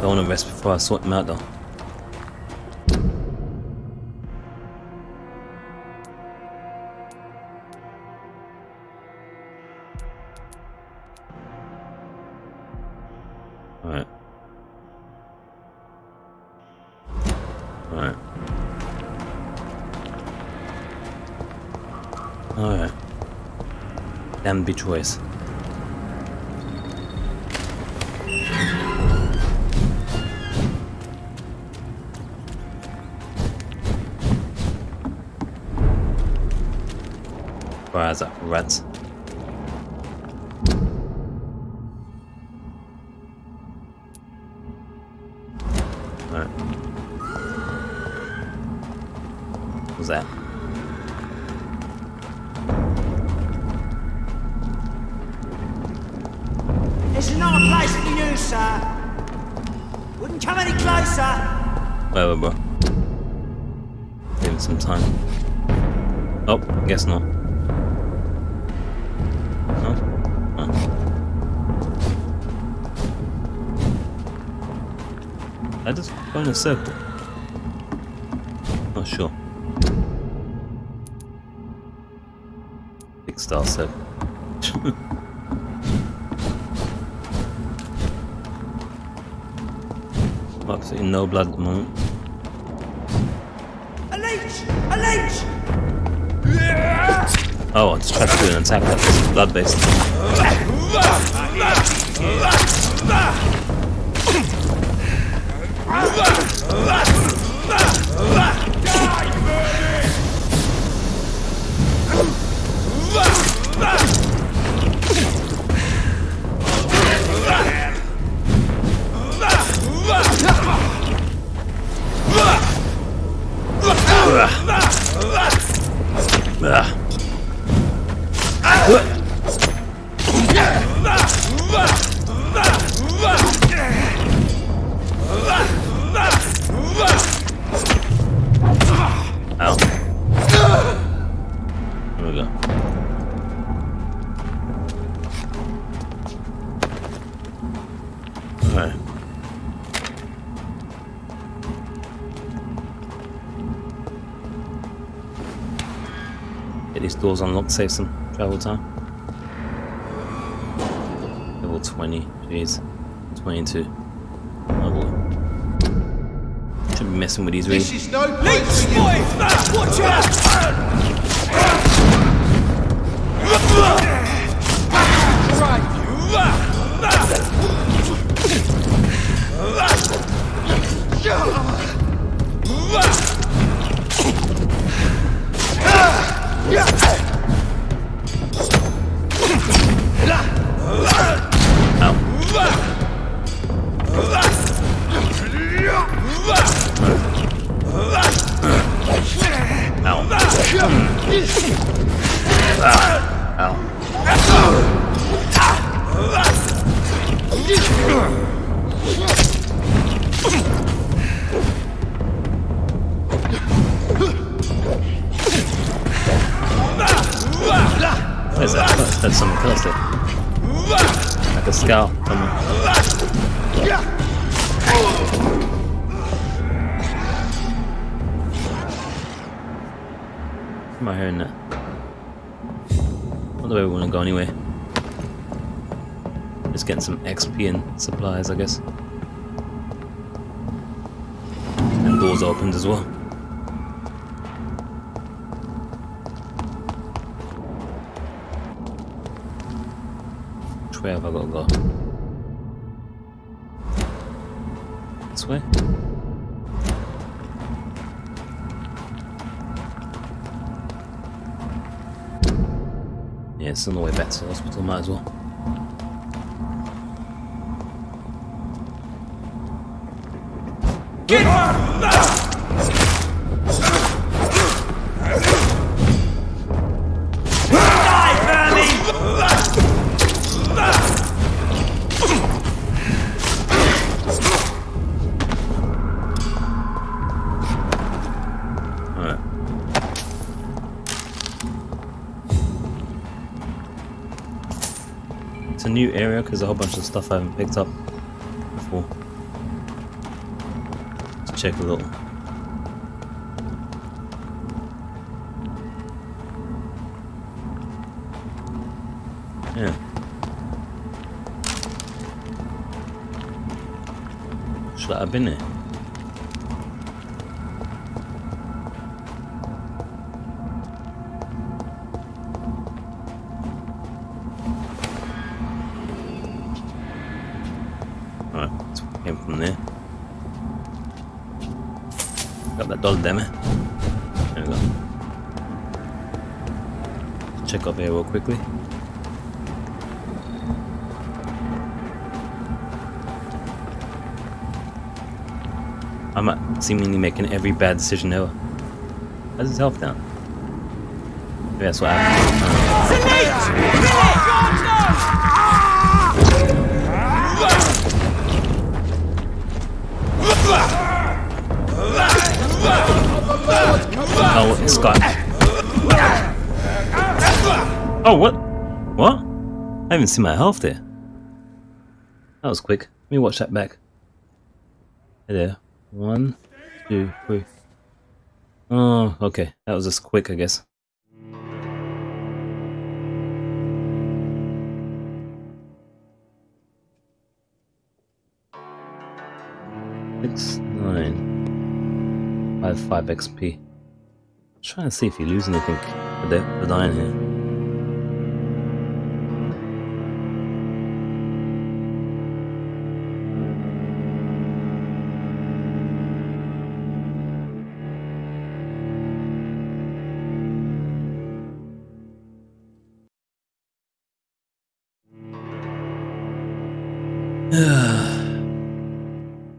Don't want to rest before I sort him out though. Alright. Alright. Alright. Danby choice. Fires up rats. Alright. What's that? This is not a place for you, sir. Wouldn't come any closer. Whatever, bro. Give him some time. Oh, guess not. No? No. I just go in a circle. Not sure. Big star circle. Absolutely no blood at the moment. A leech! A leech! Oh, I just tried to do an attack that was blood based. Ow. There we go. Alright. Get these doors unlocked, save some travel time. Level 20, jeez. 22. Oh boy. Shouldn't be messing with these Reid. This is no place for you. Watch out! There's something else there. Like a skal. Am I hearing that? Not the way we want to go anyway. Just getting some XP and supplies, I guess. And doors opened as well. Which way have I got to go? This way? Yeah, it's on the way back to the hospital, might as well. Get die, Vermin! Alright. It's a new area because a whole bunch of stuff I haven't picked up before. Let's check a little. Yeah. Should I have been there? Alright, so we came from there. Got that $1, damn it. There we go. Check up here real quickly. I'm seemingly making every bad decision ever. How's his health down? Maybe that's what happened. Oh, Scott. Oh, what? What? I haven't seen my health there. That was quick. Let me watch that back. Hey there. 1, 2, 3. Oh, okay. That was just quick, I guess. Six, 9. 5 XP. I'm trying to see if you lose anything for dying here.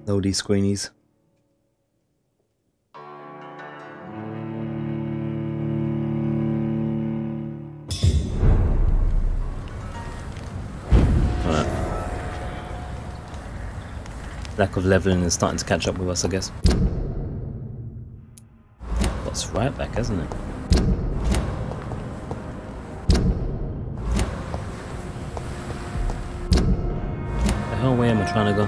Loady screenies. Alright. Lack of leveling is starting to catch up with us, I guess. What's right back, hasn't it? The hell way am I trying to go?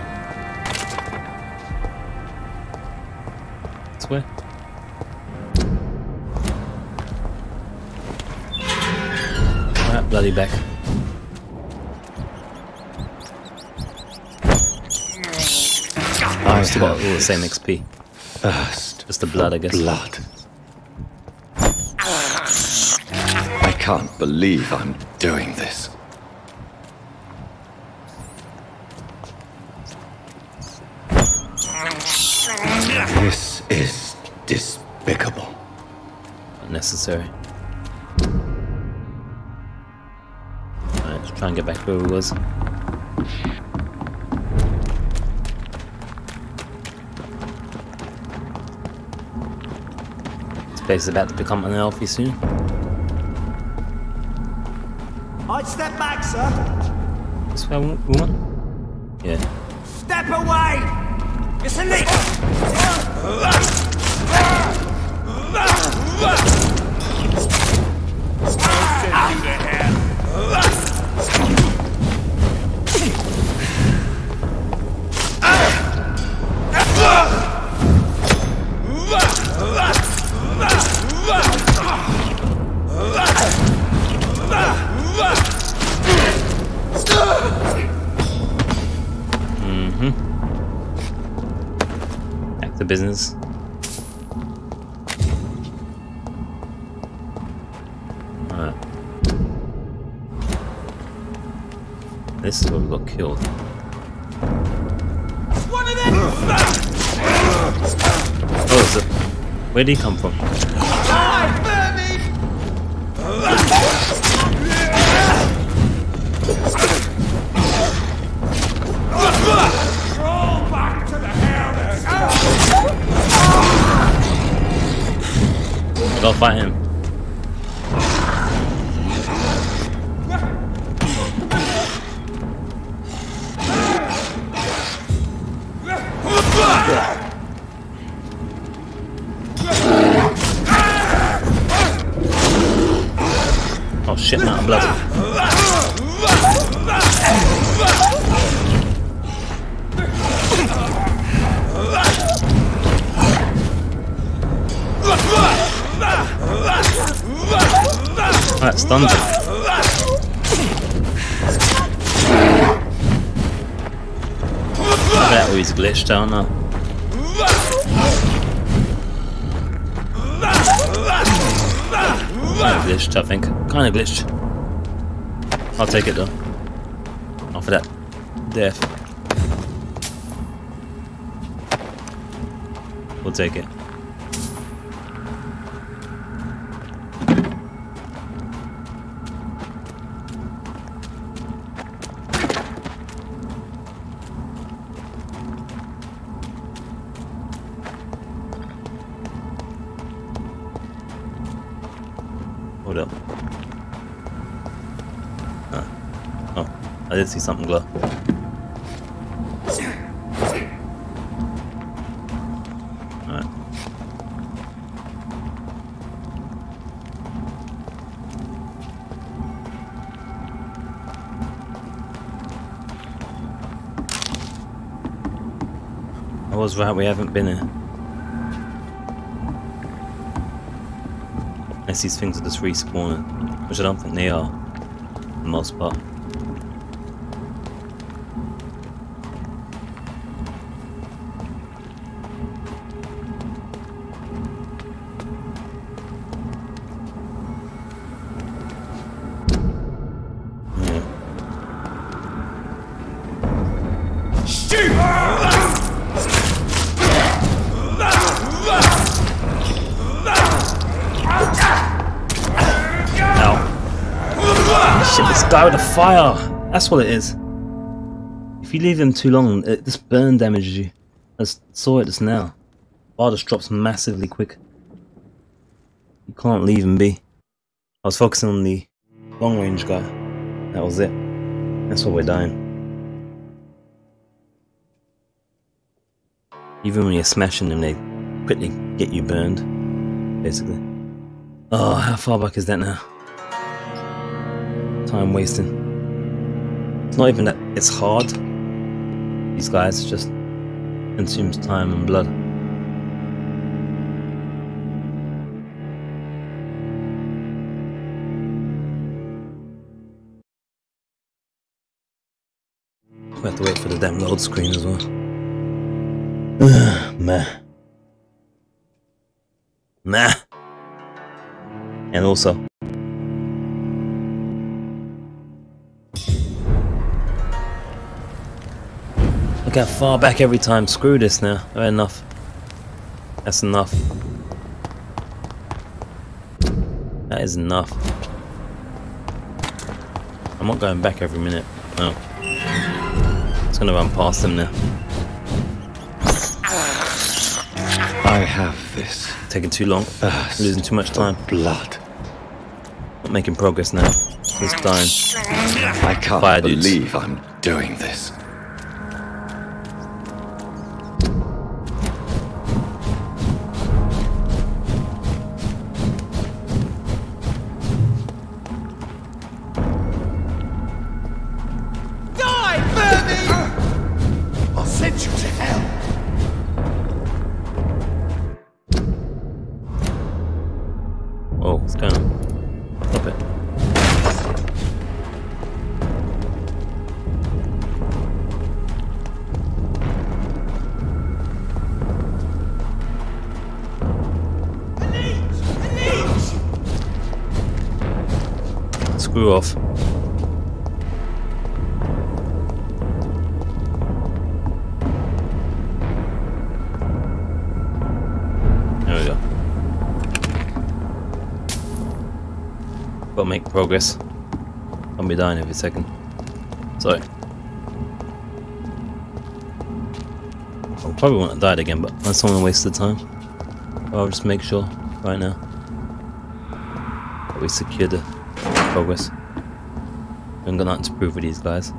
This way? Right, bloody back. Oh, I've still got all the same XP. First, just the blood, I guess. Blood. I can't believe I'm doing this. This is despicable. Unnecessary. Alright, let's try and get back where we was. This place is about to become unhealthy soon. I'd step back, sir. This way, woman? Yeah. Step away! It's a leak! I'll send you to hell. business. Alright. This is where we got killed. One of them! Oh, so where did he come from? I gotta fight him. Oh shit, man, I'm blood. That stuns him. I bet he's glitched out now. Kinda glitched, I think. Kinda glitched. I'll take it though. After that death. We'll take it. Hold up. Oh, I did see something glow. Alright. I was right, we haven't been here. Unless these things are just respawning, which I don't think they are, for the most part. Die with the fire! That's what it is. If you leave them too long, it just burn damages you. I saw it just now. Bar just drops massively quick. You can't leave him be. I was focusing on the long range guy. That was it. That's why we're dying. Even when you're smashing them, they quickly get you burned. Basically. Oh, how far back is that now? Time wasting. It's not even that it's hard. These guys just consumes time and blood. We have to wait for the damn load screen as well. Meh. Meh. And also, look how far back every time. Screw this now. Enough. That's enough. That is enough. I'm not going back every minute. No. It's gonna run past them now. I have this. Taking too long. Losing too much time. Blood. Not making progress now. He's dying. I can't believe I'm doing this. Oh, what's going on? Stop it. screw off. There we go. Gotta make progress. I'll be dying every second. Sorry. I probably wouldn't have died again, but I just don't want to waste the time. I'll just make sure right now that we secure the progress. I ain't got nothing to prove with these guys.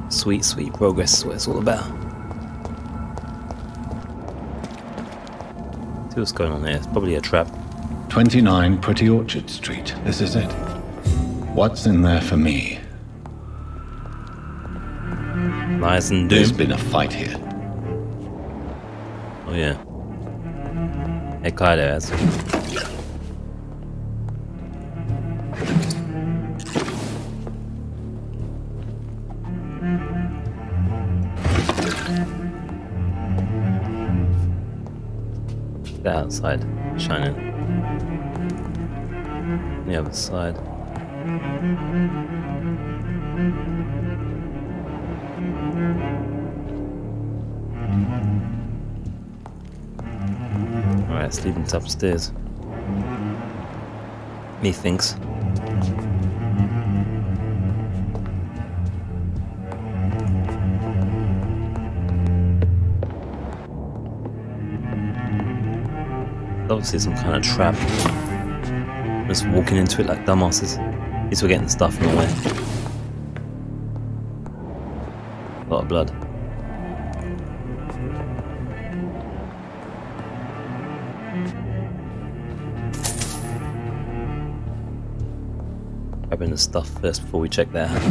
Sweet, sweet progress is what it's all about. See what's going on here. It's probably a trap. 29 Pretty Orchard Street. This is it. What's in there for me? Lies and doom. There's been a fight here. Oh yeah. Hey, Kyle has. Get outside, shining. The other side. Alright, Stephen's upstairs. Methinks. Obviously some kind of trap. Just walking into it like dumbasses. At least we're getting stuff in the way. A lot of blood. Grabbing the stuff first before we check that out.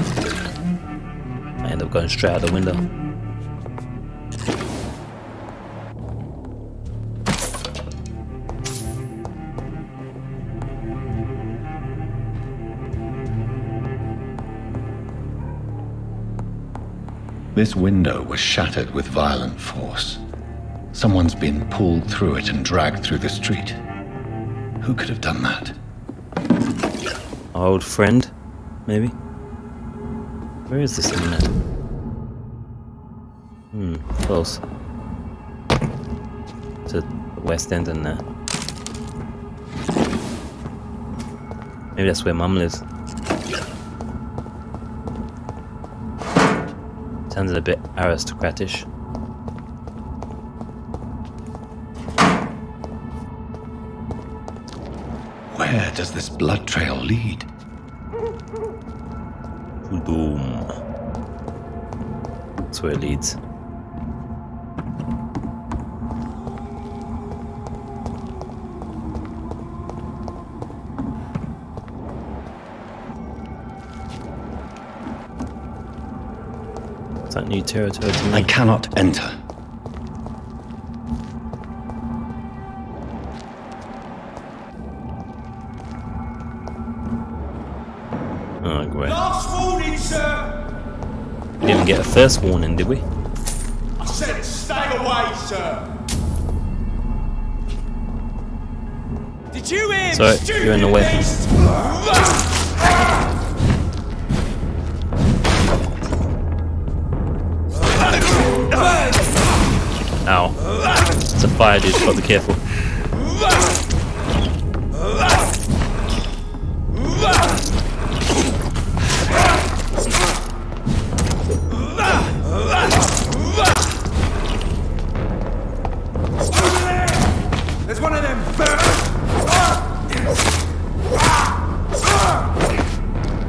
I end up going straight out the window. This window was shattered with violent force. Someone's been pulled through it and dragged through the street. Who could have done that? Our old friend, maybe? Where is this thing now? Close. To the west end and there. Maybe that's where Mum lives. Sounded a bit aristocratish. Where does this blood trail lead? To doom. That's where it leads. Is that new territory to me? I cannot enter. Oh, great. Last warning, sir! We didn't get a first warning, did we? I said stay away, sir! Did you hear Sorry, me, you're in the way. Ow. It's a fire, dude. Gotta be careful. There's one of them.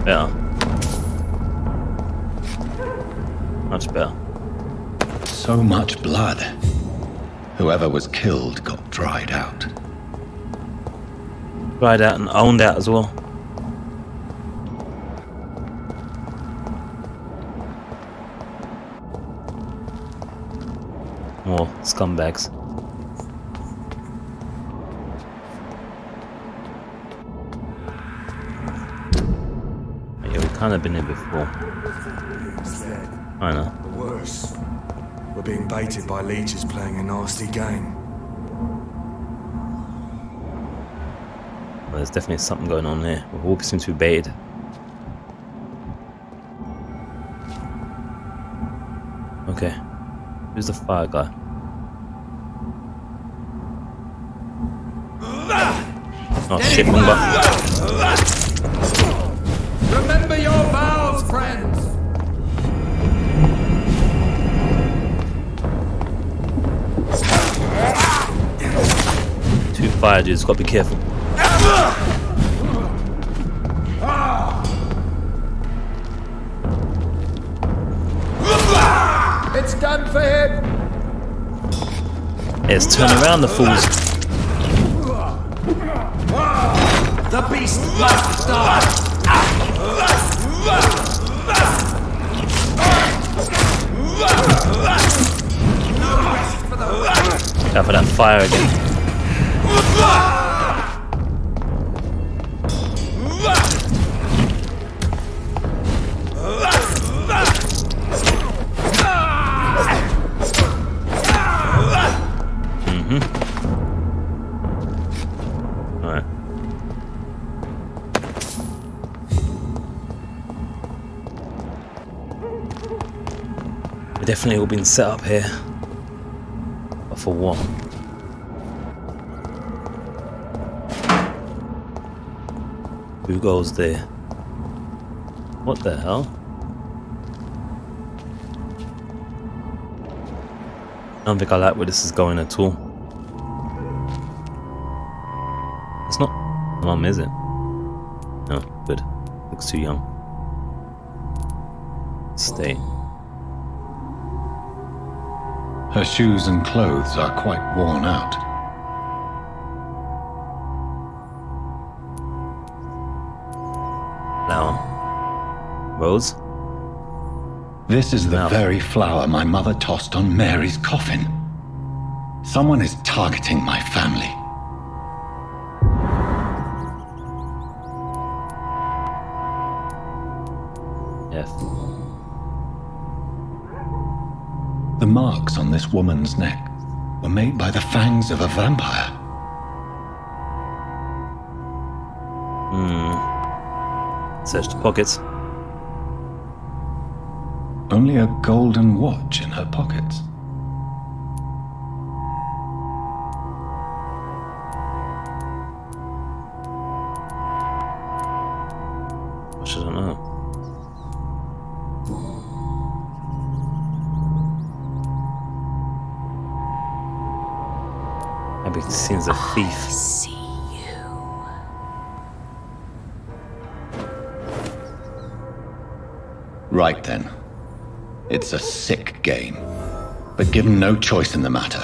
Better. Much better. So much blood. Whoever was killed got dried out. Dried out and owned out as well. More scumbags. Yeah, we've kind of been here before. I know. Worse. We're being baited by leeches playing a nasty game. Well, there's definitely something going on there. We all seem to be baited. Okay. Who's the fire guy? Oh shit, wrong button. Remember your vows, friends! Two fire dudes, gotta be careful. It's done for him! Let's turn around the fools. The beast must die! Go for that fire again. Alright. We're definitely all been set up here. But for what? Who goes there? What the hell? I don't think I like where this is going at all. It's not Mum, is it? No, good. Looks too young. Stay. Her shoes and clothes are quite worn out. Now, Rose? This is the Now. very flower my mother tossed on Mary's coffin. Someone is targeting my family. F. The marks on this woman's neck were made by the fangs of a vampire. Search the pockets. Only a golden watch in her pockets. I shouldn't know. Maybe seems a thief. See you. Right then. It's a sick game. But given no choice in the matter,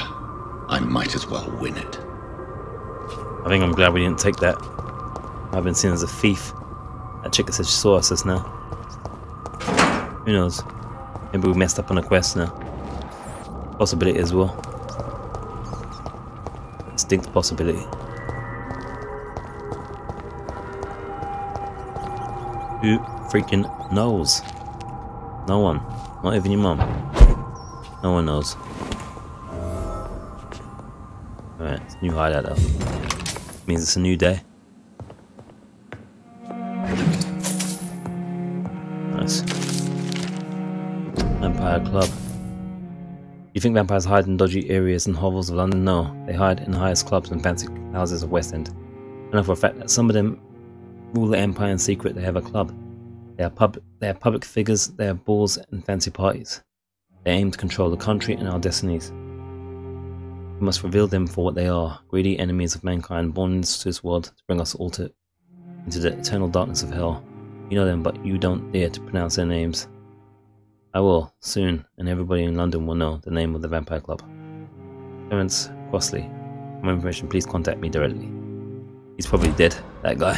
I might as well win it. I think I'm glad we didn't take that. I've been seen as a thief. That chick that said she saw us just now. Who knows? Maybe we messed up on a quest now. Possibility as well. Distinct possibility. Who freaking knows? No one. Not even your mum. No one knows. Alright, it's a new hideout though. Means it's a new day. Nice. Vampire Club. You think vampires hide in dodgy areas and hovels of London? No, they hide in the highest clubs and fancy houses of West End. I know for a fact that some of them rule the empire in secret. They have a club. They are public figures. They have balls and fancy parties. They aim to control the country and our destinies. We must reveal them for what they are: greedy enemies of mankind, born into this world to bring us all into the eternal darkness of hell. You know them, but you don't dare to pronounce their names. I will, soon, and everybody in London will know the name of the Vampire Club. Terence Crossley. For more information, please contact me directly. He's probably dead, that guy.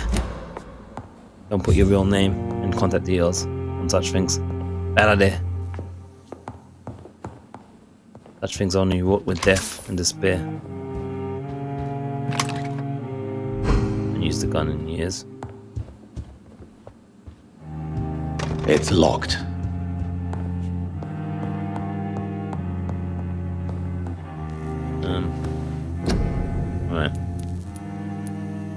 Don't put your real name and contact details on such things. Bad idea. Such things only wrought with death and despair. And used the gun in years. It's locked. Right.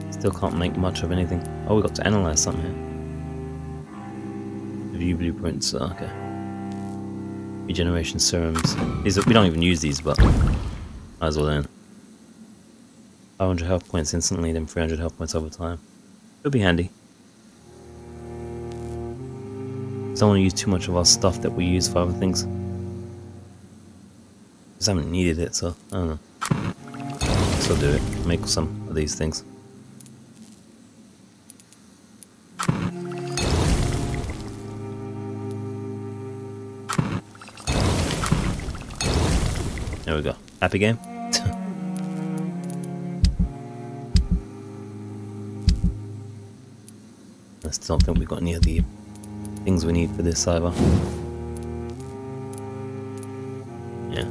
Let's Still can't make much of anything. Oh, we got to analyze something here. View blueprints. Oh, okay. Regeneration serums. These are, we don't even use these, but might as well learn. 500 health points instantly, then 300 health points over time. It'll be handy. Don't want to use too much of our stuff that we use for other things. Just haven't needed it, so I don't know. So do it. Make some of these things. There we go. Happy game? I still don't think we got any of the things we need for this either. Yeah.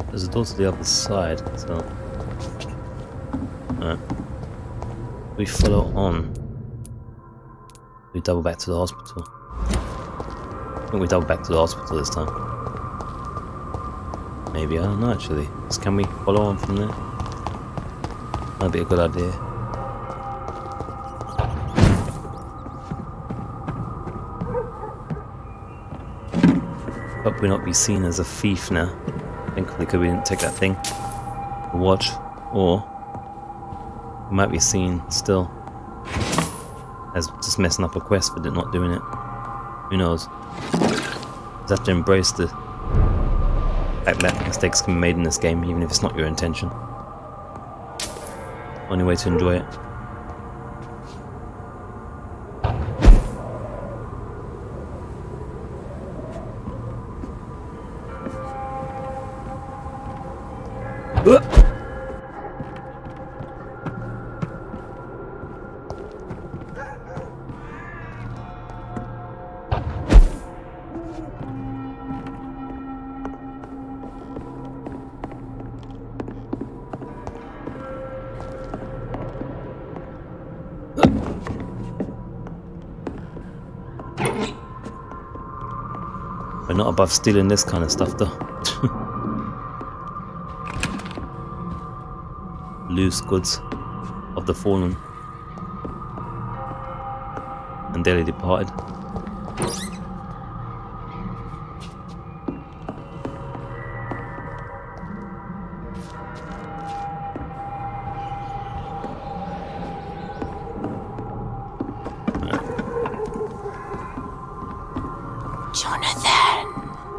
There's a door to the other side, so we follow on. We double back to the hospital. I think we double back to the hospital this time. Maybe, I don't know actually. Can we follow on from there? That'd be a good idea. Hope we not be seen as a thief now. Thankfully, because we didn't take that thing. The watch, or we might be seen still as just messing up a quest for not doing it. Who knows? Just have to embrace the fact that mistakes can be made in this game, even if it's not your intention. Only way to enjoy it. We're not above stealing this kind of stuff though. Loose goods of the fallen and dearly departed.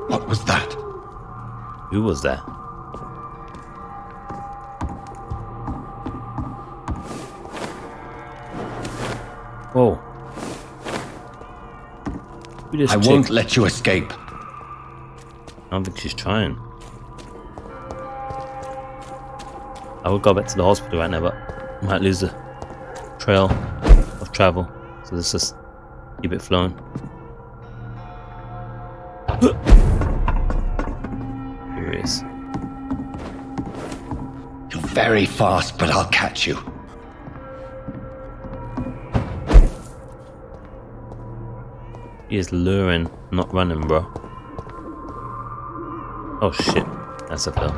What was that? Who was that? Whoa. I won't let you escape. I don't think she's trying. I would go back to the hospital right now, but I might lose the trail of travel. So let's just keep it flowing. Here he is. You're very fast, but I'll catch you. He is luring, not running, bro. Oh shit, that's a fail.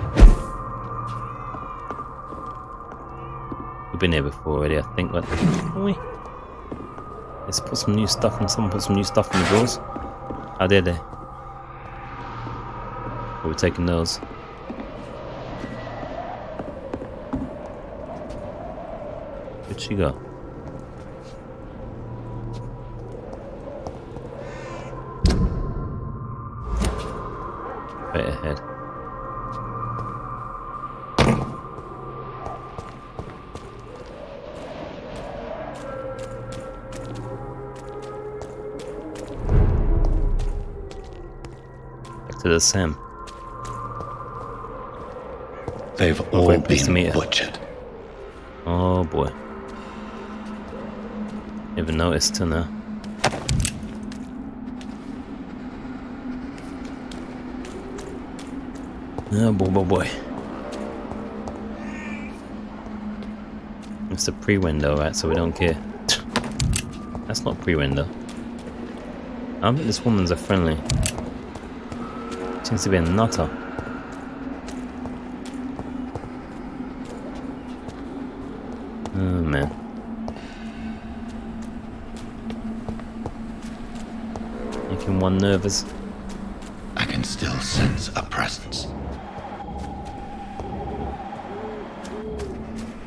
We've been here before already, I think, but haven't we? Let's put some new stuff in. Someone put some new stuff in the drawers. How dare they? We're taking those. Where'd she go? Right ahead. Back to the Sam. They've all been butchered. Oh boy. Never noticed till now. Oh boy, boy, boy. It's a pre-window, right? So we don't care. That's not pre-window. I don't think this woman's a friendly. Seems to be a nutter. Oh man. Making one nervous. I can still sense a presence.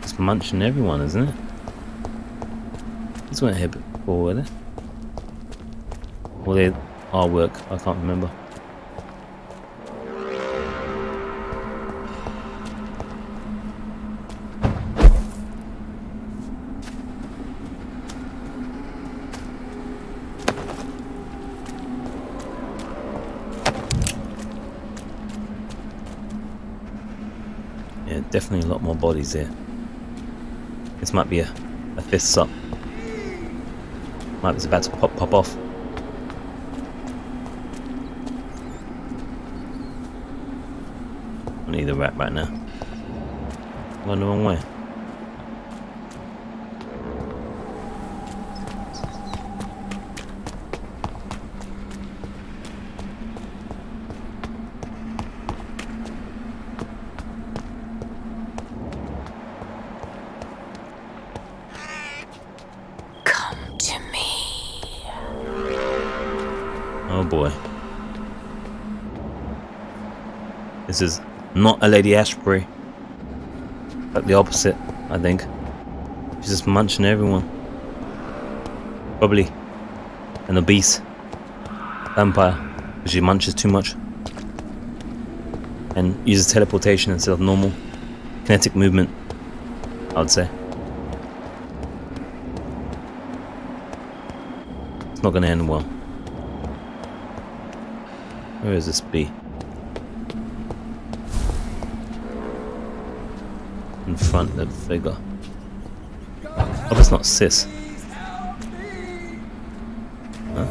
It's munching everyone, isn't it? These weren't here before, were they? Or they artwork, I can't remember. Yeah, definitely a lot more bodies here. This might be a fists up. Might be about to pop off. I need a rat right now. I'm going the wrong way. Oh boy. This is not a Lady Ashbury. Like the opposite, I think. She's just munching everyone. Probably an obese vampire, because she munches too much. And uses teleportation instead of normal kinetic movement, I would say. It's not gonna end well. Where is this bee? In front of the figure. Oh, that's not sis. Huh?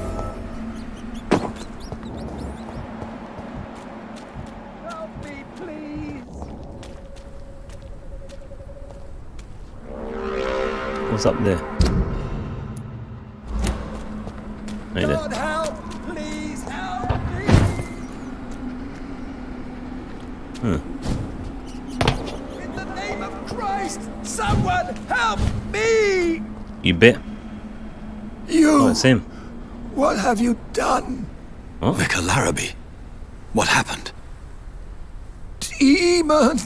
Help me, please. What's up there? Right there. God help! Please help me! In the name of Christ, someone help me! You bit? You! Oh, it's him. What have you done? Oh? Vicar Larrabee, what happened? Demon!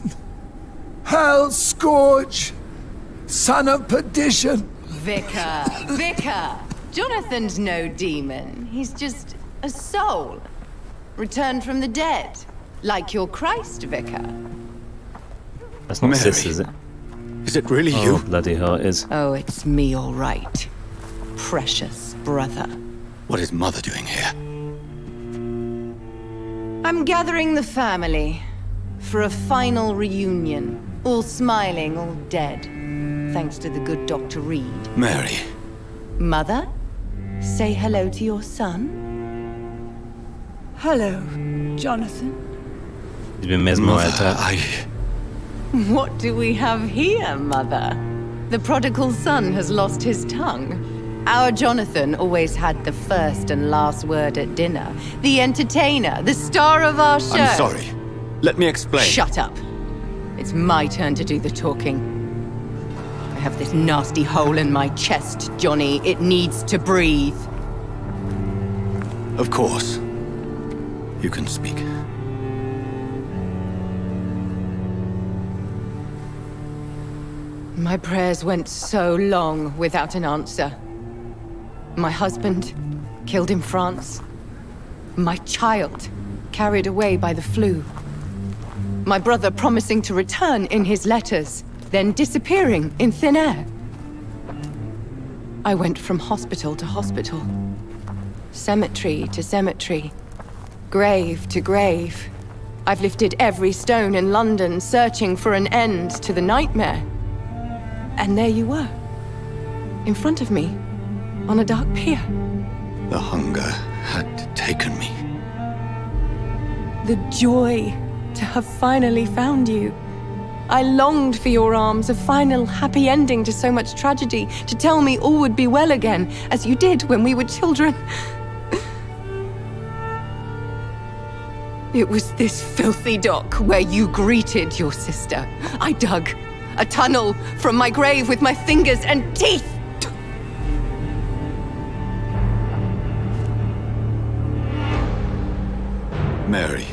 Hell Scourge! Son of perdition! Vicar! Jonathan's no demon. He's just a soul. Returned from the dead. Like your Christ, Vicar. That's not Mary. sis, is it? Is it really Oh, you? bloody hell it is. Oh, it's me, all right. Precious brother. What is Mother doing here? I'm gathering the family for a final reunion. All smiling, all dead. Thanks to the good Dr. Reid. Mary. Mother, say hello to your son. Hello, Jonathan. He's been mesmerized. Mother, What do we have here, Mother? The prodigal son has lost his tongue. Our Jonathan always had the first and last word at dinner. The entertainer, the star of our show. I'm sorry. Let me explain. Shut up. It's my turn to do the talking. I have this nasty hole in my chest, Johnny. It needs to breathe. Of course. You can speak. My prayers went so long without an answer. My husband, killed in France. My child, carried away by the flu. My brother promising to return in his letters, then disappearing in thin air. I went from hospital to hospital. Cemetery to cemetery. Grave to grave. I've lifted every stone in London, searching for an end to the nightmare. And there you were, in front of me, on a dark pier. The hunger had taken me. The joy to have finally found you. I longed for your arms, a final happy ending to so much tragedy, to tell me all would be well again, as you did when we were children. It was this filthy dock where you greeted your sister. I dug a tunnel from my grave with my fingers and teeth. Mary,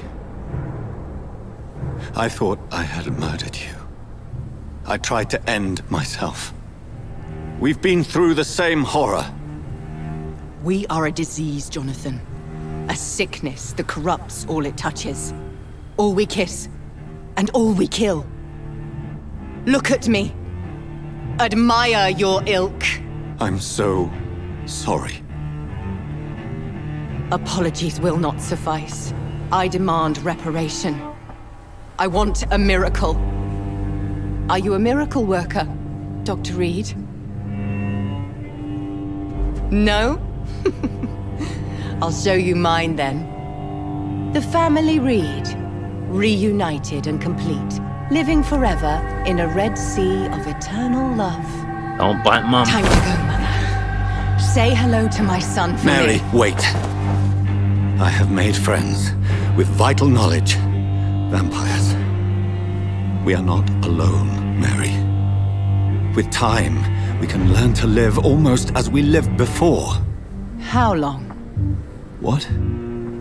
I thought I had murdered you. I tried to end myself. We've been through the same horror. We are a disease, Jonathan. A sickness that corrupts all it touches. All we kiss, and all we kill. Look at me. Admire your ilk. I'm so sorry. Apologies will not suffice. I demand reparation. I want a miracle. Are you a miracle worker, Dr. Reid? No? I'll show you mine then. The family Reid, reunited and complete, living forever in a red sea of eternal love. Don't bite, Mum. Time to go, Mother. Say hello to my son for Mary, me. wait. I have made friends with vital knowledge. Vampires. We are not alone, Mary. With time, we can learn to live almost as we lived before. How long? What?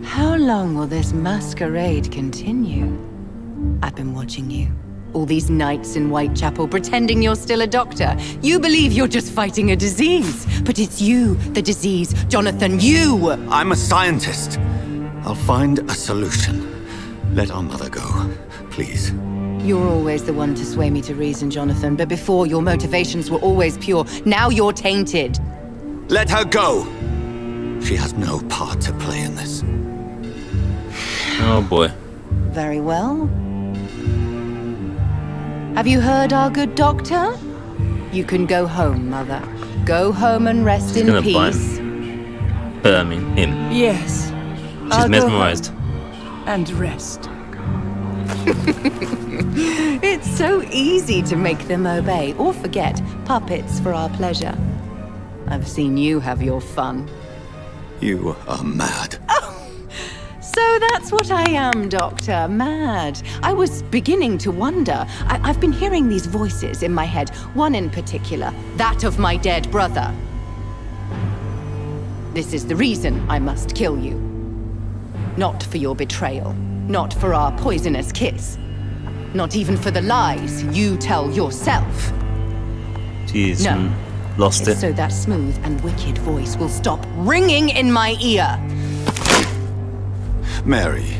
How long will this masquerade continue? I've been watching you. All these nights in Whitechapel pretending you're still a doctor. You believe you're just fighting a disease. But it's you, the disease. Jonathan, you! I'm a scientist. I'll find a solution. Let our mother go, please. You're always the one to sway me to reason, Jonathan. But before, your motivations were always pure. Now you're tainted. Let her go! She has no part to play in this. Oh boy. Very well. Have you heard our good doctor? You can go home, Mother. Go home and rest She's in gonna peace. bite him. I mean, him. Yes. She's mesmerized. And rest. It's so easy to make them obey or forget. Puppets for our pleasure. I've seen you have your fun. You are mad. So that's what I am, Doctor. Mad. I was beginning to wonder. I've been hearing these voices in my head. One in particular, that of my dead brother. This is the reason I must kill you. Not for your betrayal. Not for our poisonous kiss. Not even for the lies you tell yourself. She's No. lost it. So that smooth and wicked voice will stop ringing in my ear. Mary.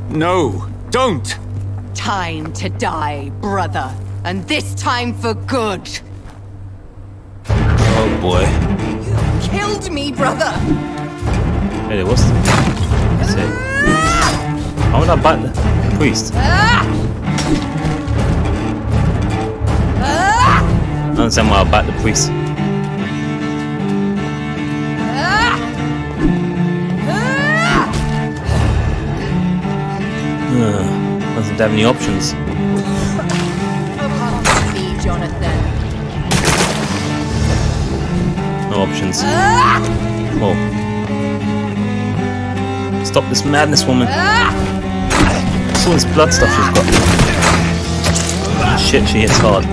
No, don't! Time to die, brother. And this time for good. Oh boy. You killed me, brother. Hey, what's the... How would I bite the priest? I don't understand why I bite the priest. Doesn't have any options. Come to me, Jonathan. No options. Oh. Stop this madness, woman. It's all this blood stuff she's got. Shit, she hits hard.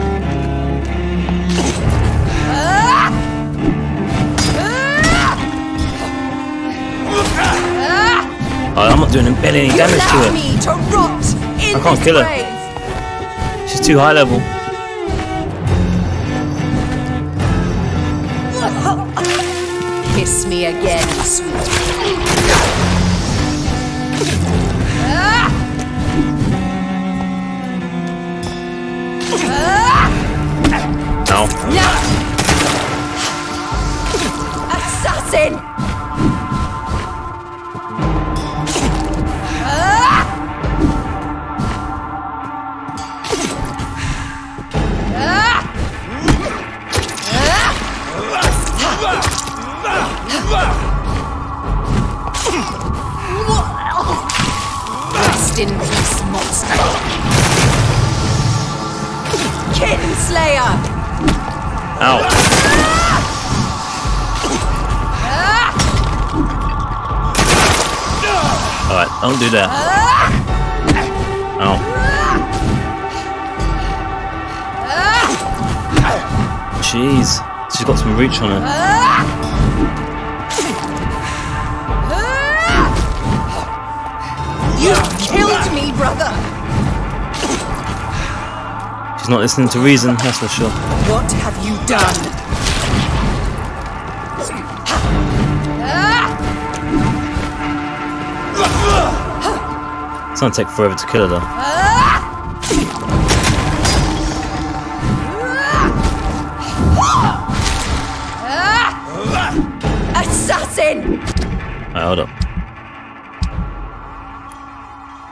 Oh, I'm not doing barely any damage to her. Me to rot in I can't kill her. grave. She's too high level. Kiss me again, sweet. Ow. No! Assassin! Rest in peace, monster. Manslayer! Ow. Alright, don't do that. Ow. Jeez, she's got some reach on her. You killed me, brother! She's not listening to reason, that's for sure. What have you done? It's gonna take forever to kill her though. Assassin! Alright, hold up.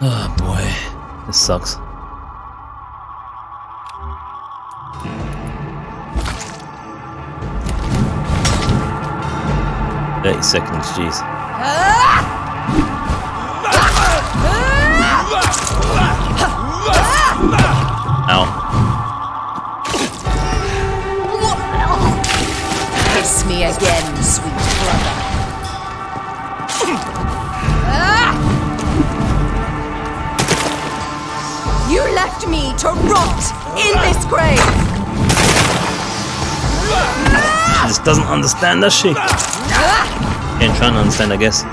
Oh boy, this sucks. "30 seconds, jeez." Ow. Kiss me again, sweet brother. You left me to rot in this grave! She just doesn't understand, does she? Ain't trying to understand, I guess.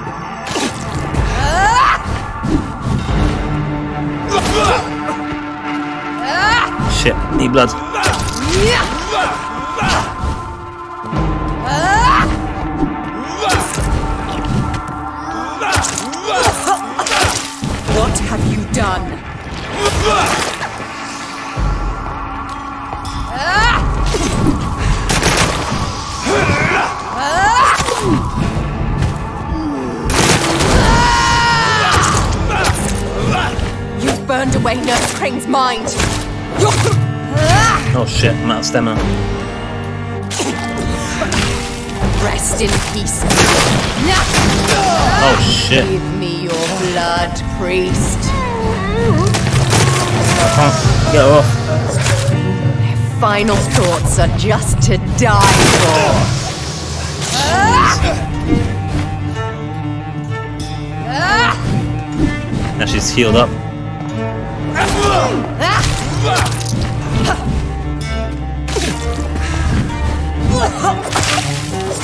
Shit, need blood. What have you done? You've burned away Nurse Crane's mind. Oh shit, I'm out of stamina. Rest in peace. Oh shit. Give me your blood, priest. I can't get her off. Their final thoughts are just to die for. Now she's healed up.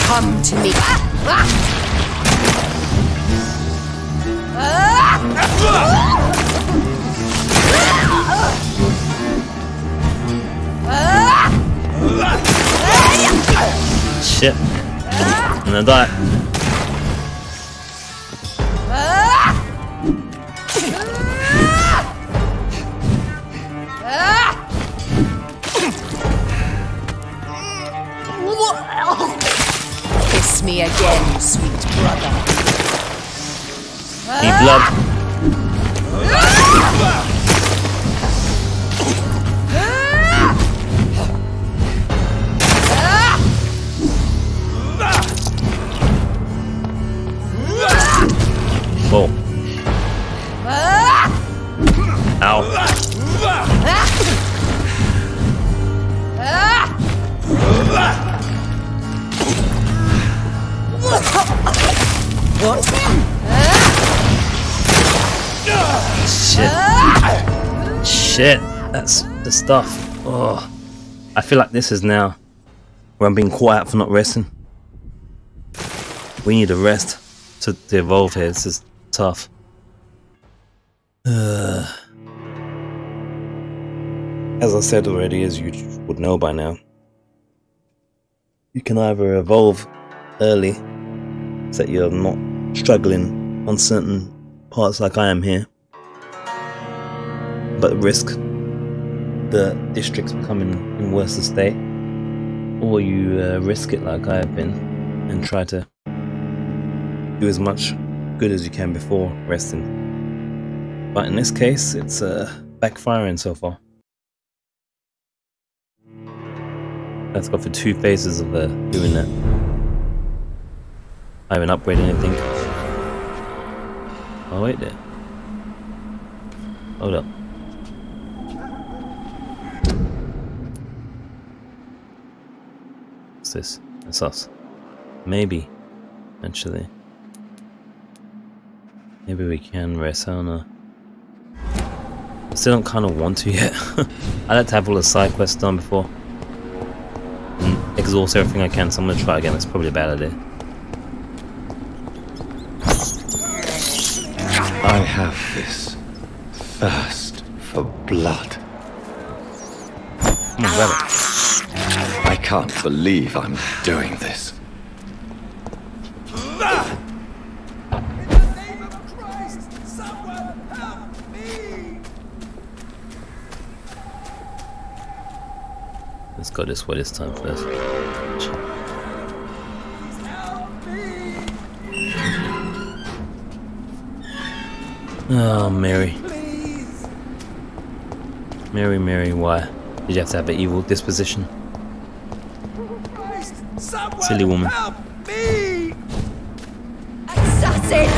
Come to me. Shit. I'm gonna die. Kiss me again, sweet brother. Need blood. Whoa. Ow. What? Shit. Shit. That's the stuff. Oh. I feel like this is now where I'm being caught out for not resting. We need a rest to evolve here. This is tough. As I said already, as you would know by now, you can either evolve early so that you're not struggling on certain parts like I am here, but risk the districts becoming in worse state, or you risk it like I have been and try to do as much good as you can before resting. But in this case, it's backfiring so far. Let's go for 2 phases of doing that. I haven't upgraded anything. Oh wait there. Hold up. What's this? That's us. Maybe. Actually. Maybe we can race on a... I still don't kind of want to yet. I like to have all the side quests done before. And exhaust everything I can, so I'm going to try again. That's probably a bad idea. I have this thirst for blood. Come on, grab it. I can't believe I'm doing this. Let's go this way this time first. Oh, Mary. Mary, Mary, why? Did you have to have an evil disposition? Silly woman. Help me! Assassin!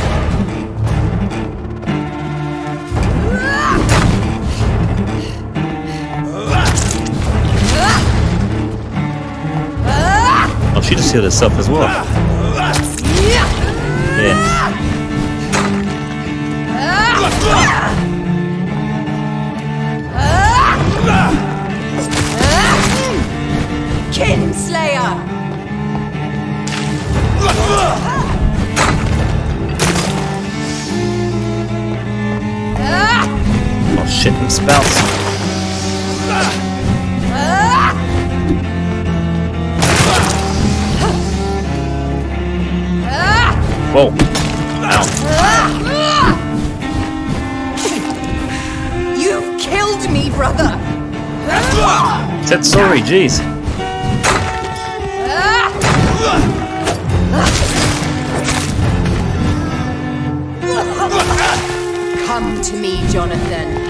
Oh, she just healed herself as well. Yeah. Kinslayer! Oh shit, them spouts. Whoa. Ow. You killed me, brother! Said sorry, jeez. Come to me, Jonathan.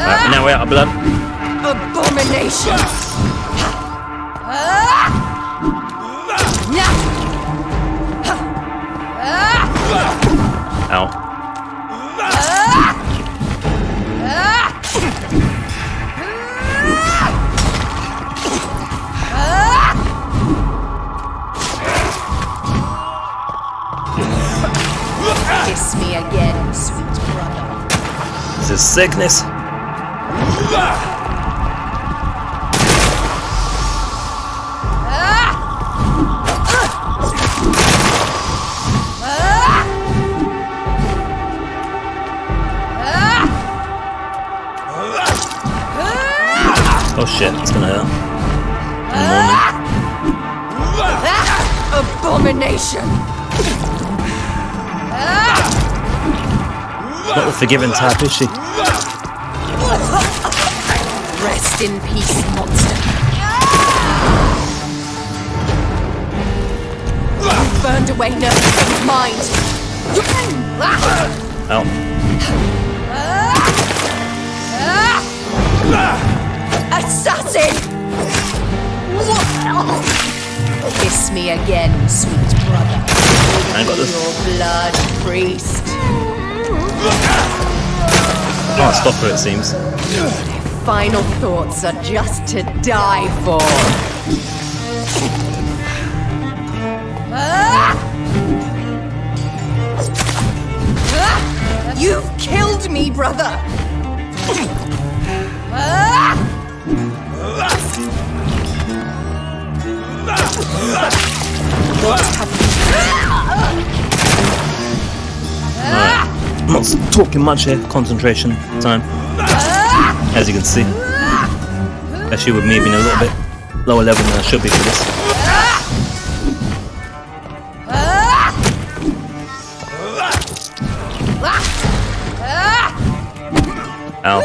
Right, now we're out of blood. Abomination! Ow. Kiss me again, sweet brother. This is sickness. Oh shit, it's gonna hurt. Abomination! Not the forgiving type, is she? Rest in peace, monster. You burned away Nerva's mind. Ow. Assassin! Kiss me again, sweet brother. I got this. Your blood, priest. Can't stop her, it seems. Final thoughts are just to die for. You've killed me, brother. What have I'm not talking much here. Concentration time. As you can see. Especially with me being a little bit lower level than I should be for this. Ow.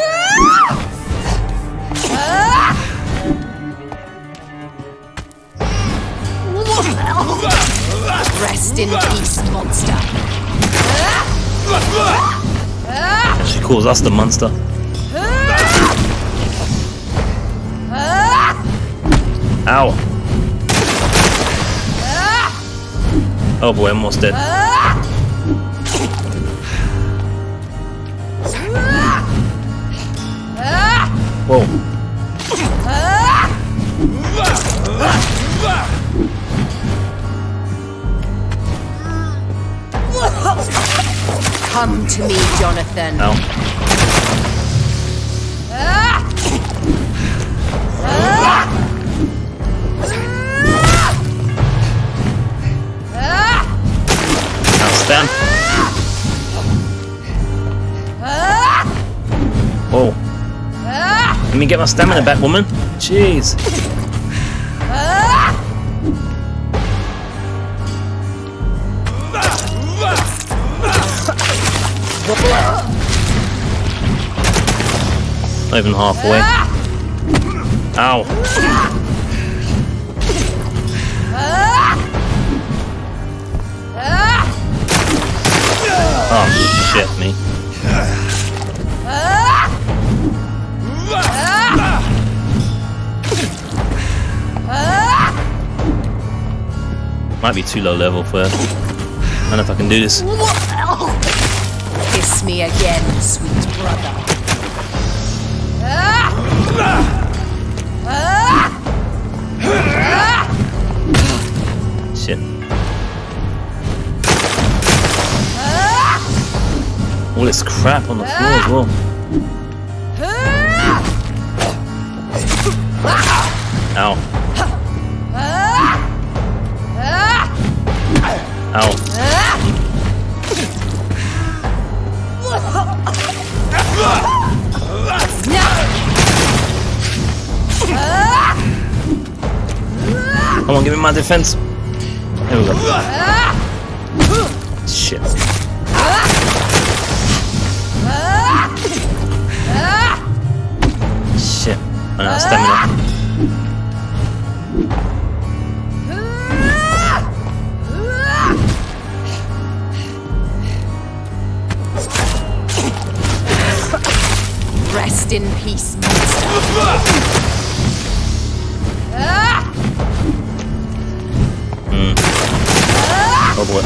Rest in peace, monster. She calls us the monster. Ow. Oh boy, I'm almost dead. Whoa. Come to me, Jonathan. Ow. Stand. Whoa. Let me get my stamina back, woman. Jeez. Not even halfway. Ow. Oh shit, me. Might be too low level for her. I don't know if I can do this. Kiss me again, sweet brother. Shit. All this crap on the floor as well. Ow. Ow. Come on, give me my defense. There we go. Shit. Shit. I'm out of stamina. Rest in peace, monster. Oh boy.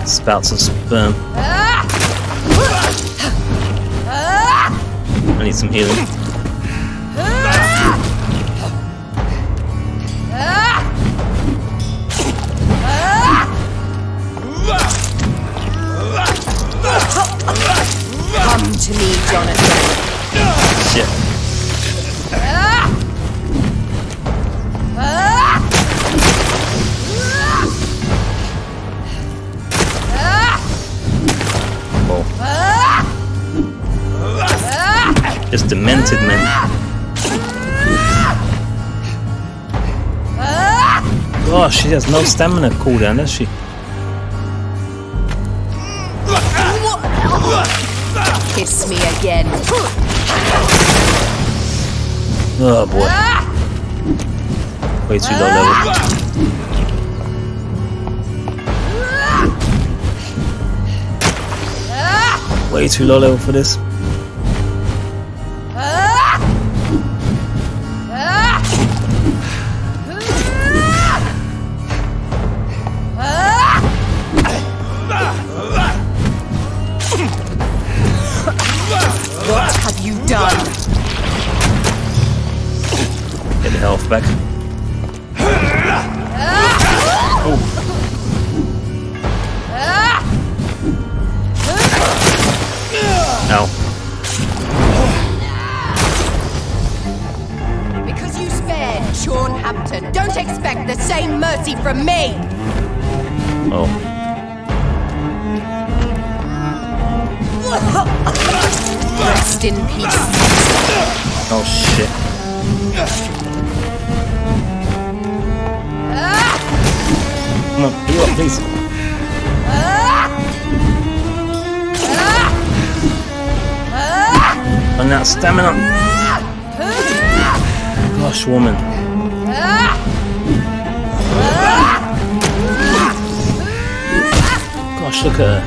Spouts of sperm. I need some healing. Come to me, Jonathan. Shit. Oh. Just demented, man. Oh, she has no stamina cooldown, does she? Kiss me again. Oh boy. Way too low level. Way too low level for this. What have you done? Get the health back. Oh. Ow. Because you spared Sean Hampton, don't expect the same mercy from me! Oh. Rest in peace. Oh shit. Come on, heal up, please. Run out of stamina. Gosh, woman. Gosh, look at her.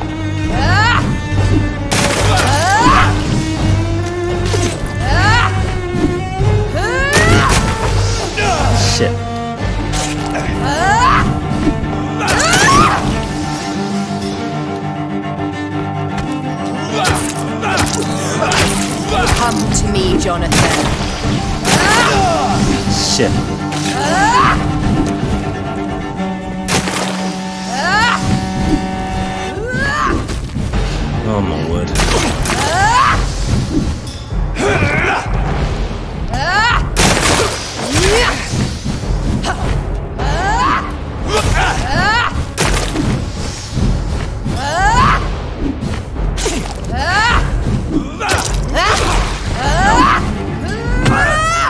Shit. Come to me, Jonathan. Shit. Oh my word.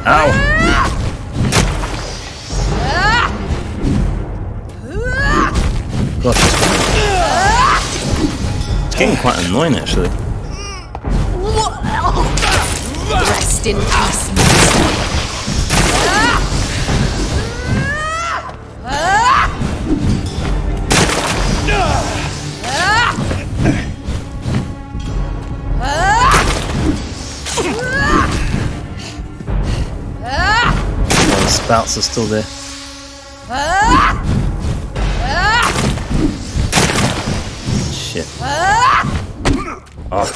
Ow! Gosh, it's getting quite annoying actually. Rest in peace. Oh, the spouts are still there. Shit. Oh.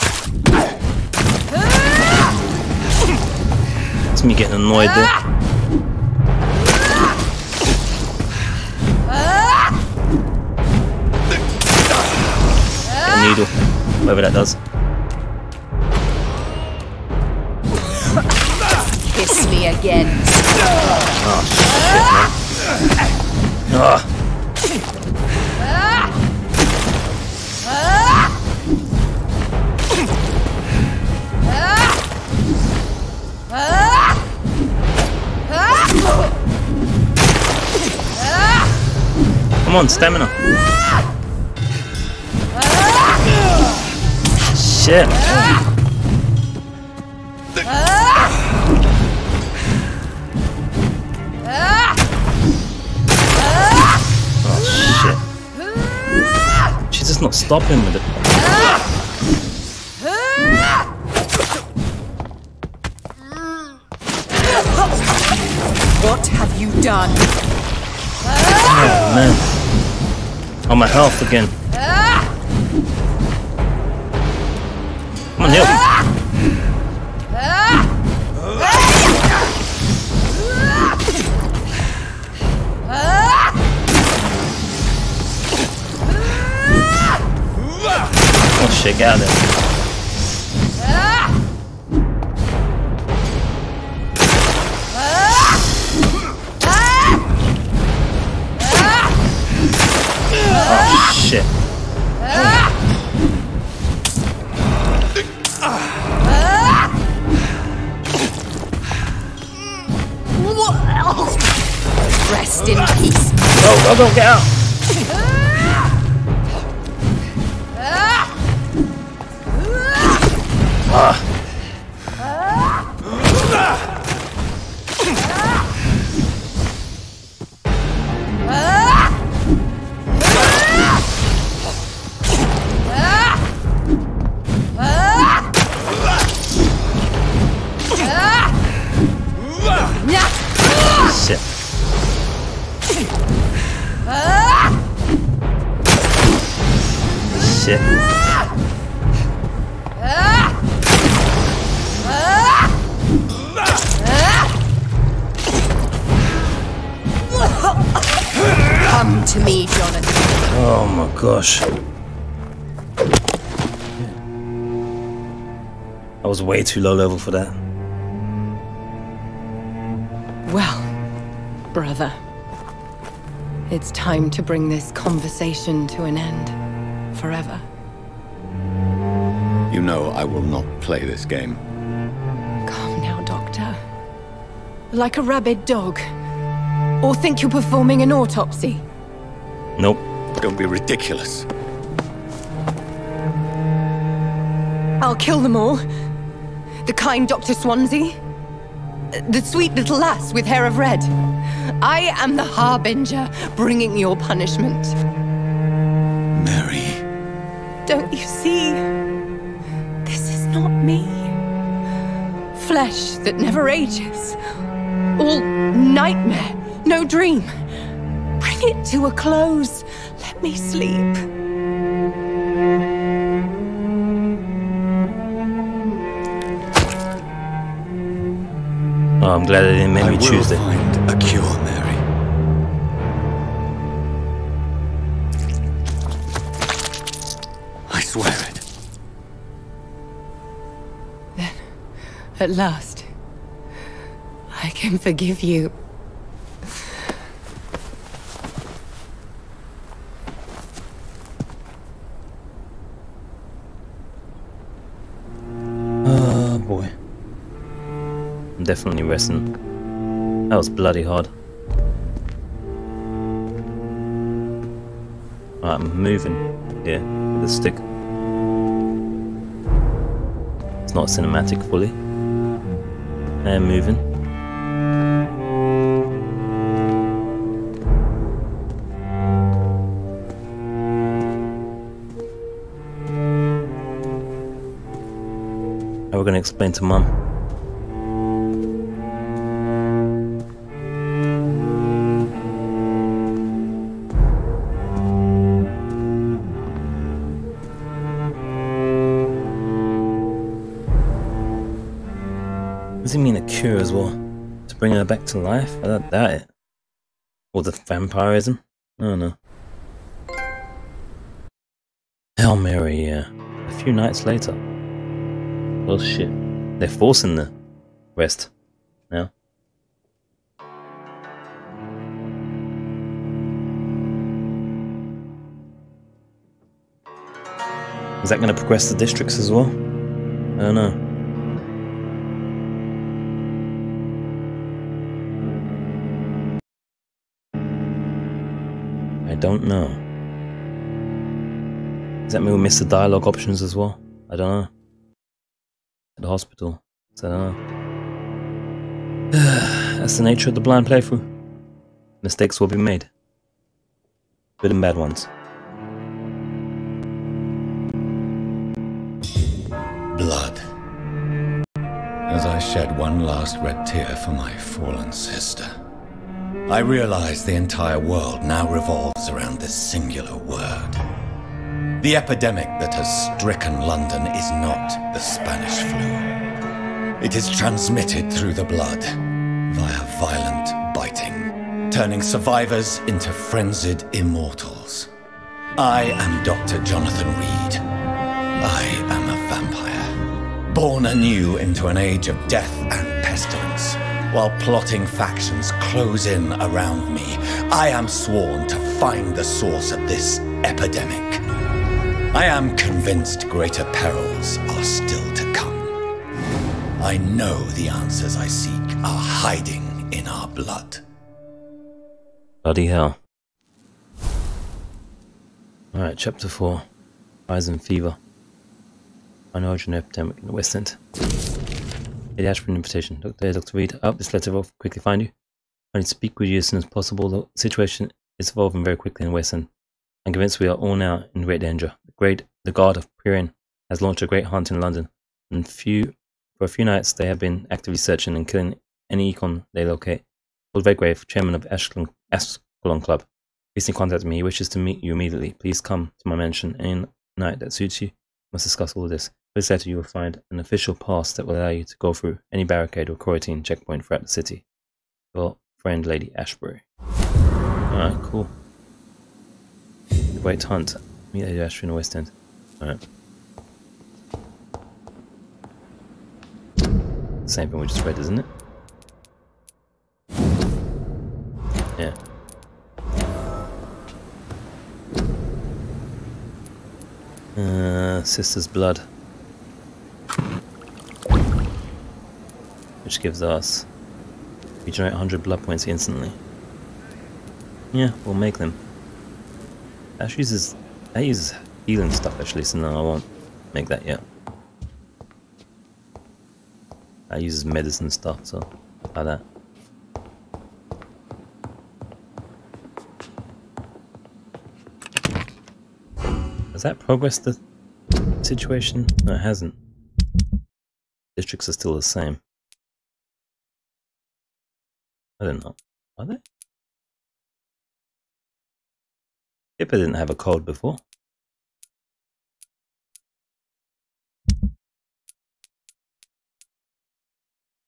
It's me getting annoyed there. A needle, whatever that does. Kiss me again. Oh shit, man. Oh. Come on, stamina. Shit. Oh shit. She's just not stopping with it. What have you done? Oh man. On my health again. Come on, help. Oh shit, get out of there. Oh shit. Rest in peace. Go, get out. Ah. Shit. Shit. Come to me, Jonathan. Oh my gosh. I was way too low level for that. Well, brother, it's time to bring this conversation to an end. Forever. You know I will not play this game. Calm now, Doctor. Like a rabid dog. Or think you're performing an autopsy? Nope. Don't be ridiculous. I'll kill them all. The kind Dr. Swansea. The sweet little lass with hair of red. I am the Harbinger, bringing your punishment. Mary. Don't you see? This is not me. Flesh that never ages. All nightmare, no dream. Bring it to a close. Let me sleep. Oh, I'm glad they didn't make me choose it. I will find a cure, Mary. I swear it. Then, at last, I can forgive you. Oh boy. I'm definitely resting. That was bloody hard. Right, I'm moving here with the stick. It's not cinematic fully. And moving. How are we going to explain to Mum? Does he mean a cure as well? To bring her back to life? I don't doubt it. Or the vampirism? I don't know. Hail Mary, yeah. A few nights later. Well, shit. They're forcing the rest now. Is that going to progress the districts as well? I don't know. I don't know. Does that mean we miss the dialogue options as well? I don't know. At the hospital. So I don't know. That's the nature of the blind playthrough. Mistakes will be made. Good and bad ones. Blood. As I shed one last red tear for my fallen sister, I realize the entire world now revolves around this singular word. The epidemic that has stricken London is not the Spanish flu. It is transmitted through the blood, via violent biting, turning survivors into frenzied immortals. I am Dr. Jonathan Reid. I am a vampire, born anew into an age of death and pestilence. While plotting factions close in around me, I am sworn to find the source of this epidemic. I am convinced greater perils are still to come. I know the answers I seek are hiding in our blood. Bloody hell. Alright, chapter 4. Rising Fever. Unknown origin epidemic in the West End. Lady Ashburn invitation. Dr. Reid, I hope this letter will quickly find you. I need to speak with you as soon as possible. The situation is evolving very quickly in the West End. I'm convinced we are all now in great danger. The guard of Pyrian has launched a great hunt in London, and for a few nights they have been actively searching and killing any econ they locate. Lord Redgrave, chairman of Ascalon Club, recently contacted me. He wishes to meet you immediately. Please come to my mansion any night that suits you. We must discuss all of this. With this letter you will find an official pass that will allow you to go through any barricade or quarantine checkpoint throughout the city. Your friend, Lady Ashbury. Alright, cool. Great hunt. Meet Lady Ashbury in the West End. Alright. Same thing we just read, isn't it? Yeah. Sister's blood. Which gives us... regenerate 100 blood points instantly. Yeah, we'll make them. That uses healing stuff actually, so no, I won't make that yet. That uses medicine stuff, so like that. Has that progressed the situation? No, it hasn't. Districts are still the same. I don't know. Are they? Pippa didn't have a code before.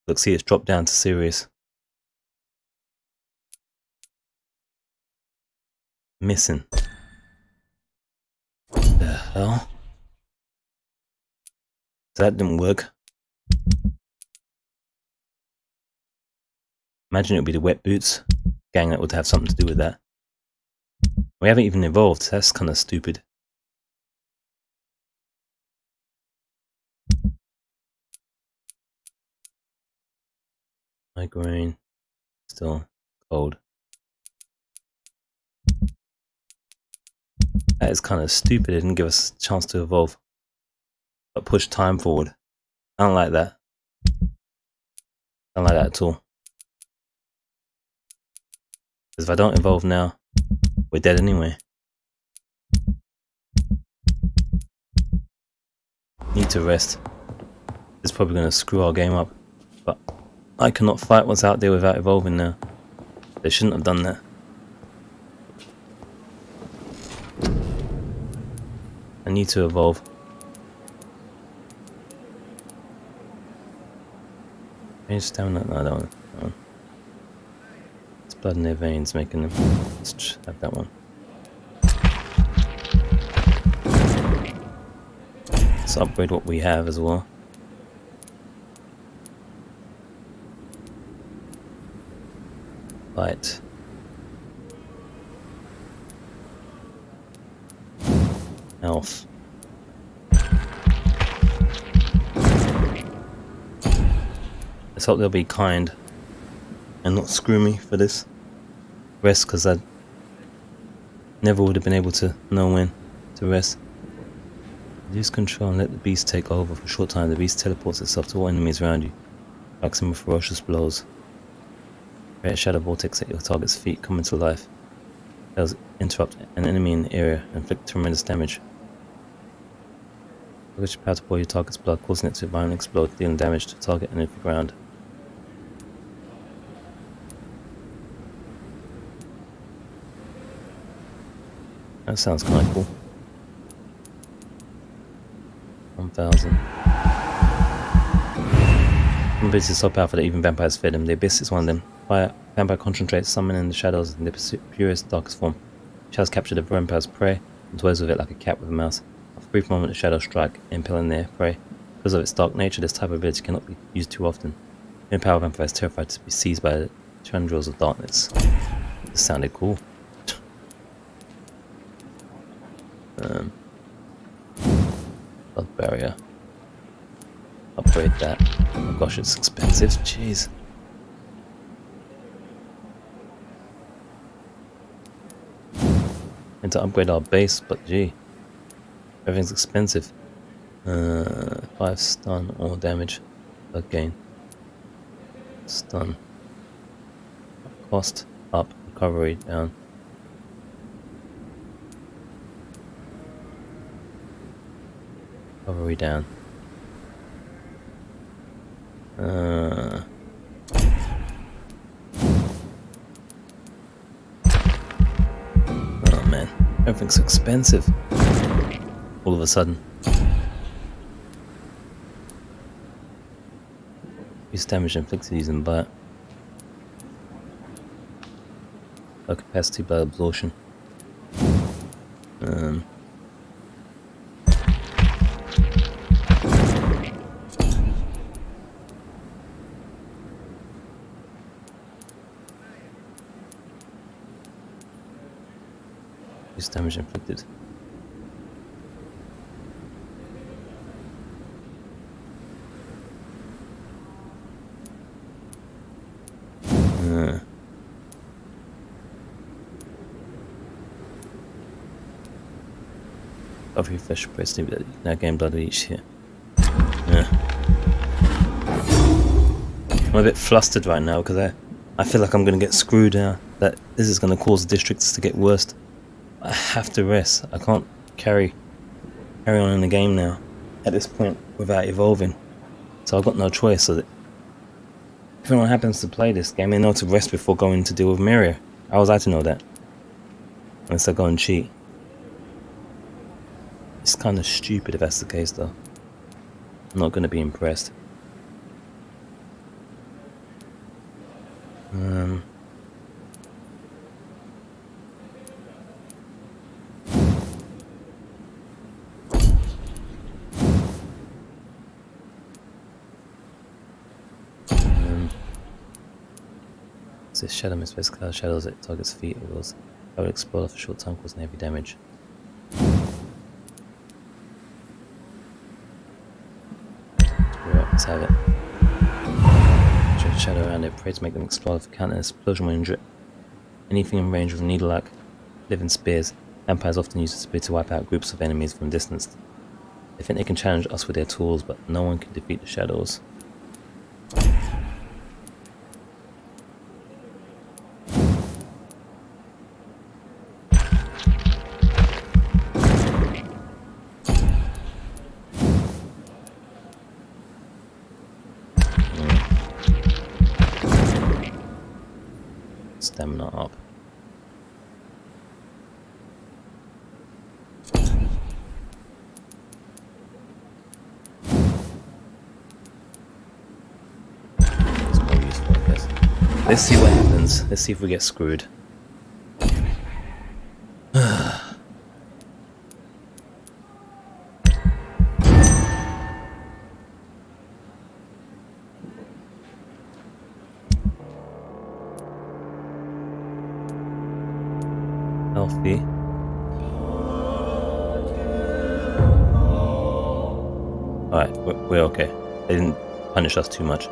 Look, see, it's dropped down to serious. Missing. The hell? So that didn't work. Imagine it would be the wet boots gang that would have something to do with that. We haven't even evolved, so that's kind of stupid. Migraine. Still cold. That is kind of stupid. It didn't give us a chance to evolve. But push time forward. I don't like that. I don't like that at all. Because if I don't evolve now, we're dead anyway. Need to rest. It's probably going to screw our game up. But I cannot fight what's out there without evolving now. They shouldn't have done that. I need to evolve. Range stamina? No, I don't want that one. It's blood in their veins making them. Let's have that one. Let's upgrade what we have as well. Light. Health. Let's hope they'll be kind and not screw me for this rest, because I never would have been able to know when to rest. Lose control and let the beast take over for a short time. The beast teleports itself to all enemies around you, strikes them with ferocious blows. Create a shadow vortex at your target's feet, come into life. Shadows interrupt an enemy in the area and inflict tremendous damage. Focus your power to pour your target's blood, causing it to violently explode, dealing damage to the target and into the ground. That sounds kind of cool. 1,000. The abyss is so powerful that even vampires fear them. The abyss is one of them. Fire vampire concentrates, summoning in the shadows in their purest, darkest form. Shadows capture the vampire's prey and toys with it like a cat with a mouse. After a brief moment, the shadows strike, impaling their prey. Because of its dark nature, this type of ability cannot be used too often. The power vampire is terrified to be seized by the tendrils of darkness. This sounded cool. Blood barrier. Upgrade that. Oh gosh, it's expensive. Jeez. And to upgrade our base, but gee, everything's expensive. 5 stun or damage per gain. Stun. Cost up, recovery down. Recovery down. Oh man, everything's expensive. All of a sudden. Use damage inflicted using bite. Low capacity by absorption. Use damage inflicted. Of your flesh press that you now gain blood each here. I'm a bit flustered right now because I feel like I'm going to get screwed now. That this is going to cause districts to get worse. I have to rest. I can't carry on in the game now at this point without evolving. So I've got no choice. So that if anyone happens to play this game, they know to rest before going to deal with Miria. How was I to know that? Unless I go and cheat. It's kind of stupid if that's the case though. I'm not going to be impressed. This shadow mist by skals shadows at target's feet or wheels. I will explode for a short time, causing heavy damage. Alright, let's have it. Stretch shadow around it, pray to make them explode. For counter explosion will injure anything in range with needle-like living spears. Vampires often use the spear to wipe out groups of enemies from a distance. They think they can challenge us with their tools, but no one can defeat the shadows. Stamina up. It's more useful, I guess. Let's see what happens. Let's see if we get screwed. Healthy. Alright, we're okay. They didn't punish us too much.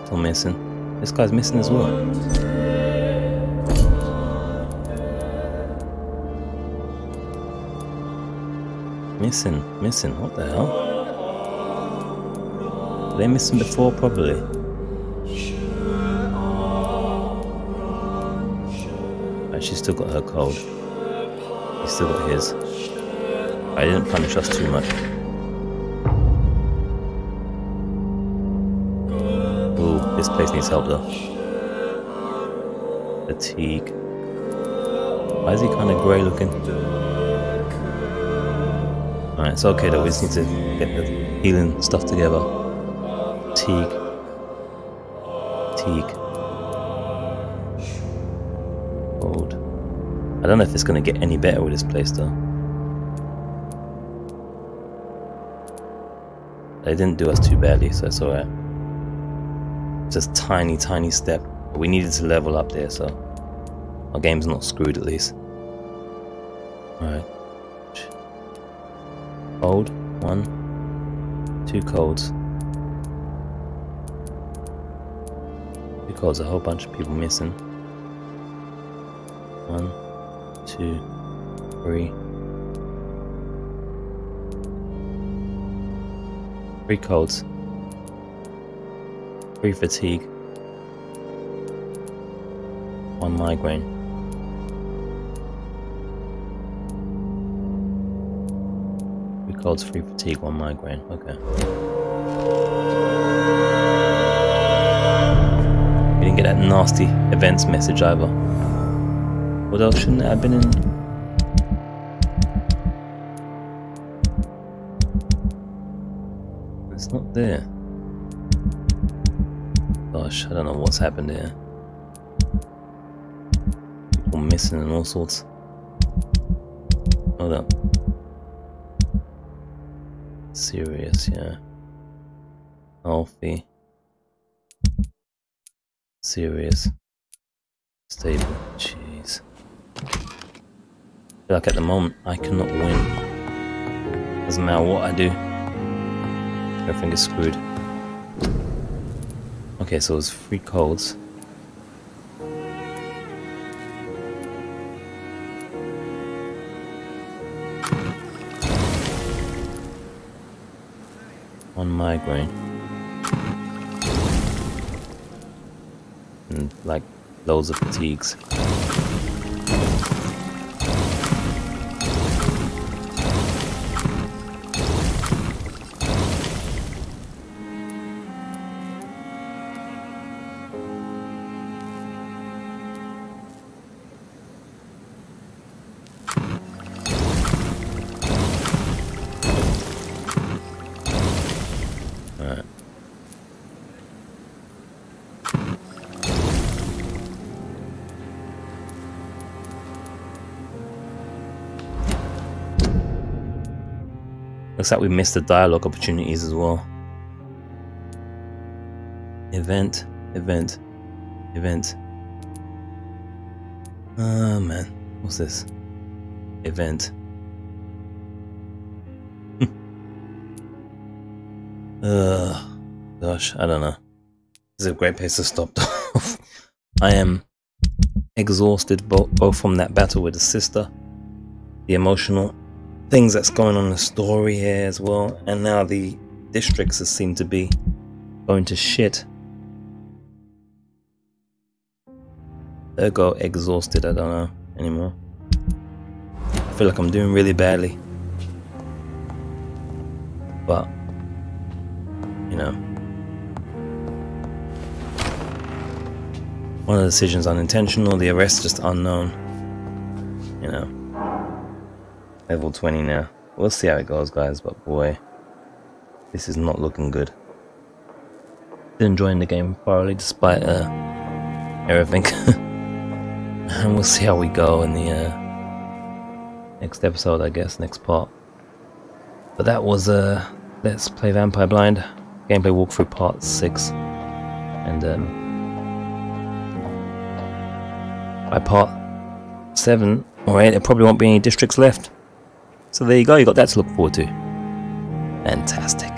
Still missing. This guy's missing as well. Missing. What the hell? Were they missing before, probably? She's still got her cold. He's still got his. I didn't punish us too much. Ooh, this place needs help though. Fatigue. Why is he kind of grey looking? Alright, it's okay though. We just need to get the healing stuff together. Fatigue. I don't know if it's going to get any better with this place though. They didn't do us too badly, so it's alright. Just tiny step. But we needed to level up there, so our game's not screwed at least. Alright. Cold. 1. 2 colds. 2 colds, a whole bunch of people missing. 1, 2, 3. 3 colds. 3 fatigue. 1 migraine. Colds, 3 fatigue, 1 migraine. Okay. We didn't get that nasty events message either. What else shouldn't it have been in? It's not there. Gosh, I don't know what's happened here. People missing and all sorts. Hold up. Serious, yeah. Healthy. Serious. Stable. Jeez. I feel like at the moment I cannot win. Doesn't matter what I do. Everything is screwed. Okay, so it's 3 colds. One migraine. And like loads of fatigues. Looks like we missed the dialogue opportunities as well. Event. Oh man, what's this? Event. Gosh, I don't know. This is a great place to stop though. I am exhausted both from that battle with the sister, the emotional things that's going on in the story here as well, and now the districts seem to be going to shit. Ergo exhausted, I don't know anymore. I feel like I'm doing really badly. But, you know, one of the decisions unintentional, the arrest just unknown. You know. Level 20 now. We'll see how it goes, guys, but boy, this is not looking good. Still enjoying the game thoroughly despite everything. And we'll see how we go in the next episode, I guess, next part. But that was Let's Play Vampire Blind gameplay walkthrough part 6. And by part 7 or 8 there probably won't be any districts left. So there you go, you got that to look forward to. Fantastic.